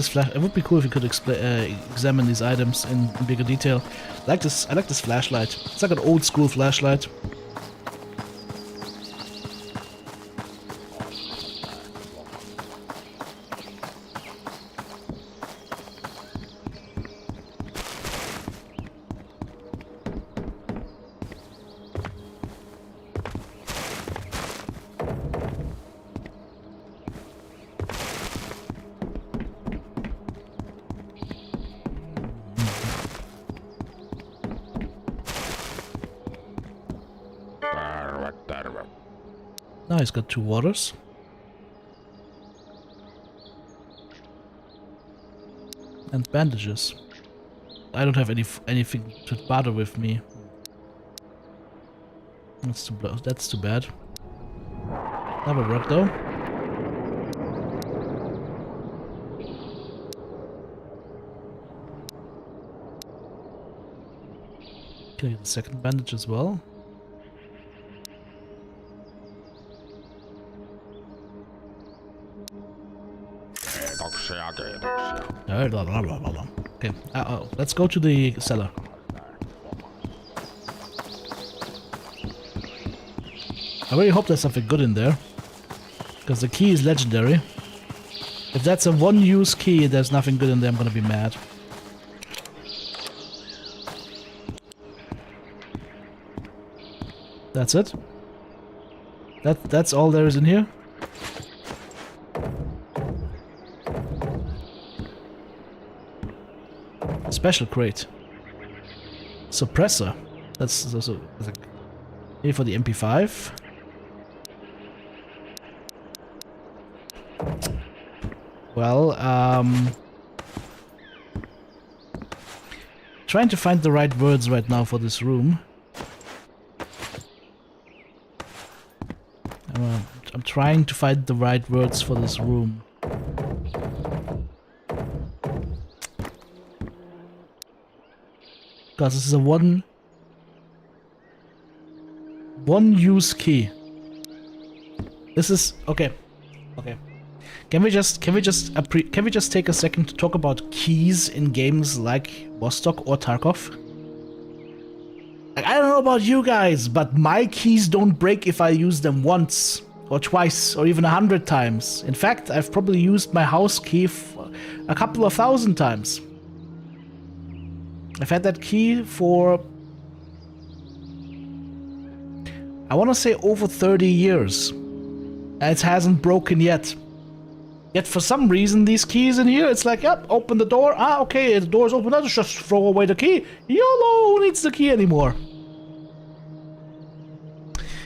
flash. It would be cool if you could examine these items in bigger detail. I like this flashlight. It's like an old school flashlight. Now he's got 2 waters. And bandages. I don't have anything to bother with me. That's too bad. Never worked though. Okay, the second bandage as well. Okay, let's go to the cellar. I really hope there's something good in there. Because the key is legendary. If that's a one-use key, there's nothing good in there, I'm gonna be mad. That's it? That's all there is in here? Special crate. Suppressor. That's like maybe for the MP5. Well, trying to find the right words right now for this room. I'm trying to find the right words for this room. Because this is a one-use key. This is okay. Okay. Can we just take a second to talk about keys in games like Vostok or Tarkov? Like, I don't know about you guys, but my keys don't break if I use them once or twice or even 100 times. In fact, I've probably used my house key a couple of thousand times. I've had that key for, I want to say, over 30 years. And it hasn't broken yet. Yet for some reason, these keys in here, it's like, yep, open the door. Ah, okay, the door's open. Let's just throw away the key. YOLO, who needs the key anymore?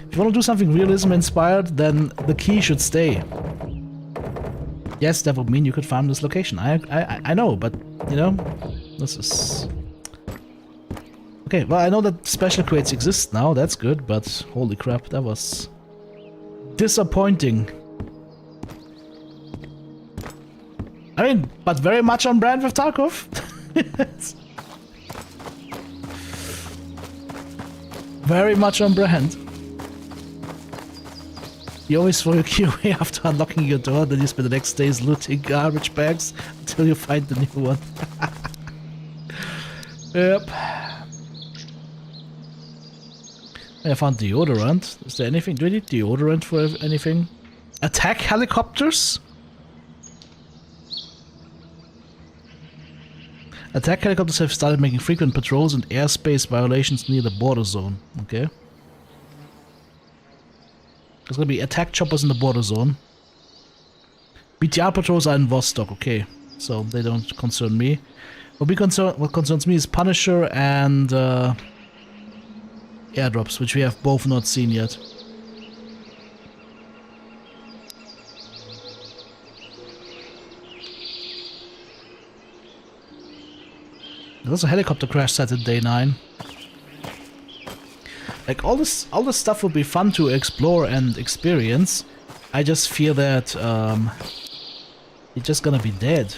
If you want to do something realism-inspired, then the key should stay. Yes, that would mean you could farm this location. I know, but, you know, this is... Okay, well, I know that special crates exist now. That's good, but holy crap, that was disappointing. I mean, but very much on brand with Tarkov. Very much on brand. You always throw your key away after unlocking your door, then you spend the next days looting garbage bags until you find the new one. Yep. I found deodorant. Is there anything? Do I need deodorant for anything? Attack helicopters? Attack helicopters have started making frequent patrols and airspace violations near the border zone. Okay. There's gonna be attack choppers in the border zone. BTR patrols are in Vostok, okay. So they don't concern me. What concerns me is Punisher and airdrops, which we have both not seen yet. There's a helicopter crash site at day 9. Like all this stuff would be fun to explore and experience. I just fear that you're just gonna be dead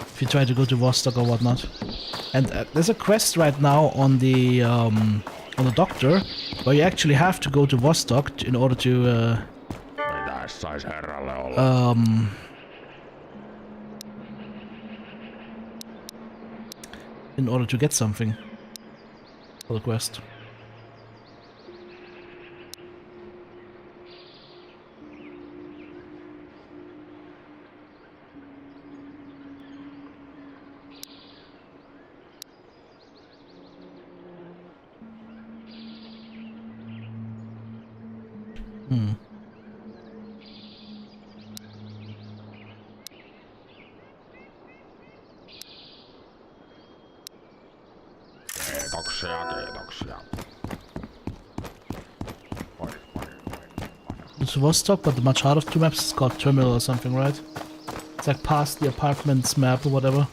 if you try to go to Vostok or whatnot. And there's a quest right now on the doctor where you actually have to go to Vostok in order to in order to get something for the quest. It's Vostok, but the much harder of two maps is called Terminal or something, right? It's like past the apartments map or whatever.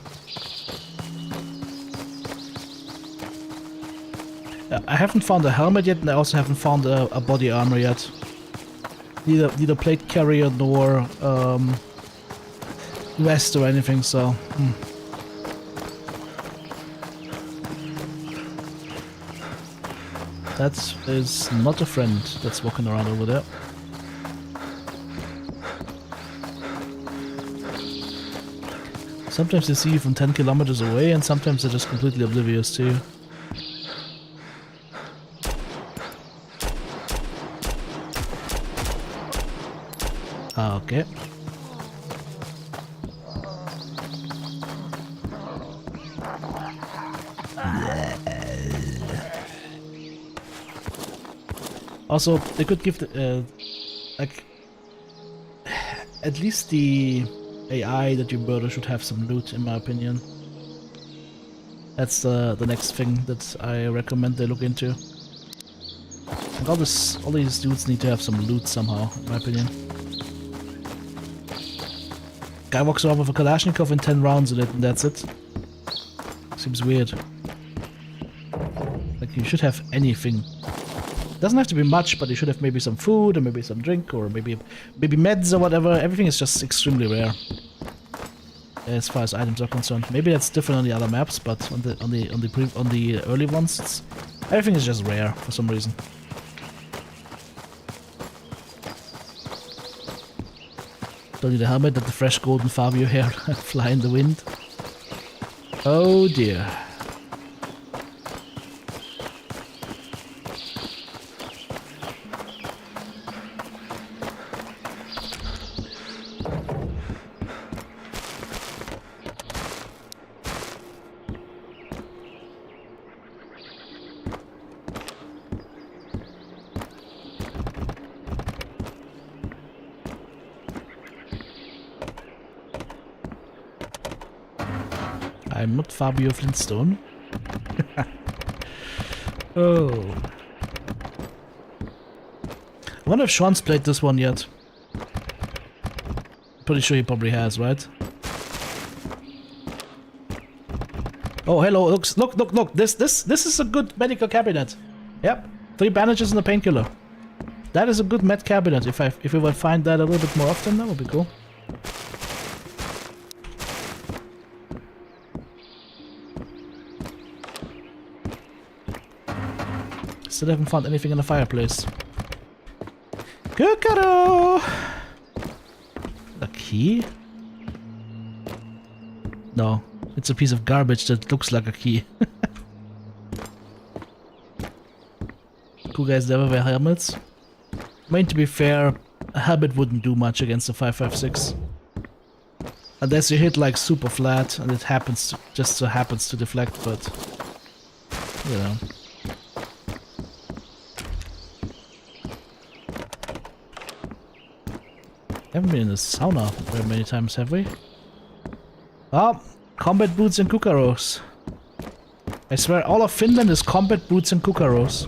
I haven't found a helmet yet, and I also haven't found a body armor yet. Neither plate carrier nor vest or anything, so... That is not a friend that's walking around over there. Sometimes they see you from 10 kilometers away, and sometimes they're just completely oblivious to you. Okay. Also, they could give the, like, at least the AI that you murder should have some loot, in my opinion. That's the next thing that I recommend they look into. Like all these dudes need to have some loot somehow, in my opinion. Guy walks around with a Kalashnikov and 10 rounds in it, and that's it. Seems weird. Like, you should have anything. Doesn't have to be much, but you should have maybe some food, or maybe some drink, or maybe meds or whatever. Everything is just extremely rare, as far as items are concerned. Maybe that's different on the other maps, but on the early ones, everything is just rare for some reason. Don't need a helmet, let the fresh golden Fabio hair fly in the wind. Oh dear. I'm not Fabio Flintstone. Oh. I wonder if Sean's played this one yet. Pretty sure he probably has, right? Oh, hello, look, this is a good medical cabinet. Yep, 3 bandages and a painkiller. That is a good med cabinet. If we would find that a little bit more often, that would be cool. Still haven't found anything in the fireplace. Kukaro! A key? No, it's a piece of garbage that looks like a key. Cool guys never wear helmets. I mean, to be fair, a helmet wouldn't do much against the 5.56. Unless you hit like super flat and it just so happens to deflect, but you know. Haven't been in the sauna very many times, have we? Oh, combat boots and kukaros. I swear all of Finland is combat boots and kukaros.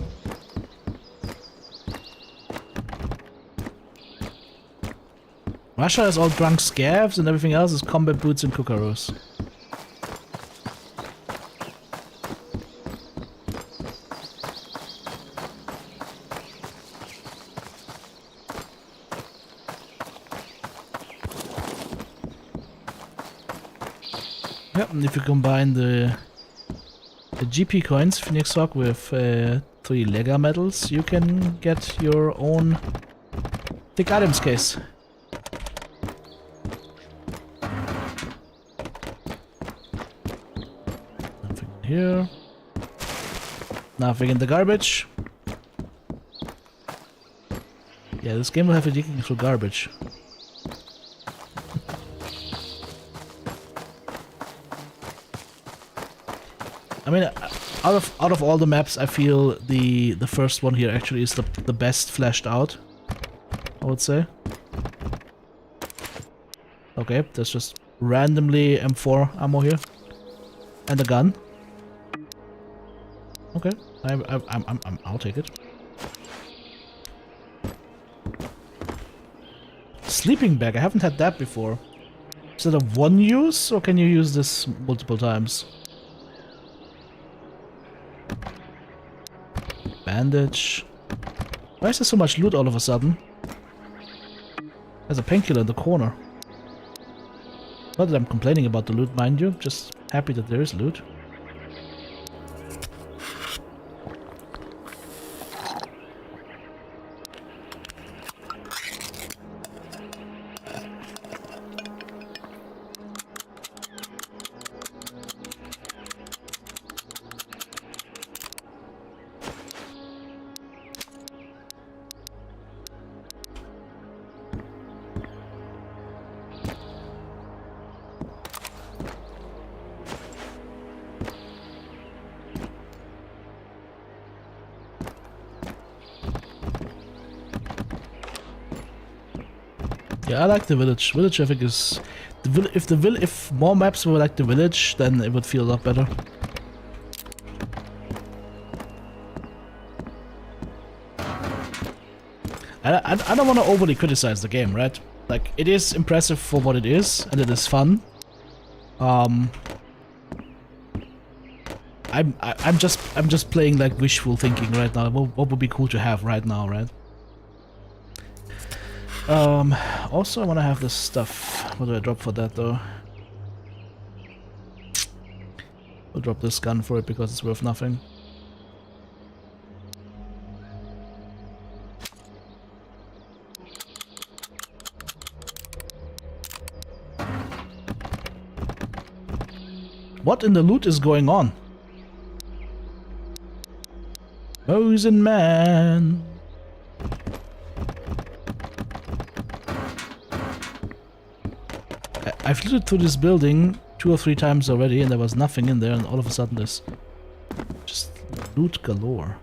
Russia is all drunk scavs and everything else is combat boots and kukaros. Yep, and if you combine the GP coins, Phoenix Hawk, with 3 Lega medals, you can get your own thick items case. Nothing here. Nothing in the garbage. Yeah, this game will have you digging through garbage. I mean, out of all the maps, I feel the first one here actually is the best fleshed out, I would say. Okay, there's just randomly M4 ammo here, and a gun. Okay, I'll take it. Sleeping bag, I haven't had that before. Is it a one use, or can you use this multiple times? Bandage. Why is there so much loot all of a sudden? There's a painkiller in the corner. Not that I'm complaining about the loot, mind you. Just happy that there is loot. Yeah, I like the village. Village, I think, is if more maps were like the village, then it would feel a lot better. I don't want to overly criticize the game, right? Like, it is impressive for what it is, and it is fun. I'm just playing like wishful thinking right now. What would be cool to have right now, right? Also I want to have this stuff. What do I drop for that though? I'll drop this gun for it because it's worth nothing. What in the loot is going on? Mosin man. I've looted through this building 2 or 3 times already and there was nothing in there, and all of a sudden there's just loot galore.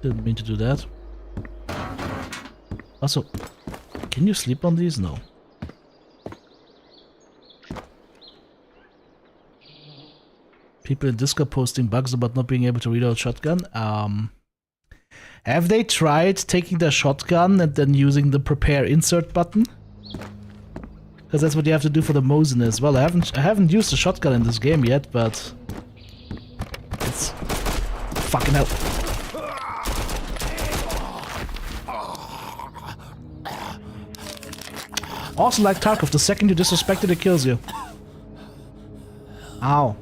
Didn't mean to do that. Also, can you sleep on these? No. People in Discord posting bugs about not being able to reload shotgun. Have they tried taking their shotgun and then using the prepare insert button? Because that's what you have to do for the Mosin as well. I haven't used the shotgun in this game yet, but it's fucking hell. Also, like Tarkov, the second you disrespect it, it kills you. Ow.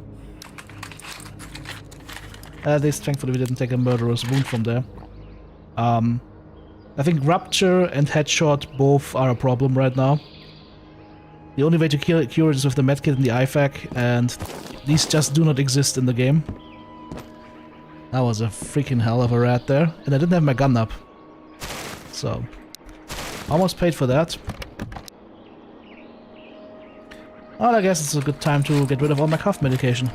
At least, thankfully, we didn't take a murderous wound from there. I think Rupture and Headshot both are a problem right now. The only way to cure it is with the medkit and the IFAK, and these just do not exist in the game. That was a freaking hell of a rat there, and I didn't have my gun up. So, almost paid for that. Well, I guess it's a good time to get rid of all my cough medication.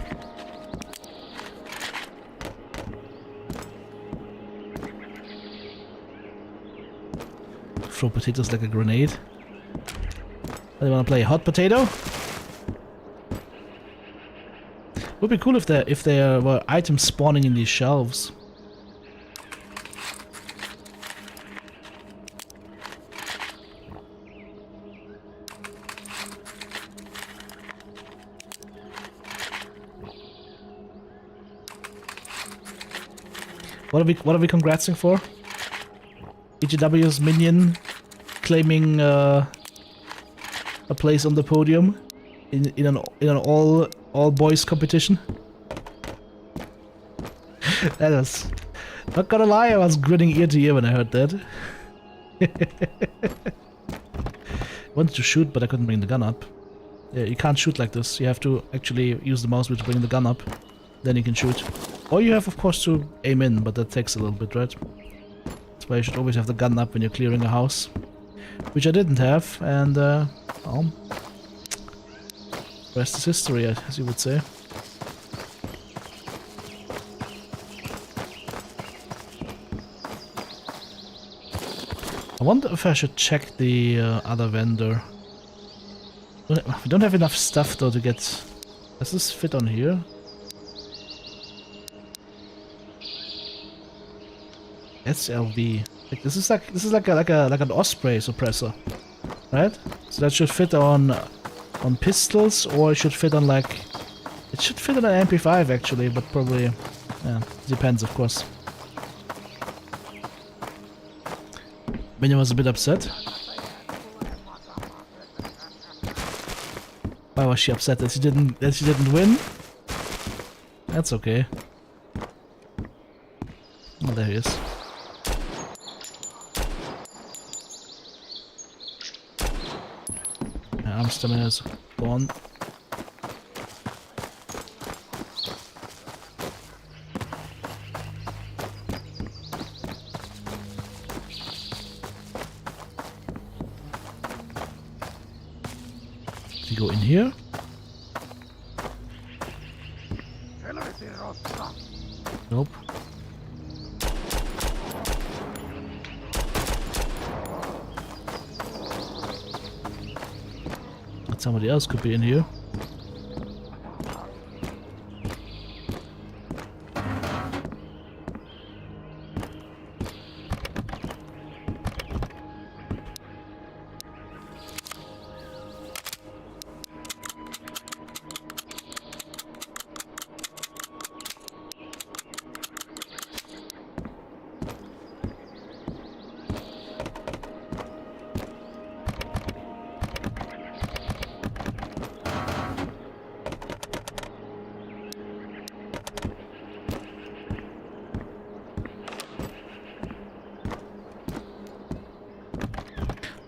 Throw potatoes like a grenade. Do you want to play hot potato? Would be cool if there were items spawning in these shelves. What are we congratsing for? EGW's minion claiming a place on the podium in an all boys competition. That was, not gonna lie, I was grinning ear to ear when I heard that. Wanted to shoot, but I couldn't bring the gun up. Yeah, you can't shoot like this. You have to actually use the mouse wheel to bring the gun up. Then you can shoot. Or you have, of course, to aim in, but that takes a little bit, right? That's why you should always have the gun up when you're clearing a house. Which I didn't have, and, well, rest is history, as you would say. I wonder if I should check the other vendor. We don't have enough stuff, though, to get... Does this fit on here? SLV. Like, this is like an Osprey suppressor, right? So that should fit on pistols, or it should fit on like... It should fit on an MP5 actually, but probably... Yeah, depends, of course. Minion was a bit upset. Why was she upset that she didn't win? That's okay. Oh, there he is. Arm stamina is gone. We go in here. Nope. But somebody else could be in here.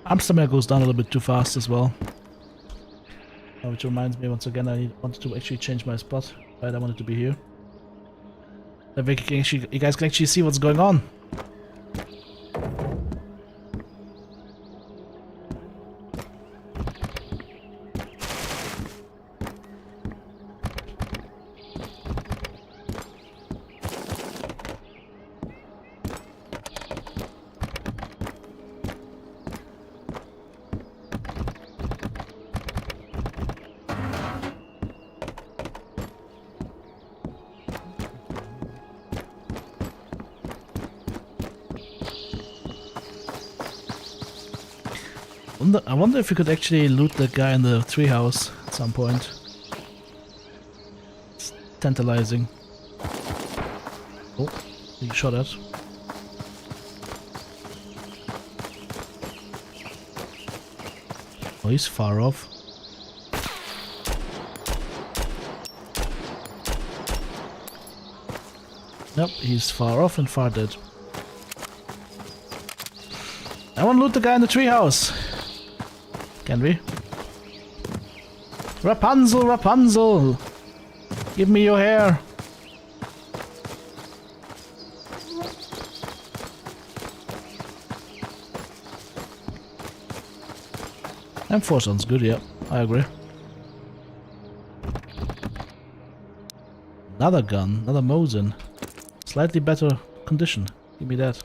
Amsterdam goes down a little bit too fast as well. Which reminds me, once again, I wanted to actually change my spot. Right, I wanted to be here. That way you guys can actually see what's going on. I wonder if we could actually loot the guy in the treehouse at some point. It's tantalizing. Oh, he shot at. Oh, he's far off. Yep, he's far off and far dead. I want to loot the guy in the treehouse. Can we? Rapunzel, Rapunzel! Give me your hair! M4 sounds good, yeah. I agree. Another gun, another Mosin. Slightly better condition. Give me that.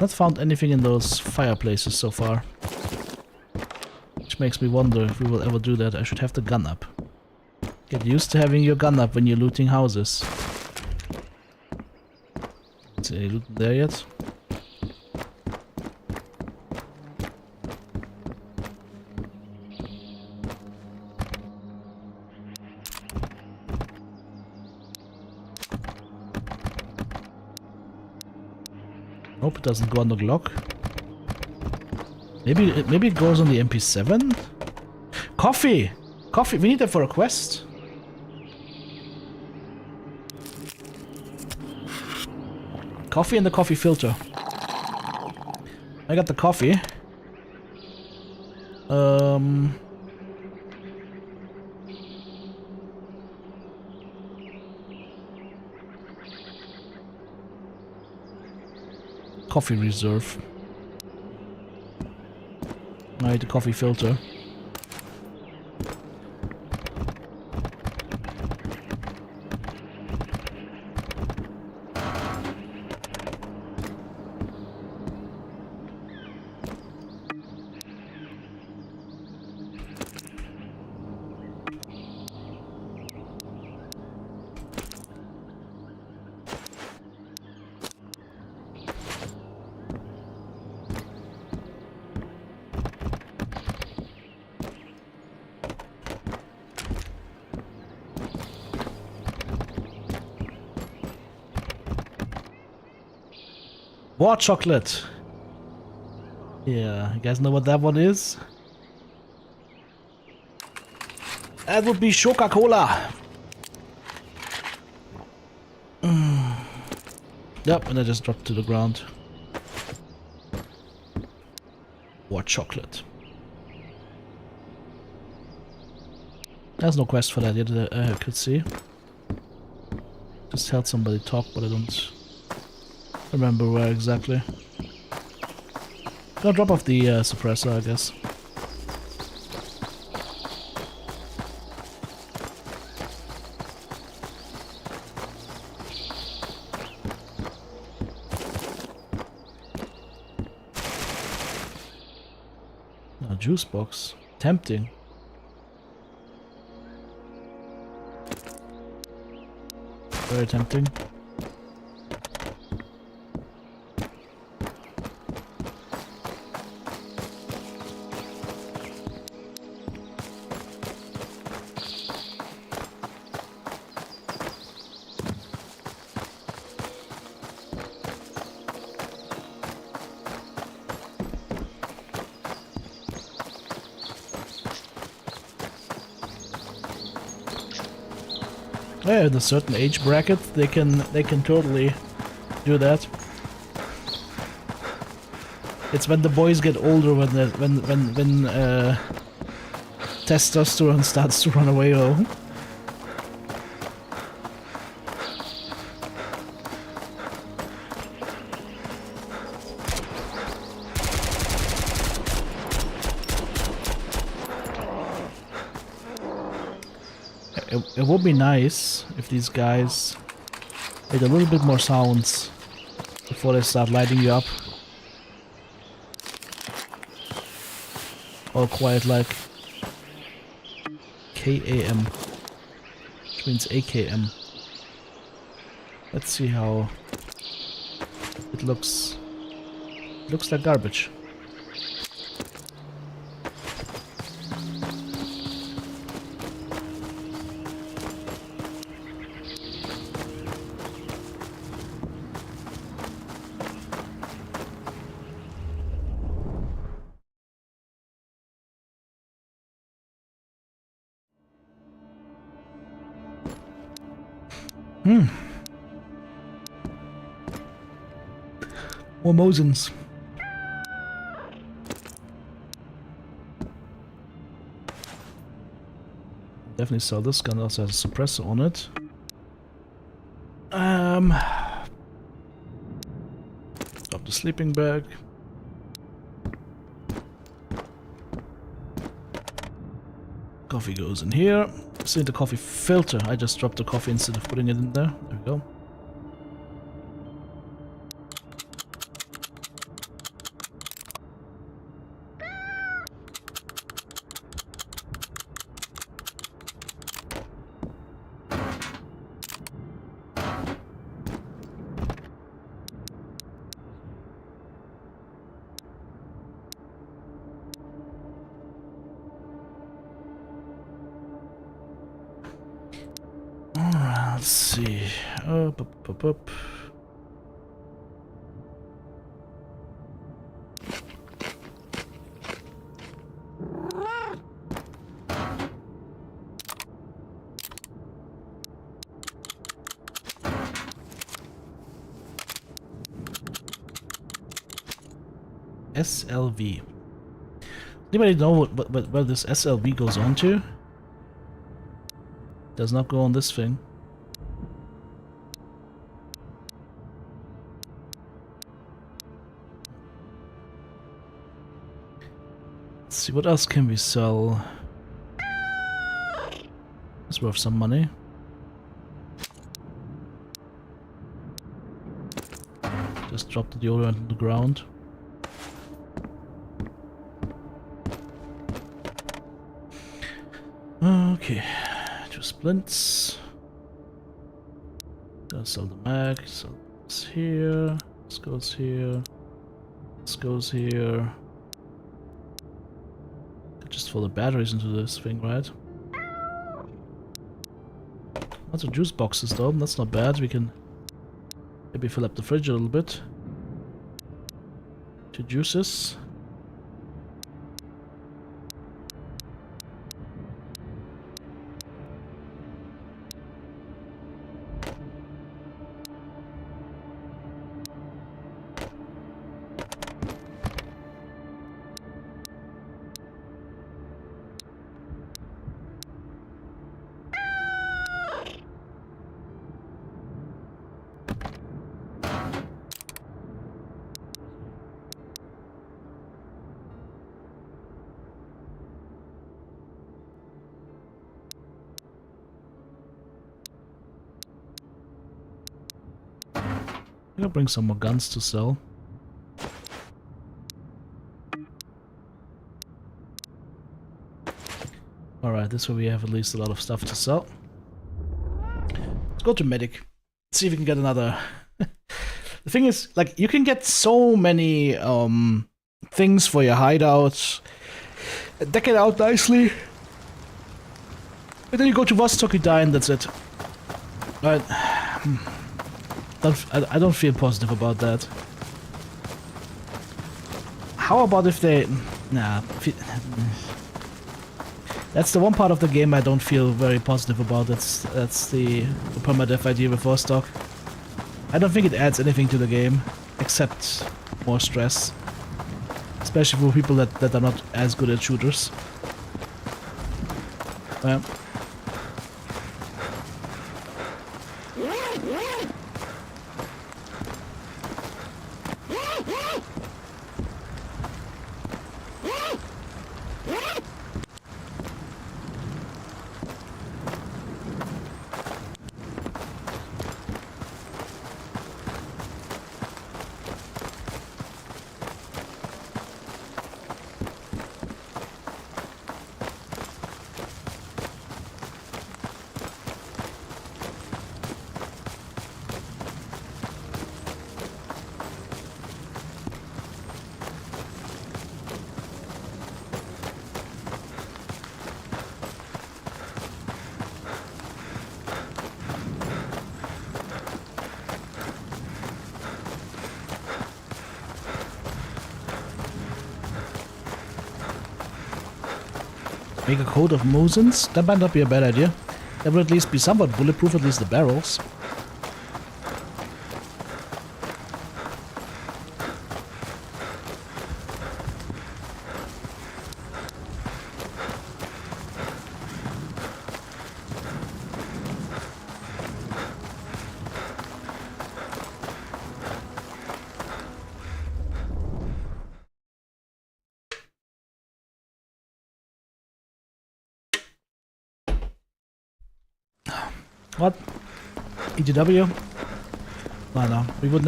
Not found anything in those fireplaces so far. Which makes me wonder if we will ever do that. I should have the gun up. Get used to having your gun up when you're looting houses. Is any loot there yet? Hope it doesn't go on the Glock. Maybe it goes on the MP7? Coffee! Coffee! We need that for a quest. Coffee and the coffee filter. I got the coffee. Coffee reserve. I need the coffee filter. War chocolate. Yeah, you guys know what that one is? That would be Coca-Cola. Yep, and I just dropped to the ground. War chocolate. There's no quest for that yet that I could see. Just heard somebody talk, but I don't remember where exactly. Gonna drop off the suppressor, I guess. A juice box. Tempting. Very tempting. Yeah, in a certain age bracket, they can totally do that. It's when the boys get older when testosterone starts to run away. Oh, it would be nice if these guys made a little bit more sounds before they start lighting you up. All quiet like KAM, which means AKM. Let's see how it looks. It looks like garbage. More Mosins. Definitely sell this gun, also has a suppressor on it. Drop the sleeping bag. Coffee goes in here. See the coffee filter. I just dropped the coffee instead of putting it in there. There we go. Let's see. Up. SLV. Anybody know what this SLV goes on to? Does not go on this thing. Let's see, what else can we sell? It's worth some money. Just drop the deodorant on the ground. Okay, 2 splints. Gonna sell the mag, sell this here, this goes here, this goes here. Just for the batteries into this thing, right? Lots of juice boxes though, that's not bad. We can maybe fill up the fridge a little bit. 2 juices. I'll bring some more guns to sell. Alright, this way we have at least a lot of stuff to sell. Let's go to medic. See if we can get another... The thing is, like, you can get so many things for your hideout. Deck it out nicely. And then you go to Vostok, you die, and that's it. Right. I don't feel positive about that. How about if they... Nah. That's the one part of the game I don't feel very positive about. That's the permadeath idea with Vostok. I don't think it adds anything to the game, except more stress. Especially for people that are not as good at shooters. Yeah. Make a coat of Mosins? That might not be a bad idea. That would at least be somewhat bulletproof, at least the barrels. What? ETW? No, we would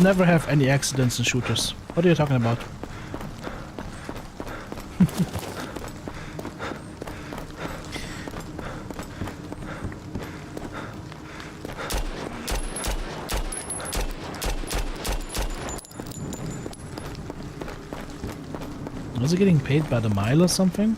never have any accidents in shooters. What are you talking about? Was it getting paid by the mile or something?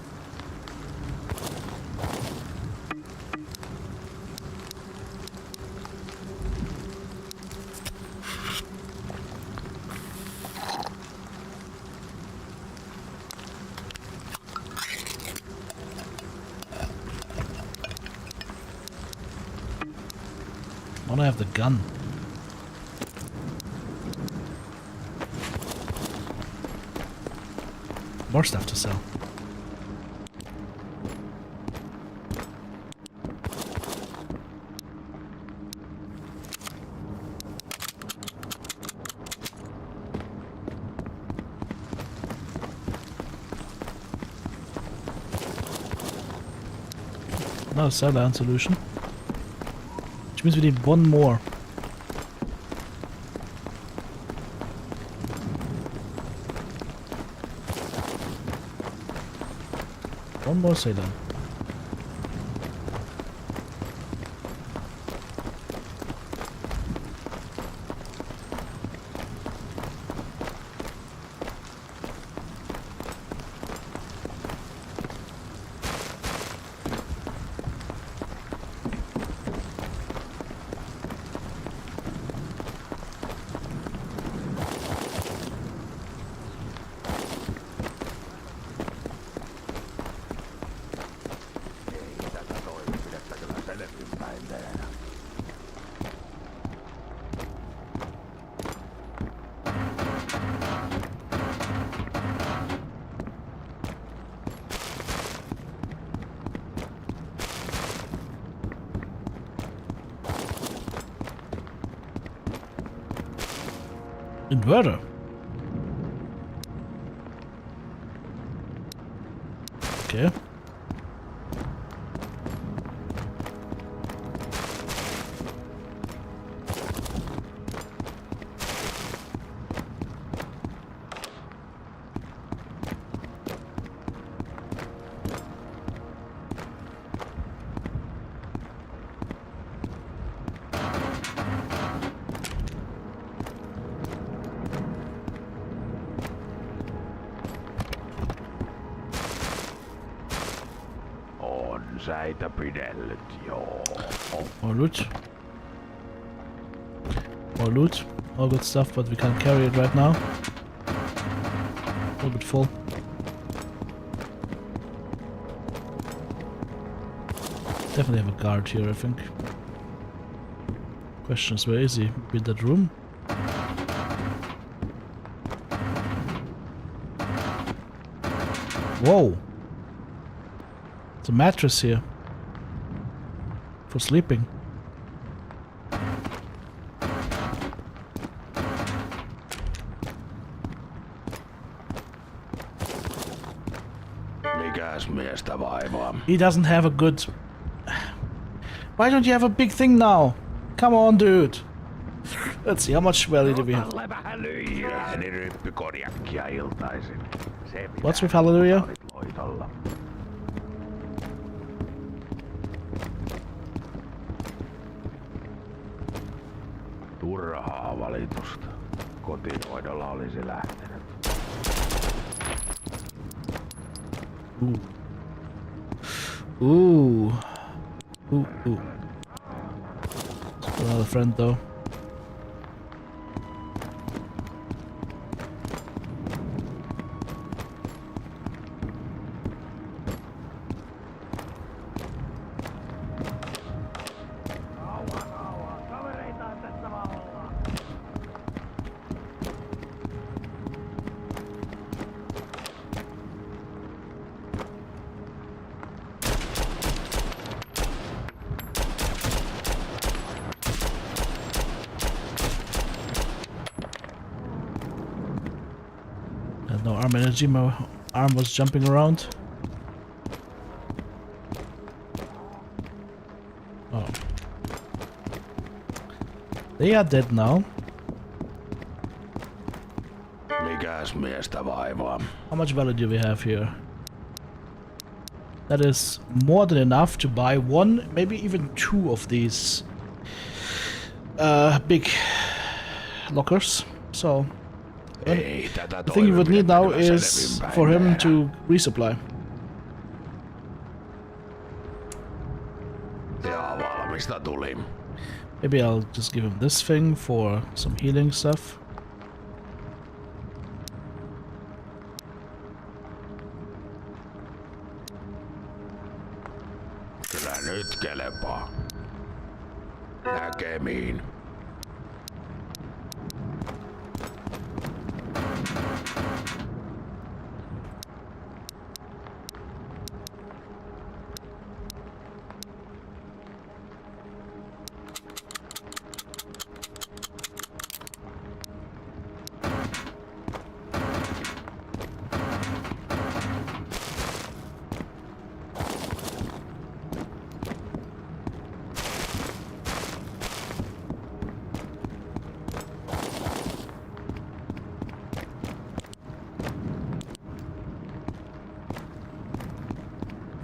I wanna have the gun. More stuff to sell. No sell down solution. Which means we need one more. One more sailor. Inverter. Okay. säitä pidellyt, joo. More loot. More loot. All good stuff, but we can't carry it right now. A little bit full. Definitely have a guard here, I think. Question is, where is he? Maybe in that room? Whoa! It's a mattress here. For sleeping. Mikäs miestä vaivaa? He doesn't have a good... Why don't you have a big thing now? Come on, dude. Let's see, how much value do we have? Otalle vähän lyijyä, niin ryppykonjakkia iltaisin. Se What's with Hallelujah? Loitolla. Turhaa valitusta. Kotihoidolla olisi lähtenyt. Ooh. Ooh. Ooh, ooh. Another friend though. No arm energy, my arm was jumping around. Oh. They are dead now. Mikäs miestä vaivaa? How much value do we have here? That is more than enough to buy one, maybe even two of these big lockers. So Ei, tätä the thing you would need now toimenpidettä is selvinpäin for him tehdä. to resupply. Ihan valmista tuli. Maybe I'll just give him this thing for some healing stuff. Kyllä nyt kelepaa. Näkemiin.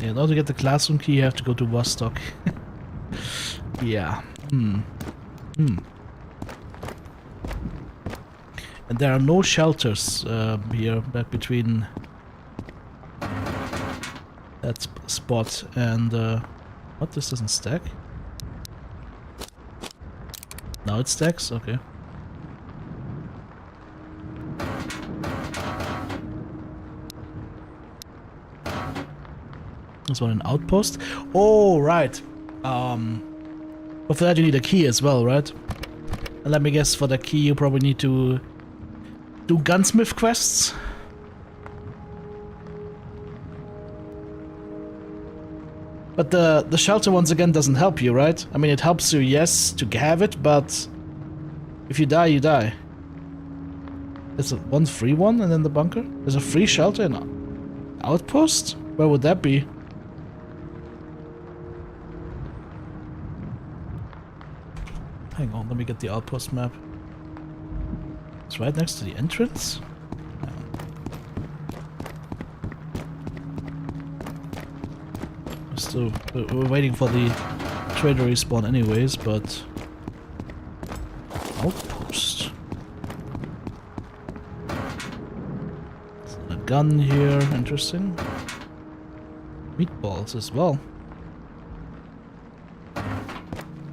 Yeah, in order to get the classroom key, you have to go to Vostok. Yeah. And there are no shelters here back between that spot and what? This doesn't stack? Now it stacks? Okay. There's one an outpost. Oh, right. But for that you need a key as well, right? And let me guess, for the key you probably need to do gunsmith quests. But the shelter once again doesn't help you, right? I mean, it helps you, yes, to have it, but if you die, you die. There's one free one and then the bunker? There's a free shelter in outpost? Where would that be? Hang on, let me get the outpost map. It's right next to the entrance? No. We're waiting for the trader respawn anyways, but... Outpost. There's a gun here, interesting. Meatballs as well.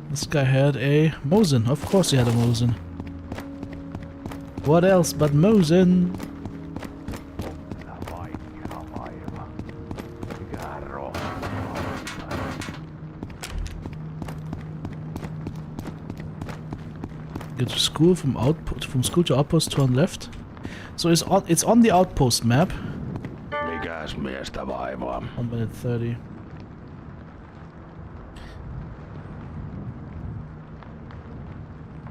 This guy had a Mosin. Of course he had a Mosin. What else but Mosin? Get to school from school to outpost, turn left. So it's on the outpost map. Mikäs miestä vaivaa? 1 minute 30.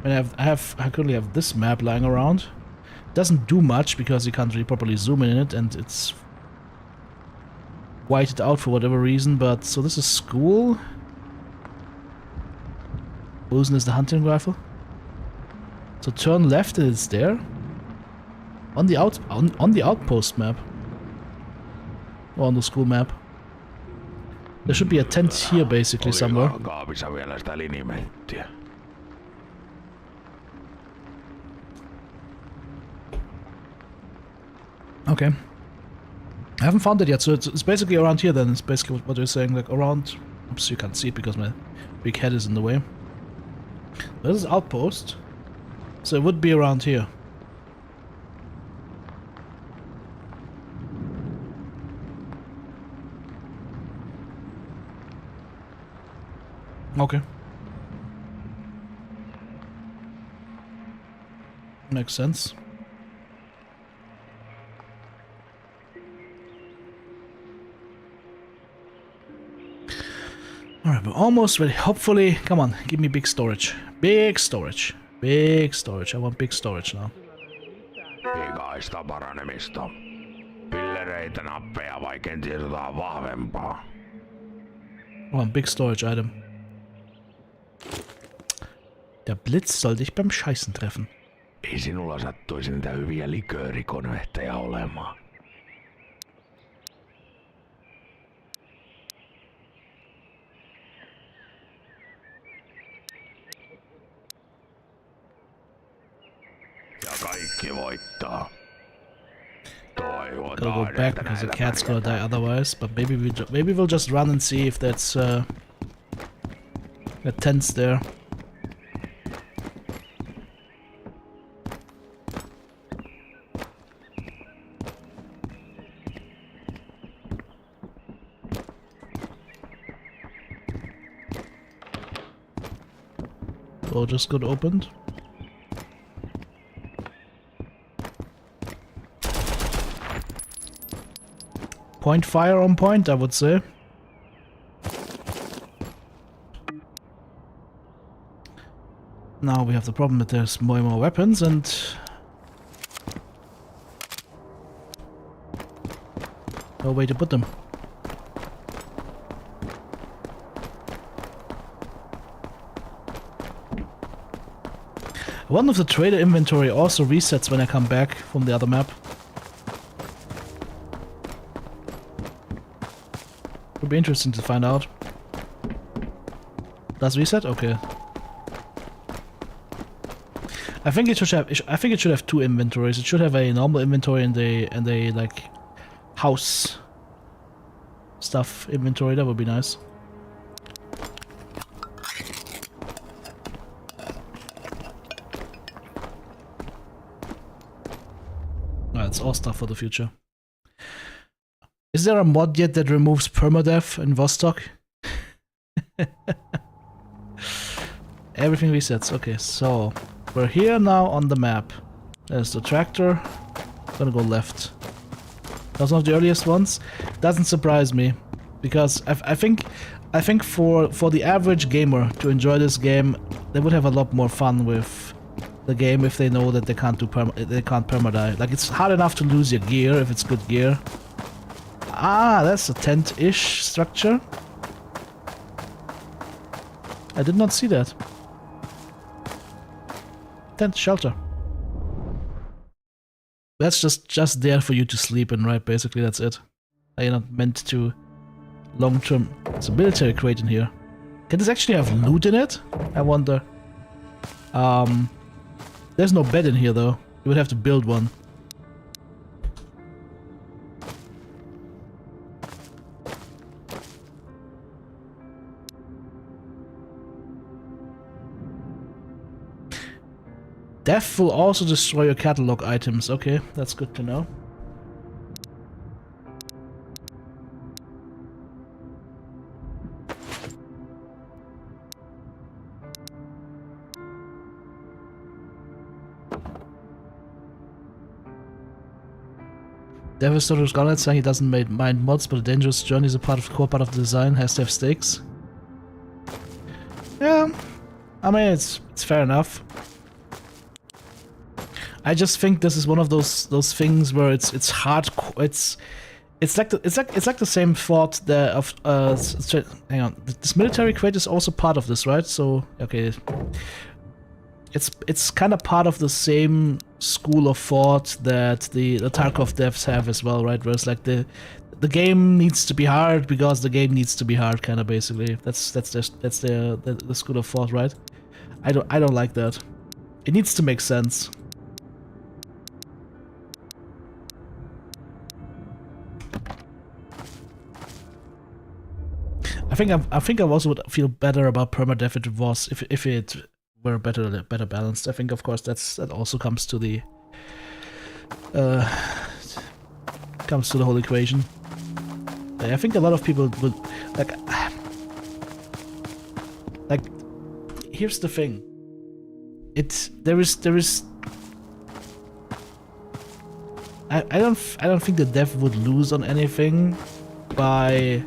And I currently have this map lying around. Doesn't do much because you can't really properly zoom in it, and it's whited out for whatever reason. But so this is school. Mosin is the hunting rifle. So turn left and it's there. On the outpost map. Or on the school map. There should be a tent here basically somewhere. Kaapissa vielä sitä linimenttiä. Okay. I haven't found it yet, so it's basically around here then. It's basically what you're saying, like around... Oops, you can't see it because my big head is in the way. This is outpost. So it would be around here. Okay. Makes sense. Alright, we're almost ready. Hopefully, come on, give me big storage. Big storage. Big storage. I want big storage now. Pikaista paranemista. Pillereitä, nappeja vai kenties jotain vahvempaa? Oh, ein Big Storage Item. Der Blitz soll dich beim Scheißen treffen. Ei sinulla sattuisi niitä hyviä liköörikonvehteja olemaan. Ja kaikki voittaa. Gotta go back because the cat's gonna die otherwise. But maybe we'll just run and see if that's the tent's there. Door just got opened. Point fire on point, I would say. Now we have the problem that there's more and more weapons and... no way to put them. I wonder if the trader inventory also resets when I come back from the other map. Would be interesting to find out. Does reset? Okay. I think it should have two inventories. It should have a normal inventory and a like house stuff inventory. That would be nice. It's all stuff for the future. Is there a mod yet that removes permadeath in Vostok? Everything resets. Okay, so we're here now on the map. There's the tractor. Gonna go left. That's one of the earliest ones. Doesn't surprise me because I think for the average gamer to enjoy this game, they would have a lot more fun with the game if they know that they can't perma-die. Like, it's hard enough to lose your gear if it's good gear. Ah, that's a tent-ish structure. I did not see that. Tent shelter. That's just there for you to sleep in, right? Basically, that's it. You're not meant to long-term... There's a military crate in here. Can this actually have loot in it? I wonder. There's no bed in here, though. You would have to build one. Death will also destroy your catalog items. Okay, that's good to know. Devastator's Garnet saying he doesn't mind mods, but a dangerous journey is a core part of the design, has to have stakes. Yeah, I mean it's fair enough. I just think this is one of those things where it's hard. It's like the same thought there of hang on. This military crate is also part of this, right? So okay, it's kind of part of the same school of thought that the Tarkov devs have as well, right? Where it's like the game needs to be hard because the game needs to be hard, kind of basically. That's the school of thought, right? I don't like that. It needs to make sense. I think I also would feel better about permadeath if it were better balanced. I think of course that also comes to the whole equation. I think a lot of people would like here's the thing. There is I don't think the dev would lose on anything by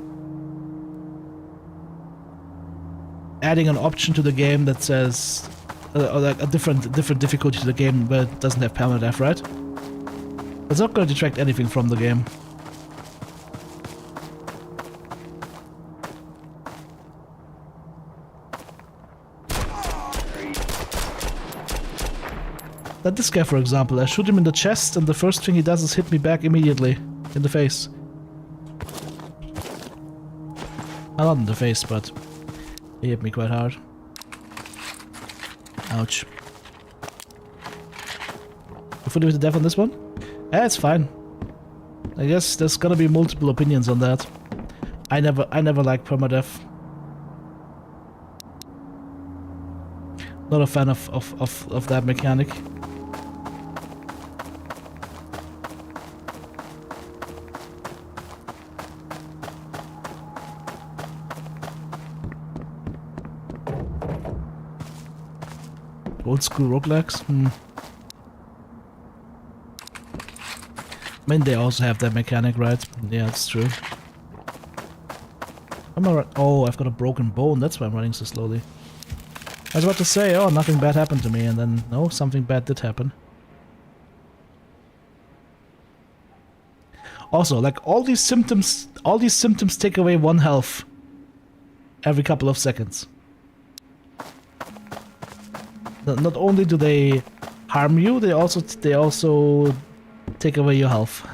adding an option to the game that says or like a different difficulty to the game but it doesn't have permadeath, right? It's not going to detract anything from the game. Like this guy, for example, I shoot him in the chest and the first thing he does is hit me back immediately in the face. Well, not in the face, but he hit me quite hard. Ouch. You fully with the death on this one? Yeah, it's fine. I guess there's gonna be multiple opinions on that. I never liked permadeath. Not a fan of that mechanic. Old school roguelikes? I mean, they also have that mechanic, right? Yeah, that's true. I'm alright. Oh, I've got a broken bone. That's why I'm running so slowly. I was about to say, oh, nothing bad happened to me, and then no, something bad did happen. Also, like all these symptoms take away 1 health every couple of seconds. Not only do they harm you, they also take away your health.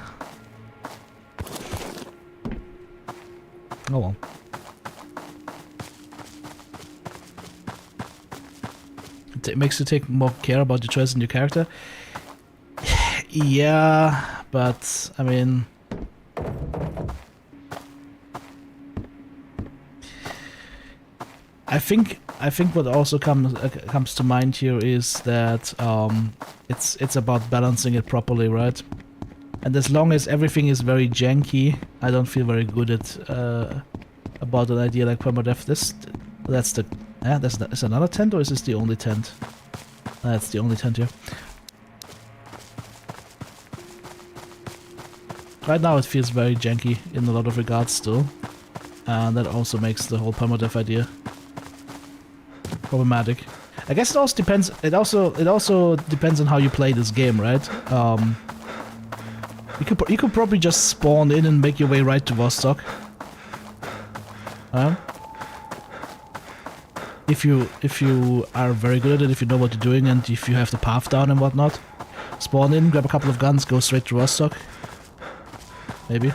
Oh well. It makes you take more care about your choice and your character. Yeah, but I mean, I think what also comes to mind here is that it's about balancing it properly, right? And as long as everything is very janky, I don't feel very good at about an idea like permadeath. That's another tent, or is this the only tent? That's the only tent here. Right now it feels very janky in a lot of regards still, and that also makes the whole permadeath idea problematic. I guess it also depends. It also depends on how you play this game, right? You could probably just spawn in and make your way right to Vostok. If you are very good at it, if you know what you're doing, and if you have the path down and whatnot, spawn in, grab a couple of guns, go straight to Vostok. Maybe.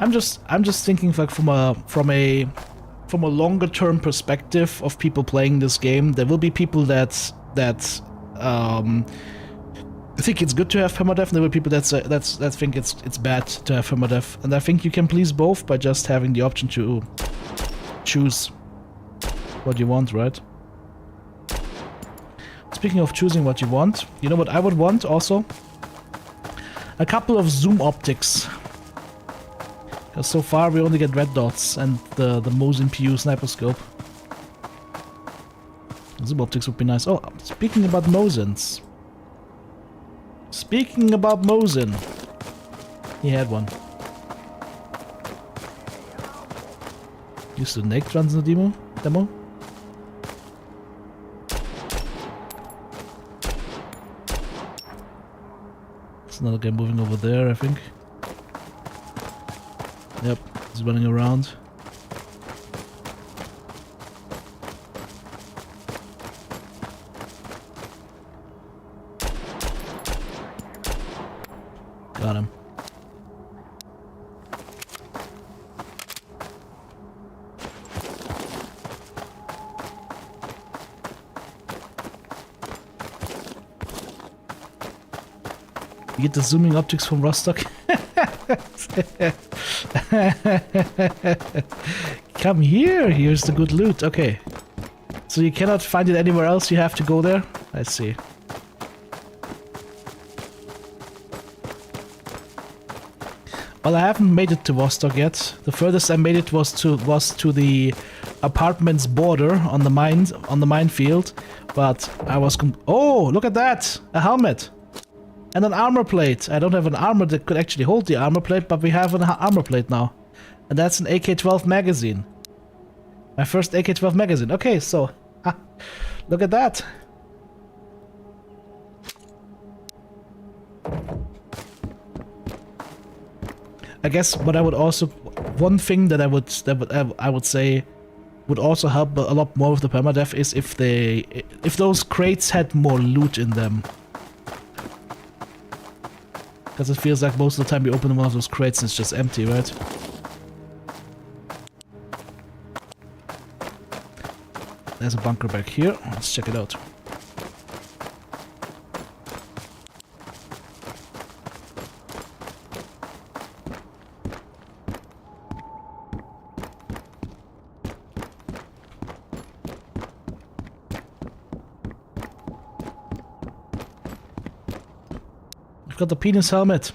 I'm just thinking like from a longer term perspective of people playing this game. There will be people that I think it's good to have permadeath, and there were people that think it's bad to have permadeath, and I think you can please both by just having the option to choose what you want, right? Speaking of choosing what you want, you know what I would want also? A couple of zoom optics. Because so far we only get red dots and the Mosin PU sniper scope. Zoom optics would be nice. Oh, speaking about Mosins. Speaking about Mosin. He had one. Used to naked runs in the demo? There's another guy moving over there, I think. Yep, he's running around. Got him. You get the zooming optics from Vostok. Come here, here's the good loot. Okay. So you cannot find it anywhere else, you have to go there? I see. Well, I haven't made it to Vostok yet. The furthest I made it was to the apartment's border on the minefield, but I was oh, look at that! A helmet! And an armor plate. I don't have an armor that could actually hold the armor plate, but we have an armor plate now. And that's an AK-12 magazine. My first AK-12 magazine. Okay, so look at that. I guess what I would also, one thing that I would say would also help a lot more with the permadeath is if those crates had more loot in them. Because it feels like most of the time you open one of those crates and it's just empty, right? There's a bunker back here. Let's check it out. Got the penis helmet.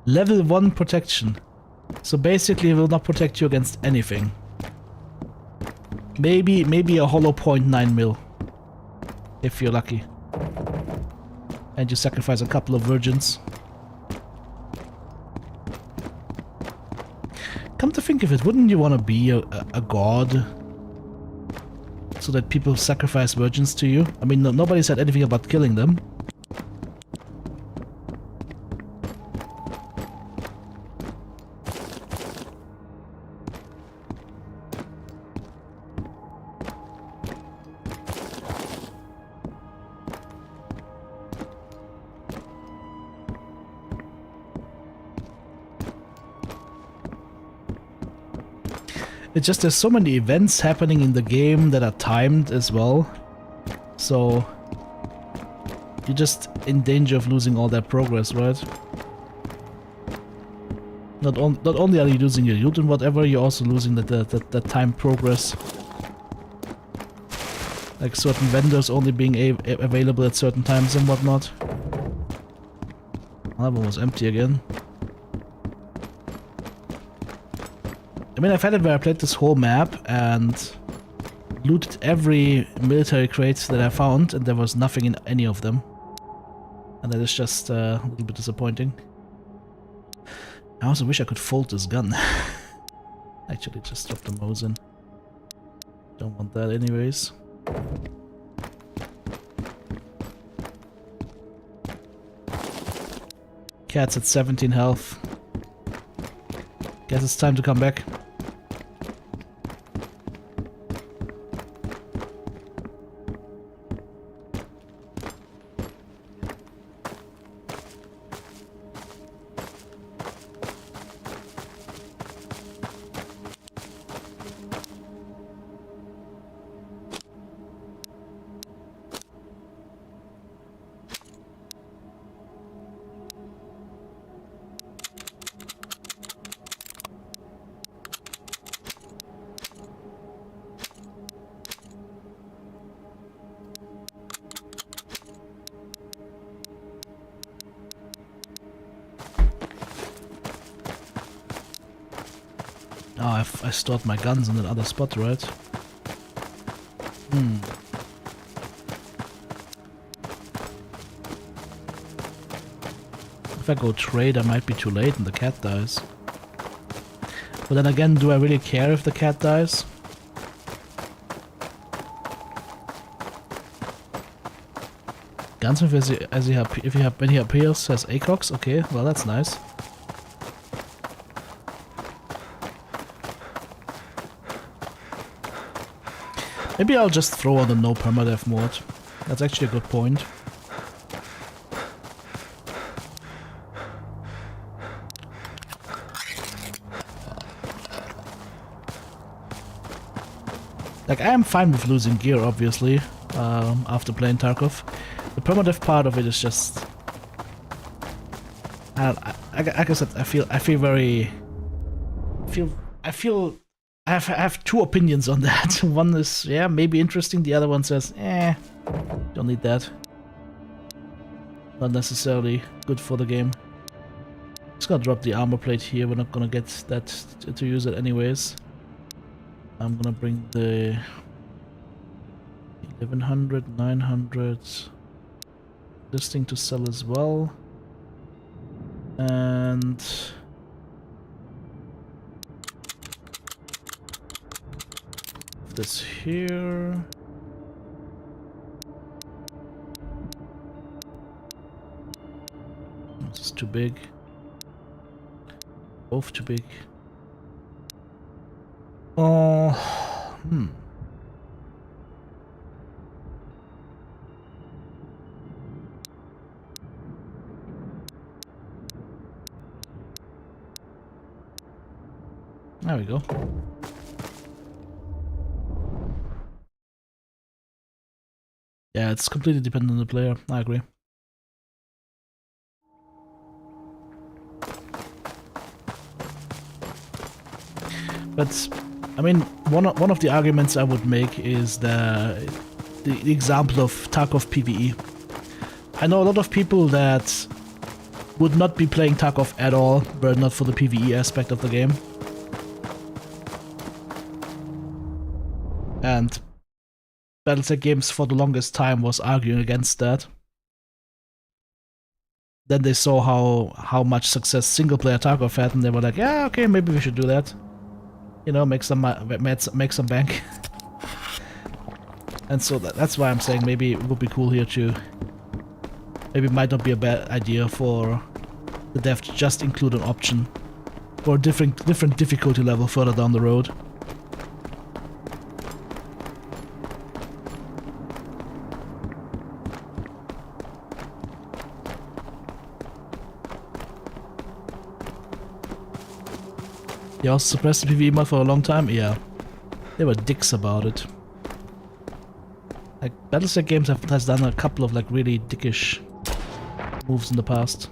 Level 1 protection. So basically it will not protect you against anything. Maybe a hollow point 9mm. If you're lucky. And you sacrifice a couple of virgins. Come to think of it, wouldn't you want to be a god? So that people sacrifice virgins to you? I mean, nobody said anything about killing them. It's just there's so many events happening in the game that are timed as well. So you're just in danger of losing all that progress, right? Not only are you losing your loot and whatever, you're also losing that time progress. Like certain vendors only being available at certain times and whatnot. That one was empty again. I mean, I've had it where I played this whole map and looted every military crate that I found, and there was nothing in any of them. And that is just a little bit disappointing. I also wish I could fold this gun. Actually, just drop the Mosin. Don't want that anyways. Cat's at 17 health. Guess it's time to come back. I stored my guns in another spot, right? Hmm. If I go trade, I might be too late and the cat dies. But then again, do I really care if the cat dies? Gunsmith, when he appears, has ACOGs. Okay, well that's nice. Maybe I'll just throw on the no permadeath mode. That's actually a good point. Like, I am fine with losing gear, obviously, after playing Tarkov. The permadeath part of it is just... like I said, I have two opinions on that. One is, yeah, maybe interesting. The other one says, don't need that. Not necessarily good for the game. Just gonna drop the armor plate here. We're not gonna get that to use it anyways. I'm gonna bring the 1100, 900. This thing to sell as well. And this here. This is too big. Both too big. Oh, There we go. Yeah, it's completely dependent on the player. I agree. But I mean, one of the arguments I would make is the example of Tarkov PvE. I know a lot of people that would not be playing Tarkov at all, were not for the PvE aspect of the game. And Battletech Games for the longest time was arguing against that. Then they saw how much success single player Tarkov had, and they were like, yeah, okay, maybe we should do that. You know, make some bank. And so that's why I'm saying maybe it would be cool here to... Maybe it might not be a bad idea for the dev to just include an option for a different difficulty level further down the road. They also suppressed the PvE mod for a long time? Yeah. They were dicks about it. Like, Battletech Games has done a couple of like really dickish moves in the past.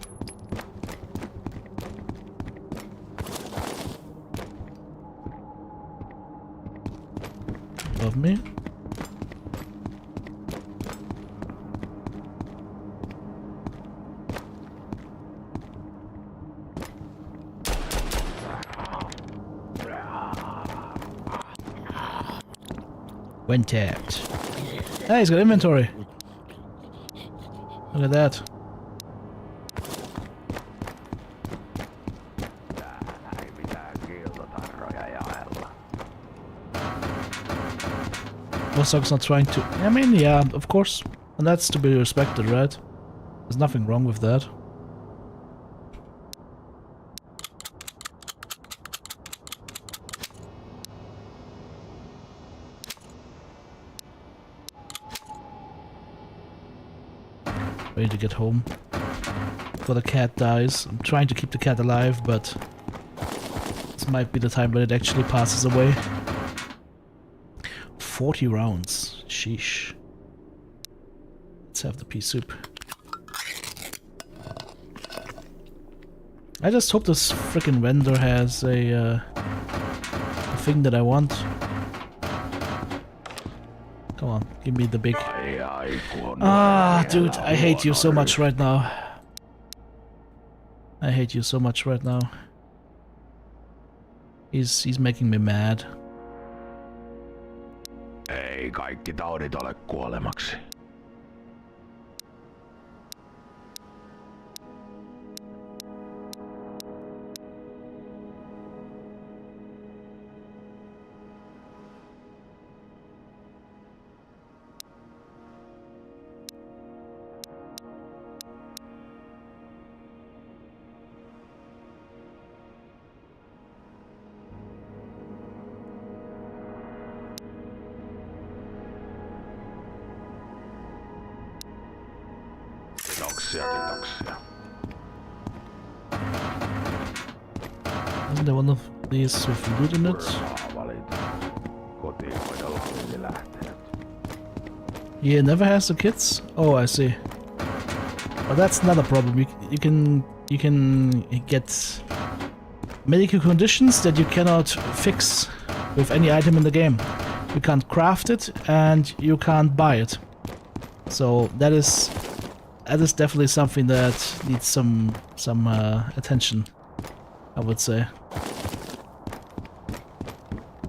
Above me. When tapped. Hey, he's got inventory. Look at that. Vostok's not trying to... I mean, yeah, of course. And that's to be respected, right? There's nothing wrong with that. Ready to get home before the cat dies. I'm trying to keep the cat alive, but this might be the time when it actually passes away. 40 rounds. Sheesh. Let's have the pea soup. I just hope this frickin' vendor has a thing that I want. Come on, give me the big... Ah, dude, I hate you so much right now. I hate you so much right now. He's making me mad. Ei kaikki taudit ole kuolemaksi. Kiitoksia. Isn't there one of these with loot in it? Yeah, never has the kits? Oh, I see. But that's not a problem. You can get medical conditions that you cannot fix with any item in the game. You can't craft it and you can't buy it. So that is definitely something that needs some attention, I would say.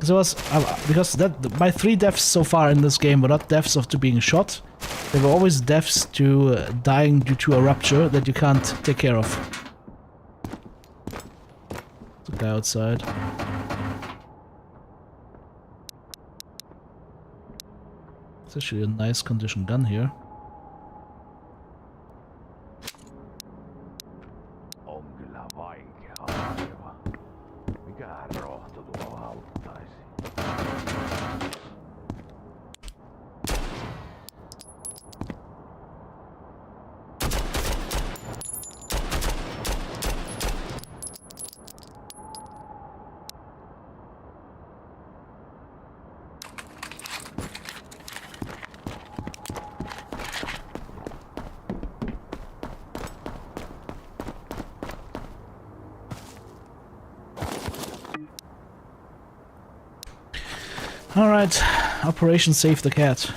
Because my 3 deaths so far in this game were not deaths to being shot. They were always deaths to dying due to a rupture that you can't take care of. The guy outside. It's actually a nice condition gun here. Alright, Operation Save the Cat.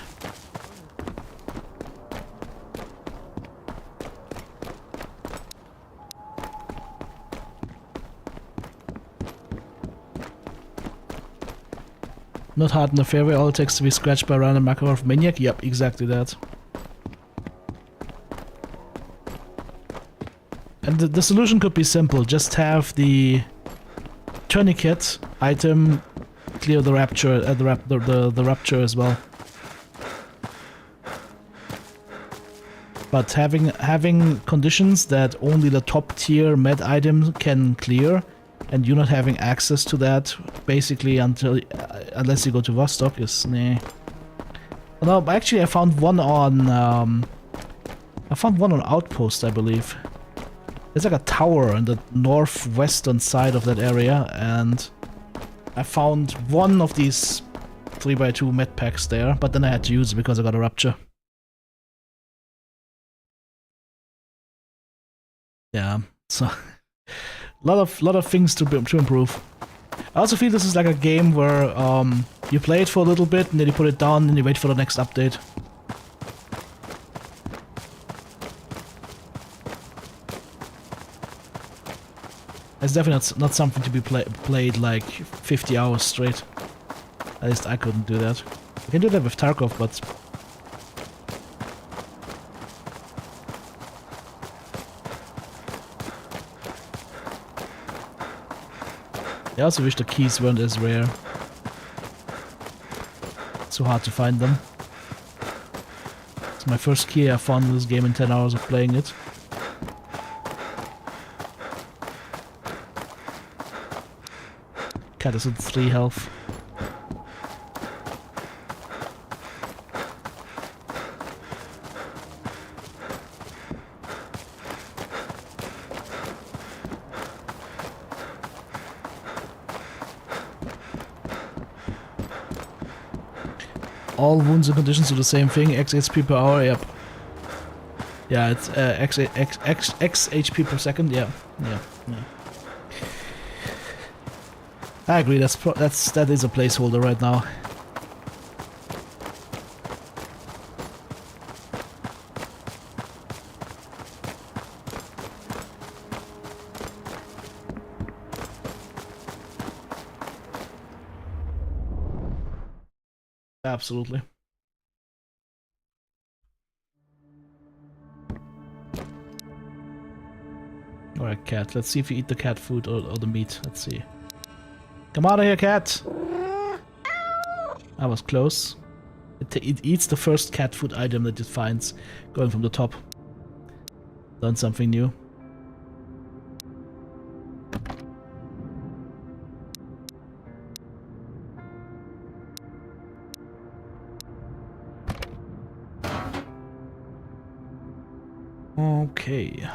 Not hard in the fairway, all it takes to be scratched by a random Makarov maniac? Yep, exactly that. And the solution could be simple, just have the tourniquet item clear the rapture, the rupture as well. But having conditions that only the top tier med item can clear, and you not having access to that basically unless you go to Vostok is nah. No, actually I found one on Outpost, I believe. There's like a tower in the northwestern side of that area, and I found one of these 3x2 med packs there, but then I had to use it because I got a rupture. Yeah, so lot of things to improve. I also feel this is like a game where you play it for a little bit and then you put it down and you wait for the next update. It's definitely not something to be played like 50 hours straight. At least I couldn't do that. I can do that with Tarkov, but... I also wish the keys weren't as rare. It's so hard to find them. It's my first key I found in this game in 10 hours of playing it. Cat is at 3 health. All wounds and conditions do the same thing, X HP per hour, yep. Yeah, it's X HP per second, yeah. I agree, that is a placeholder right now. Absolutely. Alright, cat. Let's see if you eat the cat food or the meat. Let's see. Come out of here, cat! I was close. It eats the first cat food item that it finds, going from the top. Learn something new. Okay.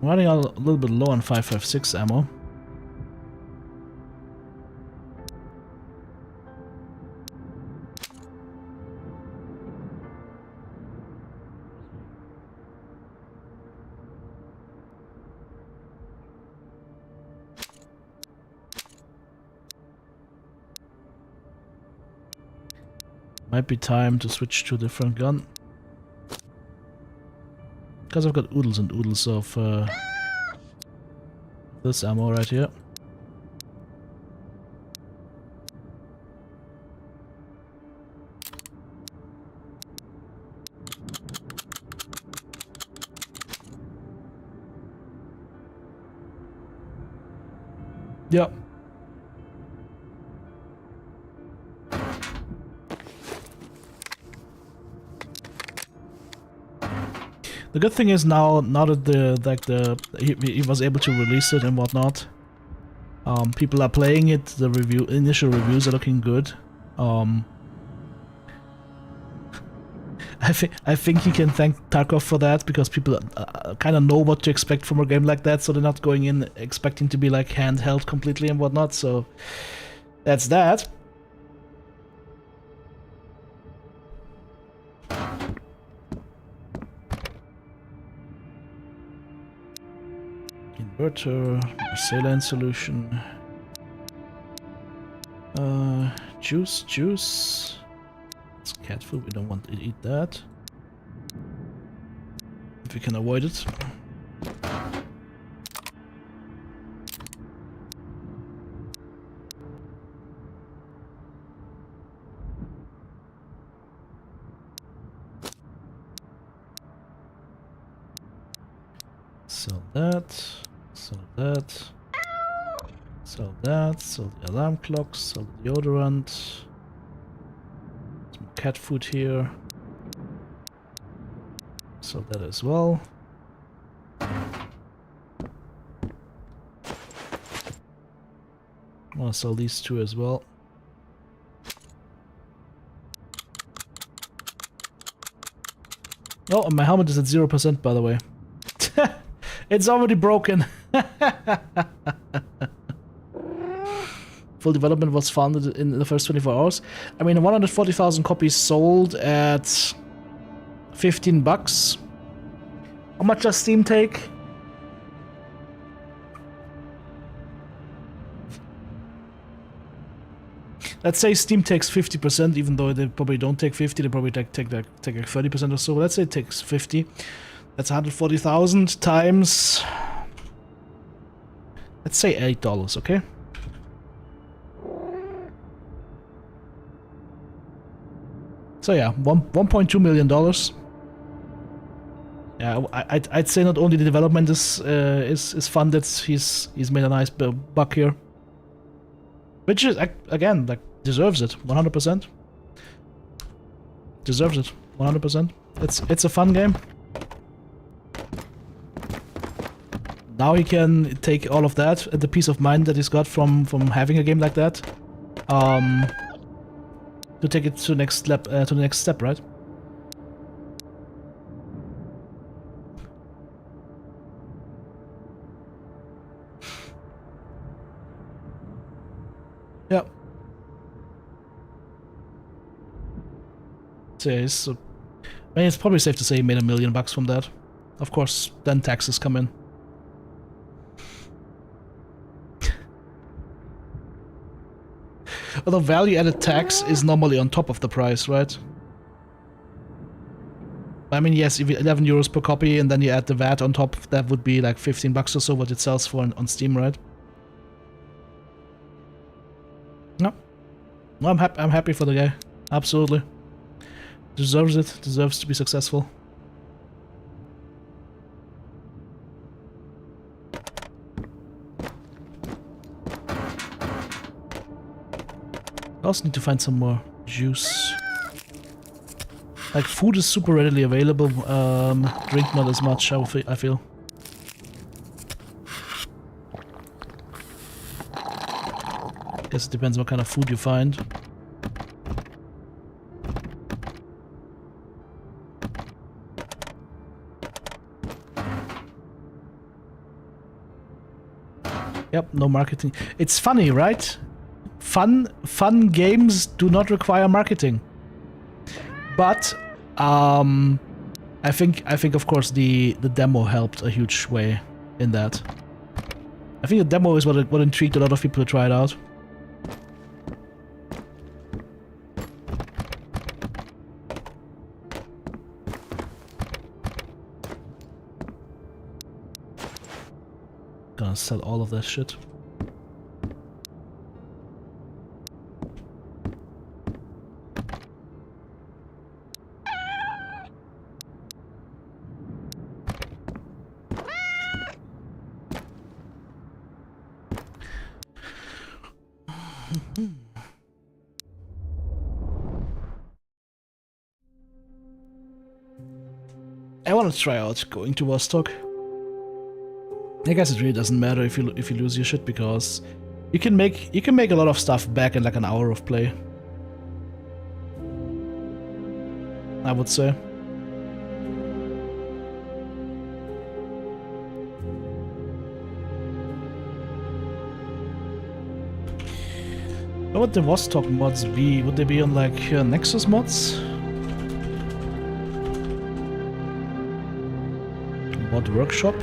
Running a little bit low on 5.56 ammo. Might be time to switch to a different gun. Because I've got oodles and oodles of this ammo right here. Yep. The good thing is now that he was able to release it and whatnot, people are playing it. The initial reviews are looking good. I think you can thank Tarkov for that, because people kind of know what to expect from a game like that, so they're not going in expecting to be like handheld completely and whatnot. So that's that. Inverter, saline solution, juice. It's cat food. We don't want to eat that if we can avoid it. Sell that. Sell that. Sell that. Sell the alarm clocks. Sell the deodorant. Some cat food here. Sell that as well. I want to sell these two as well. Oh, and my helmet is at 0%, by the way. It's already broken. Full development was founded in the first 24 hours. I mean, 140,000 copies sold at 15 bucks. How much does Steam take? Let's say Steam takes 50%, even though they probably don't take 50, they probably take like 30% or so. Let's say it takes 50. That's 140,000 times, let's say $8, okay? So yeah, $1.2 million. Yeah, I'd say not only the development is funded, he's made a nice buck here, which is again like deserves it 100%. Deserves it 100%. It's a fun game. Now he can take all of that and the peace of mind that he's got from having a game like that, to take it to the next step, right? Yeah. So, I mean, it's probably safe to say he made $1 million from that. Of course, then taxes come in. Although value-added tax is normally on top of the price, right? I mean, yes, if 11 euros per copy and then you add the VAT on top, that would be like 15 bucks or so what it sells for on Steam, right? No. No, I'm happy for the guy. Absolutely. Deserves it. Deserves to be successful. I also need to find some more juice. Like, food is super readily available, drink not as much, I feel. Guess it depends what kind of food you find. Yep, no marketing. It's funny, right? Fun games do not require marketing. But I think of course the demo helped a huge way in that. I think the demo is what intrigued a lot of people to try it out. Gonna sell all of that shit. I want to try out going to Vostok. I guess it really doesn't matter if you lose your shit because you can make a lot of stuff back in like an hour of play. I would say. What would the Vostok mods be? Would they be on like Nexus mods? Mod workshop?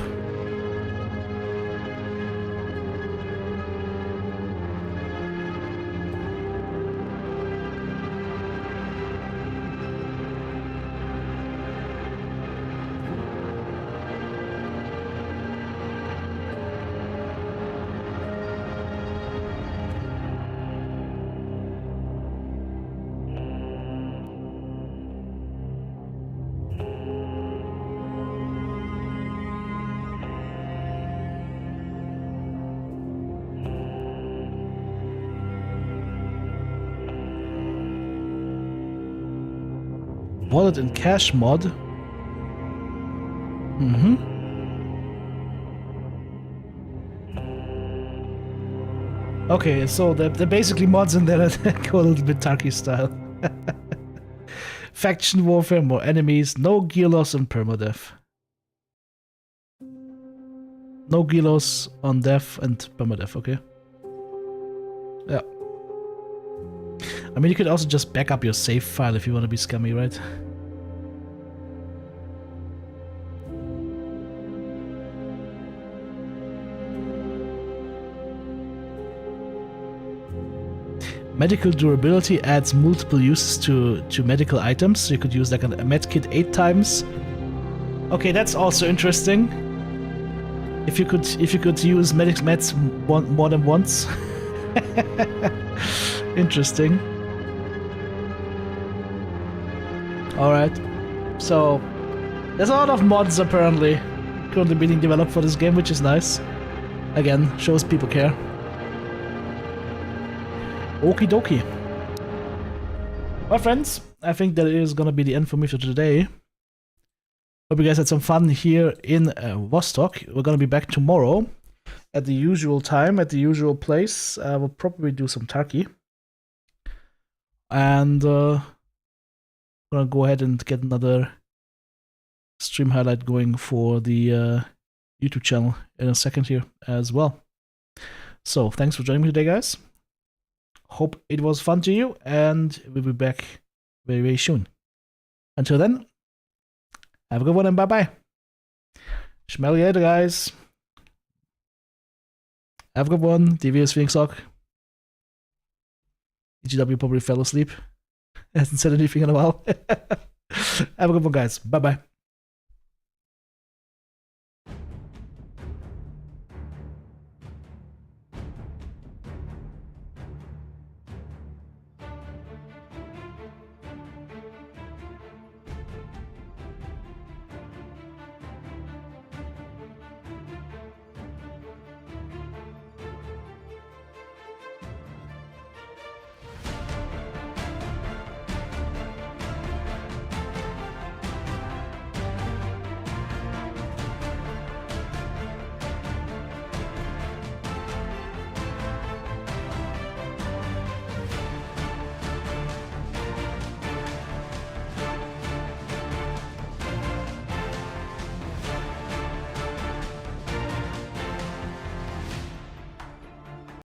Wallet and cash mod. Mm-hmm. Okay, so they're basically mods in there that go a little bit Turkey style. Faction warfare, more enemies, no gear loss and permadeath. No gear loss on death and permadeath, okay. Yeah. I mean, you could also just back up your save file if you want to be scummy, right? Medical durability adds multiple uses to medical items. So you could use like a med kit 8 times. Okay, that's also interesting. If you could use meds more than once. Interesting. Alright. So there's a lot of mods apparently currently being developed for this game, which is nice. Again, shows people care. Okie dokie. Well, friends, I think that is gonna be the end for me for today. Hope you guys had some fun here in Vostok. We're gonna be back tomorrow at the usual time, at the usual place. We'll probably do some turkey. And gonna go ahead and get another stream highlight going for the YouTube channel in a second here as well. So, thanks for joining me today, guys. Hope it was fun to you, and we'll be back very, very soon. Until then, have a good one and bye-bye. Smell you later, guys. Have a good one. TV is feeling sock. EGW probably fell asleep. Hasn't said anything in a while. Have a good one, guys. Bye bye.